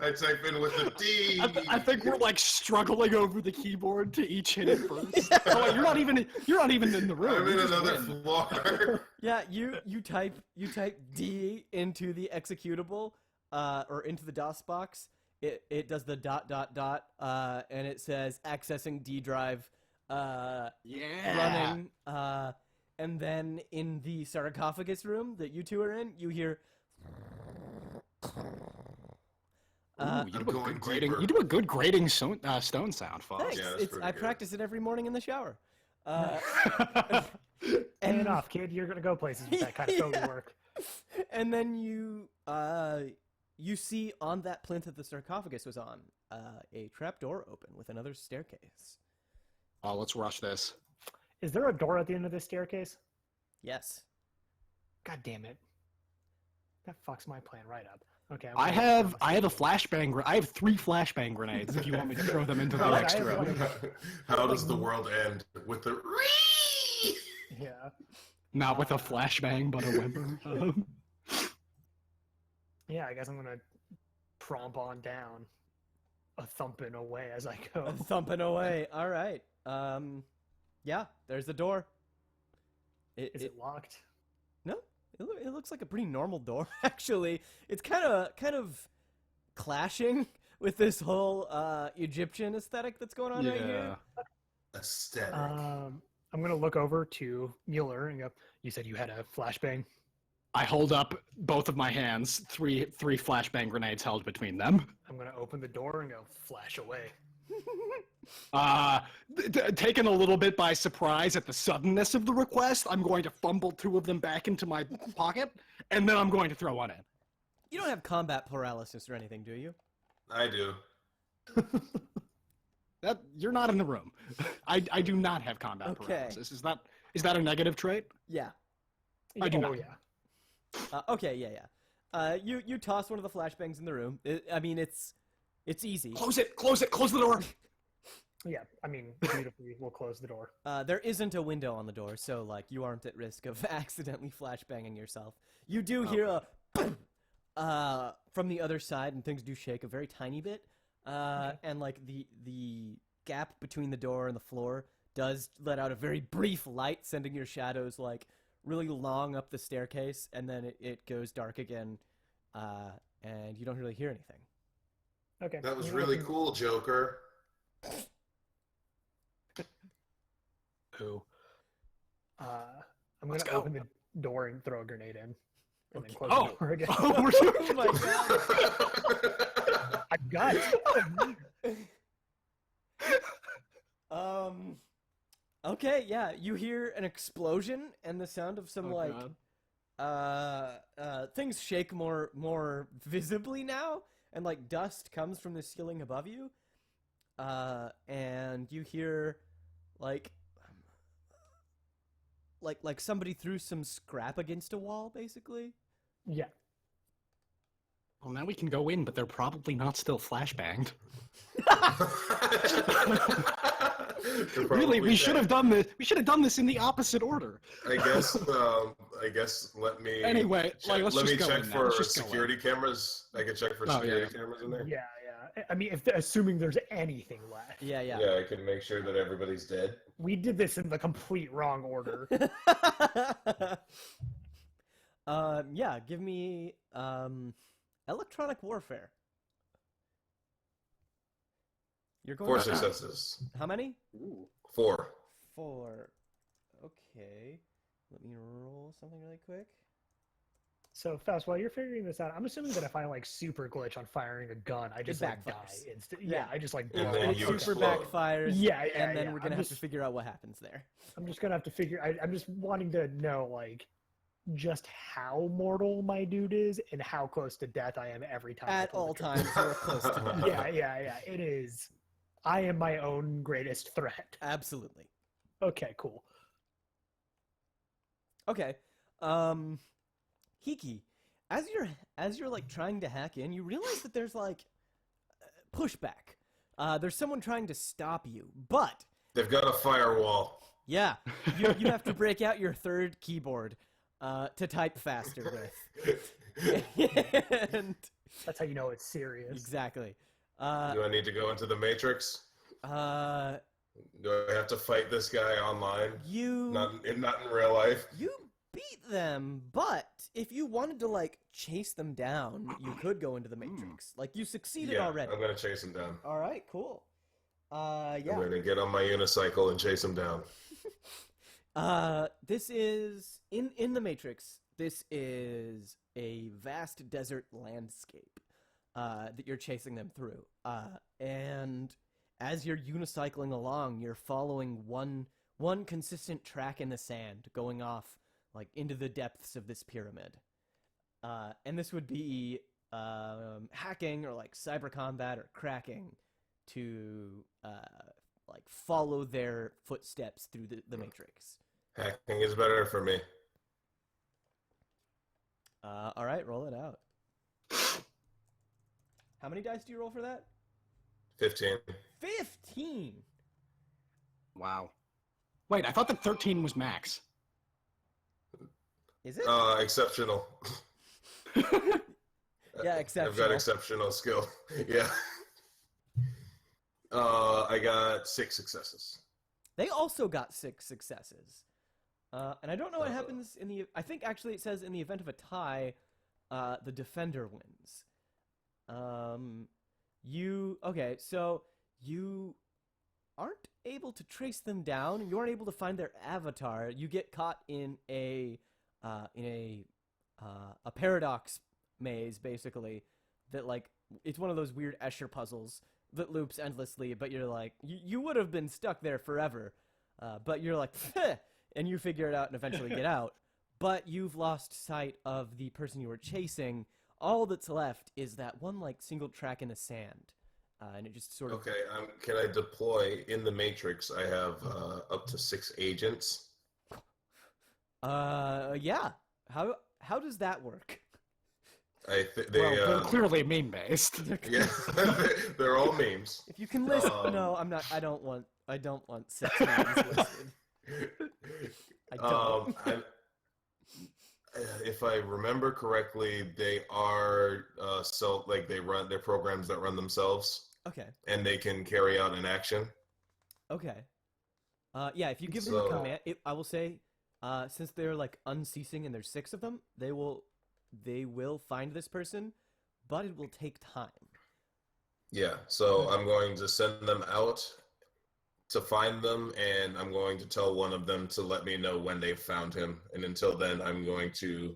I type in with a D.
I think we're like struggling over the keyboard to each hit it first. Oh, wait, you're not even in the room.
I'm in
You just
another
win.
floor.
Yeah, you type D into the executable, or into the DOS box. It does the ... and it says accessing D drive,
Yeah.
running, and then in the sarcophagus room that you two are in, you hear.
Ooh, you,
I'm
do a
going
good grading,
deeper.
you do a good grading stone sound, Faust.
Thanks.
Yeah, that's
It's
pretty
I
good.
practice it every morning in the shower.
And enough, kid. You're gonna go places with that kind of phony
Yeah.
work.
And then you see on that plinth that the sarcophagus was on, a trapdoor open with another staircase.
Oh, let's rush this.
Is there a door at the end of this staircase?
Yes.
God damn it. That fucks my plan right up. Okay.
I have a flashbang. I have 3 flashbang grenades. If you want me to throw them into the
Alright,
next
I have
room.
How does the world end? With the
Yeah.
Not with a flashbang, but a whimper.
Yeah, I guess I'm gonna prompt on down, a thumping away as I go.
Thumping away. All right. Yeah, there's the door.
Is it locked?
No, it looks like a pretty normal door, actually. It's kind of clashing with this whole Egyptian aesthetic that's going on right here.
aesthetic.
I'm gonna look over to Mueller and go, you said you had a flashbang?
I hold up both of my hands, three flashbang grenades held between them.
I'm gonna open the door and go, flash away.
Taken a little bit by surprise at the suddenness of the request, I'm going to fumble 2 of them back into my pocket, and then I'm going to throw one in.
You don't have combat paralysis or anything, do you?
I do.
That you're not in the room. I do not have combat
Okay.
paralysis. Is that a negative trait?
Yeah.
I do
Oh,
not.
yeah.
Okay, yeah. You toss one of the flashbangs in the room. It's easy.
Close it! Close the door!
Yeah, I mean, beautifully, we'll close the door.
There isn't a window on the door, so like you aren't at risk of accidentally flashbanging yourself. You do hear a from the other side, and things do shake a very tiny bit. And like the gap between the door and the floor does let out a very brief light, sending your shadows like really long up the staircase, and then it goes dark again, and you don't really hear anything.
Okay.
That was
I'm gonna
really
open-
cool, Joker.
Ooh.
I'm
Let's
gonna
go.
open the door and throw a grenade in, and then
Okay.
close
Oh.
the door again.
Oh, we're
Oh my god.
I got it.
Okay, yeah, you hear an explosion and the sound of some things shake more visibly now, and like dust comes from the ceiling above you. And you hear like somebody threw some scrap against a wall, basically.
Yeah.
Well, now we can go in, but they're probably not still flashbanged.
They're
Really,
probably
we should
dead.
have done this. We should have done this in the opposite order.
I guess let me.
Anyway,
check,
let's
let
just
me
go
check
in now.
for
Let's just go in.
security cameras. I can check for
Oh,
security
yeah.
cameras in there.
Yeah, yeah. I mean, assuming there's anything left.
Yeah.
Yeah, I can make sure that everybody's dead.
We did this in the complete wrong order.
Yeah, give me electronic warfare. You're going
4
to-
successes.
How many?
4.
4. Okay. Let me roll something really quick.
So, Faust, while you're figuring this out, I'm assuming that if I like super glitch on firing a gun, I just like die
backfires.
instantly.
Yeah.
Yeah, I just like
And
blow
then
up.
you
It super
explode.
backfires.
Yeah,
And then
yeah.
we're gonna
I'm
have to
just-
figure out what happens there.
I'm just gonna have to figure. I'm just wanting to know like just how mortal my dude is and how close to death I am every time. I
At
pull the
all
trigger.
times, you're close to death.
Yeah. It is. I am my own greatest threat.
Absolutely.
Okay, cool.
Okay. Hiki, as you're like trying to hack in, you realize that there's like pushback. There's someone trying to stop you, but
They've got a firewall.
yeah, you have to break out your third keyboard to type faster with. And
That's how you know it's serious.
exactly.
Do I need to go into the Matrix? Do I have to fight this guy online?
You
Not in real life.
you beat them, but if you wanted to like chase them down, you could go into the Matrix. Like you succeeded
Yeah,
already.
I'm gonna chase him down.
All right, cool.
I'm
Yeah.
gonna get on my unicycle and chase him down.
This is in the Matrix. This is a vast desert landscape that you're chasing them through. And as you're unicycling along, you're following one consistent track in the sand, going off like into the depths of this pyramid. And this would be hacking or like cyber combat or cracking to like follow their footsteps through the Matrix.
Hacking is better for me.
All right, roll it out. How many dice do you roll for that?
15.
15.
Wow. Wait, I thought that 13 was max.
Is it?
Exceptional.
Yeah, exceptional.
I've got exceptional skill. Yeah. I got 6 successes.
They also got 6 successes. And I don't know what happens in the... I think actually it says in the event of a tie, the defender wins. Okay, so you aren't able to trace them down. You aren't able to find their avatar. You get caught in a paradox maze, basically, that, like, it's one of those weird Escher puzzles that loops endlessly, but you're like, you would have been stuck there forever, but you're like, and you figure it out and eventually get out, but you've lost sight of the person you were chasing. All that's left is that one, like, single track in the sand, and it just sort of...
Okay, can I deploy in the Matrix? I have up to 6 agents.
Yeah. How does that work?
They're clearly meme-based.
Yeah, they're all memes.
If you can list... No, I'm not... I don't want 6 names listed. I don't.
If I remember correctly, they are they run their programs that run themselves.
Okay.
And they can carry out an action.
Okay. Yeah, if you give them a command, I will say, since they're, like, unceasing and there's 6 of them, they will find this person, but it will take time.
Yeah, so I'm going to send them out to find them, and I'm going to tell one of them to let me know when they've found him. And until then, I'm going to,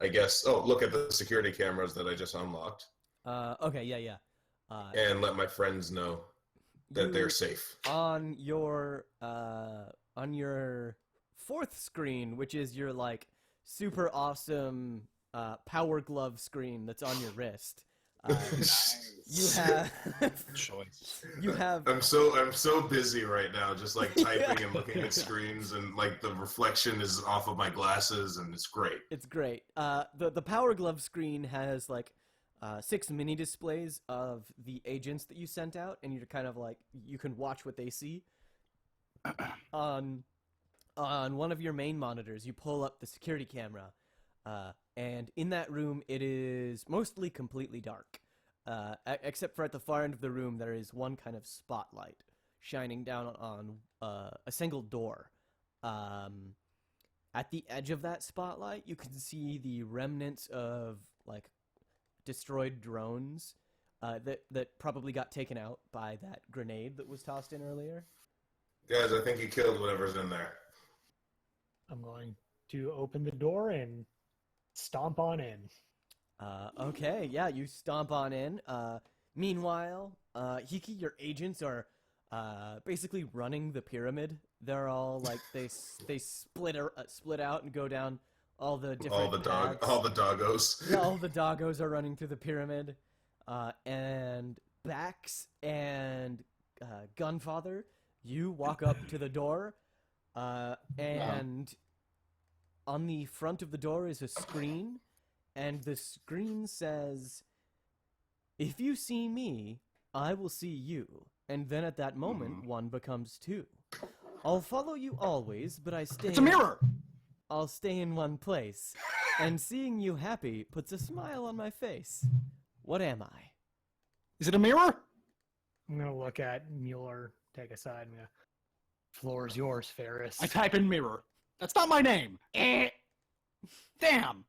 I guess, look at the security cameras that I just unlocked.
Okay, yeah.
And let my friends know that they're safe.
On your 4th screen, which is your, like, super awesome power glove screen that's on your wrist. You have.
I'm so busy right now, just like typing and looking at screens, and like the reflection is off of my glasses, and it's great.
It's great. The power glove screen has like 6 mini displays of the agents that you sent out, and you're kind of like, you can watch what they see. On one of your main monitors, you pull up the security camera. And in that room, it is mostly completely dark, except for at the far end of the room, there is one kind of spotlight shining down on a single door. At the edge of that spotlight, you can see the remnants of, like, destroyed drones that probably got taken out by that grenade that was tossed in earlier.
Guys, I think you killed whatever's in there.
I'm going to open the door and stomp on in.
Okay, yeah, you stomp on in. Meanwhile, Hiki, your agents are basically running the pyramid. They're all like they split out and go down all the different paths.
All the doggos.
Yeah, all the doggos are running through the pyramid. And Bax and Gunfather, you walk up to the door, and on the front of the door is a screen, and the screen says, "If you see me, I will see you." And then at that moment, 1 becomes 2. I'll follow you always, but I stay...
It's a mirror!
I'll stay in one place, and seeing you happy puts a smile on my face. What am I?
Is it a mirror?
I'm going to look at Mueller, take a side, and go, "Floor's yours, Ferris."
I type in mirror. That's not my name. Damn.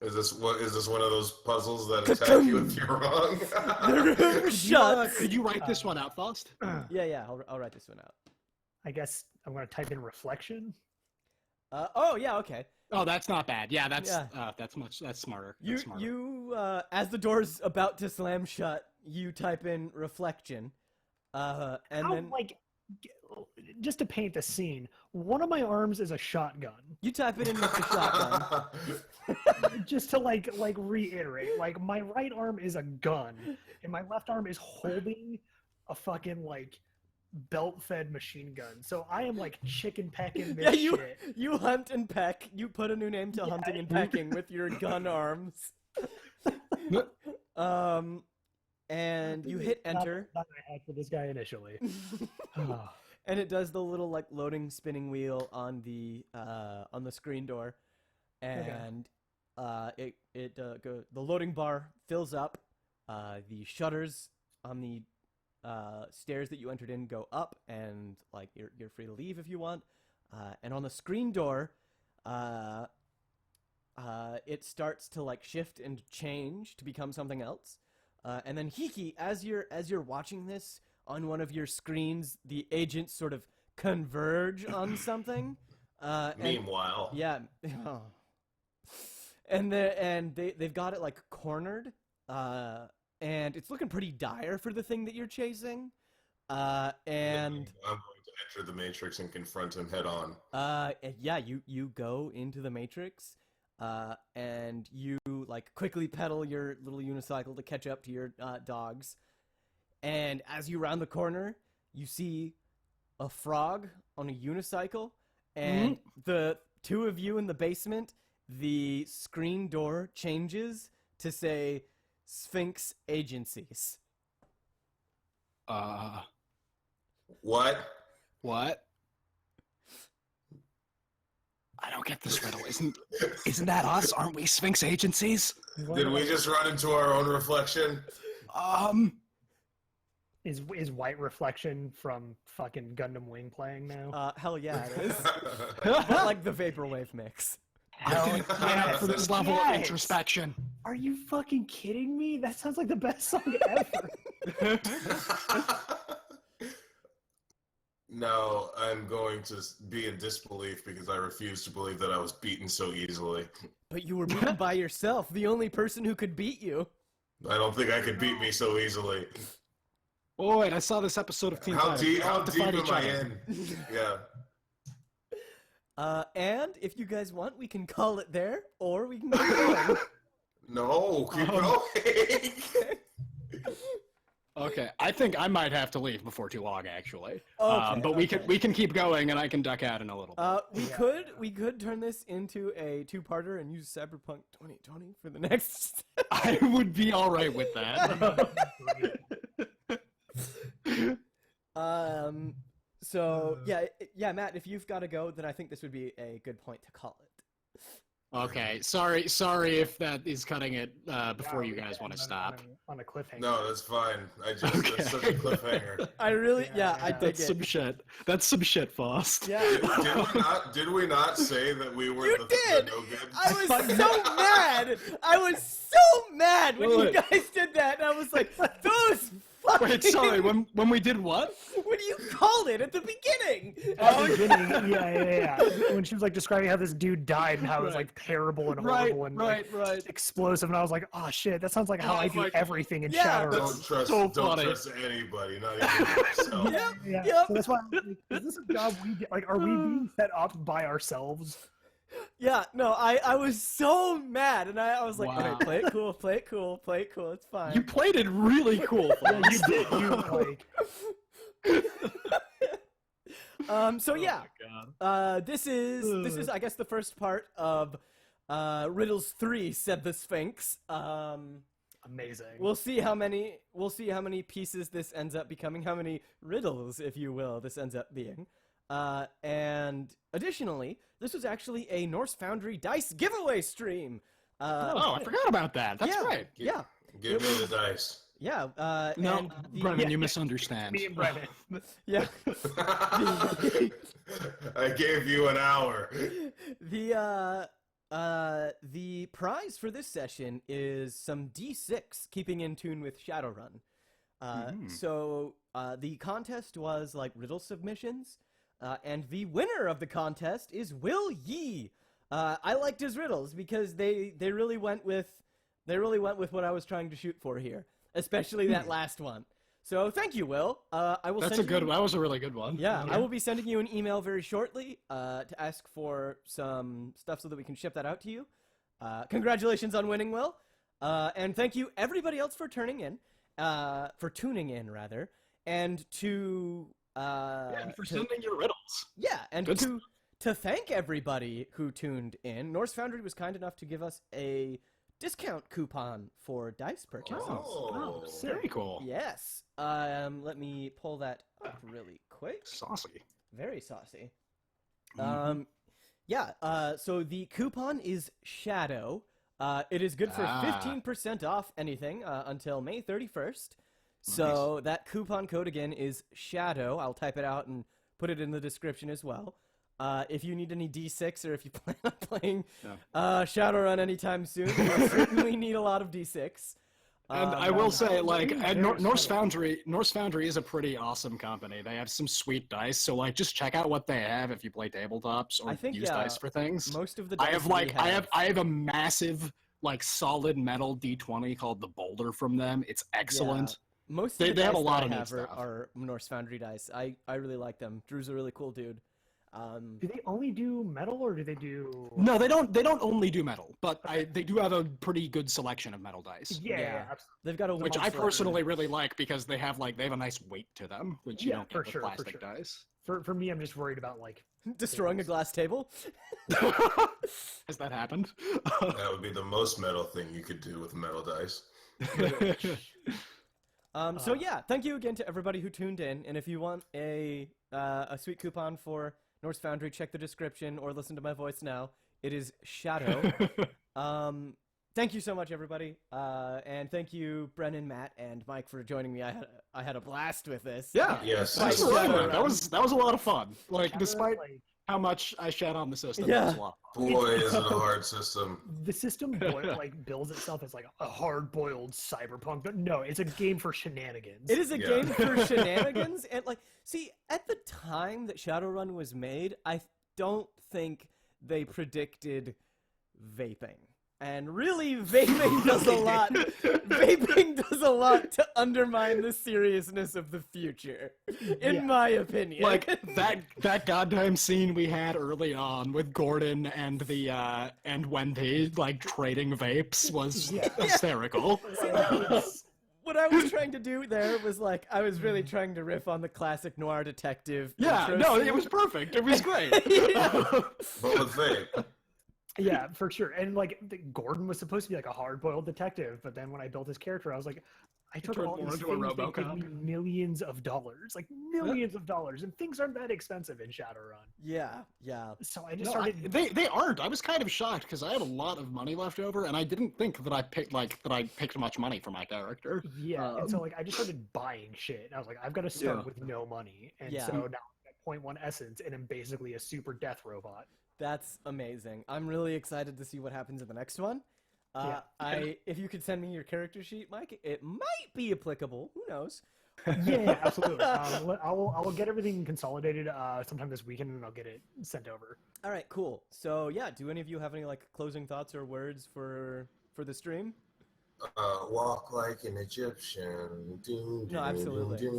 Is this one of those puzzles that attack you if you're wrong?
Could you write this one out, Faust?
Yeah, I'll write this one out.
I guess I'm going to type in reflection.
Yeah, okay.
Oh, that's not bad. Yeah, that's smarter.
You as the door's about to slam shut, you type in reflection, and then
just to paint the scene, one of my arms is a shotgun.
You type it in with the shotgun.
Just to like reiterate, like, my right arm is a gun, and my left arm is holding a fucking, like, belt-fed machine gun. So I am like chicken pecking this
Yeah,
shit.
you hunt and peck. You put a new name to hunting and pecking with your gun arms. And you hit enter.
Not I had for this guy initially. Oh.
And it does the little like loading spinning wheel on the screen door, and the loading bar fills up. The shutters on the stairs that you entered in go up, and like you're free to leave if you want. And on the screen door, it starts to like shift and change to become something else. And then Hiki, as you're watching this on one of your screens, the agents sort of converge on something.
Meanwhile,
Yeah. Oh. And they've got it like cornered. And it's looking pretty dire for the thing that you're chasing. And
I'm going to enter the Matrix and confront him head on.
yeah, you go into the Matrix. And you like quickly pedal your little unicycle to catch up to your dogs. And as you round the corner, you see a frog on a unicycle, and the two of you in the basement, the screen door changes to say Sphynx Agencies.
What?
What? I don't get this riddle. Isn't that us? Aren't we Sphynx Agencies?
Did we just run into our own reflection?
Is White Reflection from fucking Gundam Wing playing now?
Hell yeah, it is. But like the vaporwave mix.
I didn't plan out for this level of introspection.
Are you fucking kidding me? That sounds like the best song ever.
No, I'm going to be in disbelief because I refuse to believe that I was beaten so easily.
But you were beaten by yourself, the only person who could beat you.
I don't think I could beat me so easily.
Oh, wait, I saw this episode of Teen
How
Titans.
deep,
We'll
how
have to
deep
fight
am
each
I
other.
in? Yeah.
And if you guys want, we can call it there, or we can keep going.
No, keep going.
Okay, I think I might have to leave before too long, actually.
Okay,
But we can keep going, and I can duck out in a little bit.
We could turn this into a two-parter and use Cyberpunk 2020 for the next.
I would be all right with that.
So yeah, Matt, if you've got to go, then I think this would be a good point to call it.
Okay, sorry if that is cutting it before you guys want to stop.
On a cliffhanger.
No, that's fine. That's such a cliffhanger.
I really, I dig
That's
it.
some shit. That's some shit, Faust.
Yeah,
Did we not say that we were
you
the
did.
no good?
I was so mad. I was so mad when you
Wait.
guys did that, and I was like, those fucking.
Wait, sorry. When we did what?
When you called it at the beginning.
At the beginning, yeah. When she was like describing how this dude died and how it was like terrible and horrible and like,
right.
explosive, and I was like, oh shit, that sounds like how I do
my-
everything in
Yeah.
Shadowrun.
Don't
funny.
trust anybody, not even yourself.
Yep.
Yeah, so that's why I'm like, is this a job we get? Like, are we being set up by ourselves?
Yeah, no, I was so mad, and I was like,
Wow.
okay, play it cool, it's fine.
You played it really cool,
Yeah,
Faust.
you did. You like.
So yeah,
Oh my God.
this is I guess the first part of Riddles 3, said the Sphynx.
Amazing.
We'll see how many pieces this ends up becoming, how many riddles, if you will, this ends up being. And additionally, this was actually a Norse Foundry dice giveaway stream.
Oh, I forgot about that. That's
yeah,
right.
Yeah,
Give me the dice.
yeah.
No,
and the-
Brennan, you misunderstand.
Me and Brennan.
Yeah.
I gave you an hour.
The prize for this session is some D6, keeping in tune with Shadowrun. So the contest was like riddle submissions, and the winner of the contest is Will Yee. I liked his riddles because they really went with what I was trying to shoot for here, especially that last one. So thank you, Will. I will.
That was a really good one.
Yeah, I will be sending you an email very shortly to ask for some stuff so that we can ship that out to you. Congratulations on winning, Will. And thank you everybody else for tuning in, rather, and to
And for
to-
sending your riddles.
Yeah, and
Good
to thank everybody who tuned in, Norse Foundry was kind enough to give us a discount coupon for dice purchases.
Oh,
Very cool.
Yes. Let me pull that up really quick.
Saucy.
Very saucy.
Mhm.
So the coupon is Shadow. It is good for 15% off anything until May 31st. So that coupon code again is Shadow. I'll type it out and put it in the description as well. If you need any D6 or if you plan on playing Shadowrun anytime soon, you certainly need a lot of D6.
And I will say, like, at Norse Foundry is a pretty awesome company. They have some sweet dice, so like, just check out what they have if you play tabletops or
I think,
use dice for things.
Most of the
I
dice
have like, I have a massive, like, solid metal D20 called the Boulder from them. It's excellent.
Most
They
of the
have
dice
a lot
that I
of neat
have
stuff.
are Norse Foundry dice. I really like them. Drew's a really cool dude.
Do they only do metal, or do they do?
No, they don't. They don't only do metal, but they do have a pretty good selection of metal dice,
Yeah, absolutely.
They've got a
which
wide
I
selection.
personally really like because they have a nice weight to them, which you
Yeah,
don't
for
get with
sure, for
plastic
sure.
dice.
For me, I'm just worried about like
Destroying a glass table.
Has that happened?
that would be the most metal thing you could do with metal dice.
So yeah, thank you again to everybody who tuned in. And if you want a sweet coupon for Norse Foundry, check the description or listen to my voice now. It is Shadow. Thank you so much, everybody, and thank you, Brennan, Matt, and Mike for joining me. I had a blast with this.
Yeah.
Yes.
That's
Despite
right,
Shadowrun.
man. That was a lot of fun. Like,
Shadowrun,
despite
like,
how much I shat on the system,
Yeah.
that was a lot.
Boy, is it a hard system.
the system builds itself as like a hard-boiled cyberpunk, but no, it's a game for shenanigans.
It is a
Yeah.
game for shenanigans, and like, see, at the time that Shadowrun was made, I don't think they predicted vaping. And really, vaping does a lot. Vaping does a lot to undermine the seriousness of the future, in
Yeah.
my opinion.
Like that goddamn scene we had early on with Gordon and the and Wendy like trading vapes was
Yeah.
hysterical.
what I was trying to do there was like, I was really trying to riff on the classic noir detective.
Yeah,
intro
no,
scene.
it was perfect. It was great.
But with vape.
Yeah, for sure. And like Gordon was supposed to be like a hard-boiled detective, but then when I built his character, I was like, I took
turned
all
more
these
into a
things that
RoboCop.
could be millions of dollars, like millions of dollars, and things aren't that expensive in Shadowrun.
Yeah.
So I just
No,
started.
they aren't. I was kind of shocked because I had a lot of money left over, and I didn't think that I picked much money for my character.
Yeah, and so like I just started buying shit. And I was like, I've got to start
Yeah.
with no money, and
Yeah.
so now I'm at 0.1 essence, and I'm basically a super death robot.
That's amazing. I'm really excited to see what happens in the next one.
Yeah.
If you could send me your character sheet, Mike, it might be applicable. Who knows?
Yeah, absolutely. I will get everything consolidated sometime this weekend, and I'll get it sent over.
All right, cool. So yeah, do any of you have any like closing thoughts or words for the stream?
Walk like an Egyptian. Doom,
No, absolutely.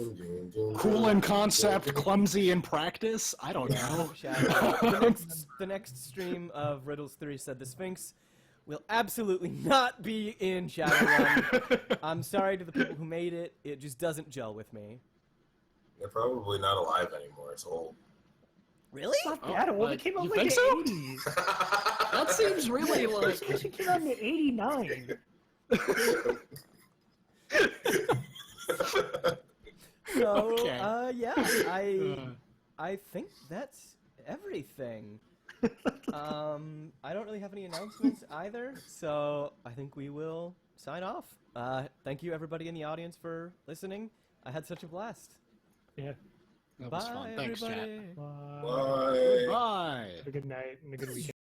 Cool in concept, clumsy in practice. I don't know.
Shadow. The next stream of Riddles 3 said the Sphynx will absolutely not be in Shadowrun. I'm sorry to the people who made it. It just doesn't gel with me.
They're probably not alive anymore. It's old.
Really?
Not that old. It
like,
came out
you
like
think
the
so?
80s.
That seems really like.
First edition came out in 89.
So,
Okay.
yeah, I think that's everything. I don't really have any announcements either, so I think we will sign off. Thank you everybody in the audience for listening. I had such a blast.
Yeah.
That was
Bye,
fun. Thanks, chat.
everybody.
Bye.
Bye.
Bye.
Have a good night and a good weekend.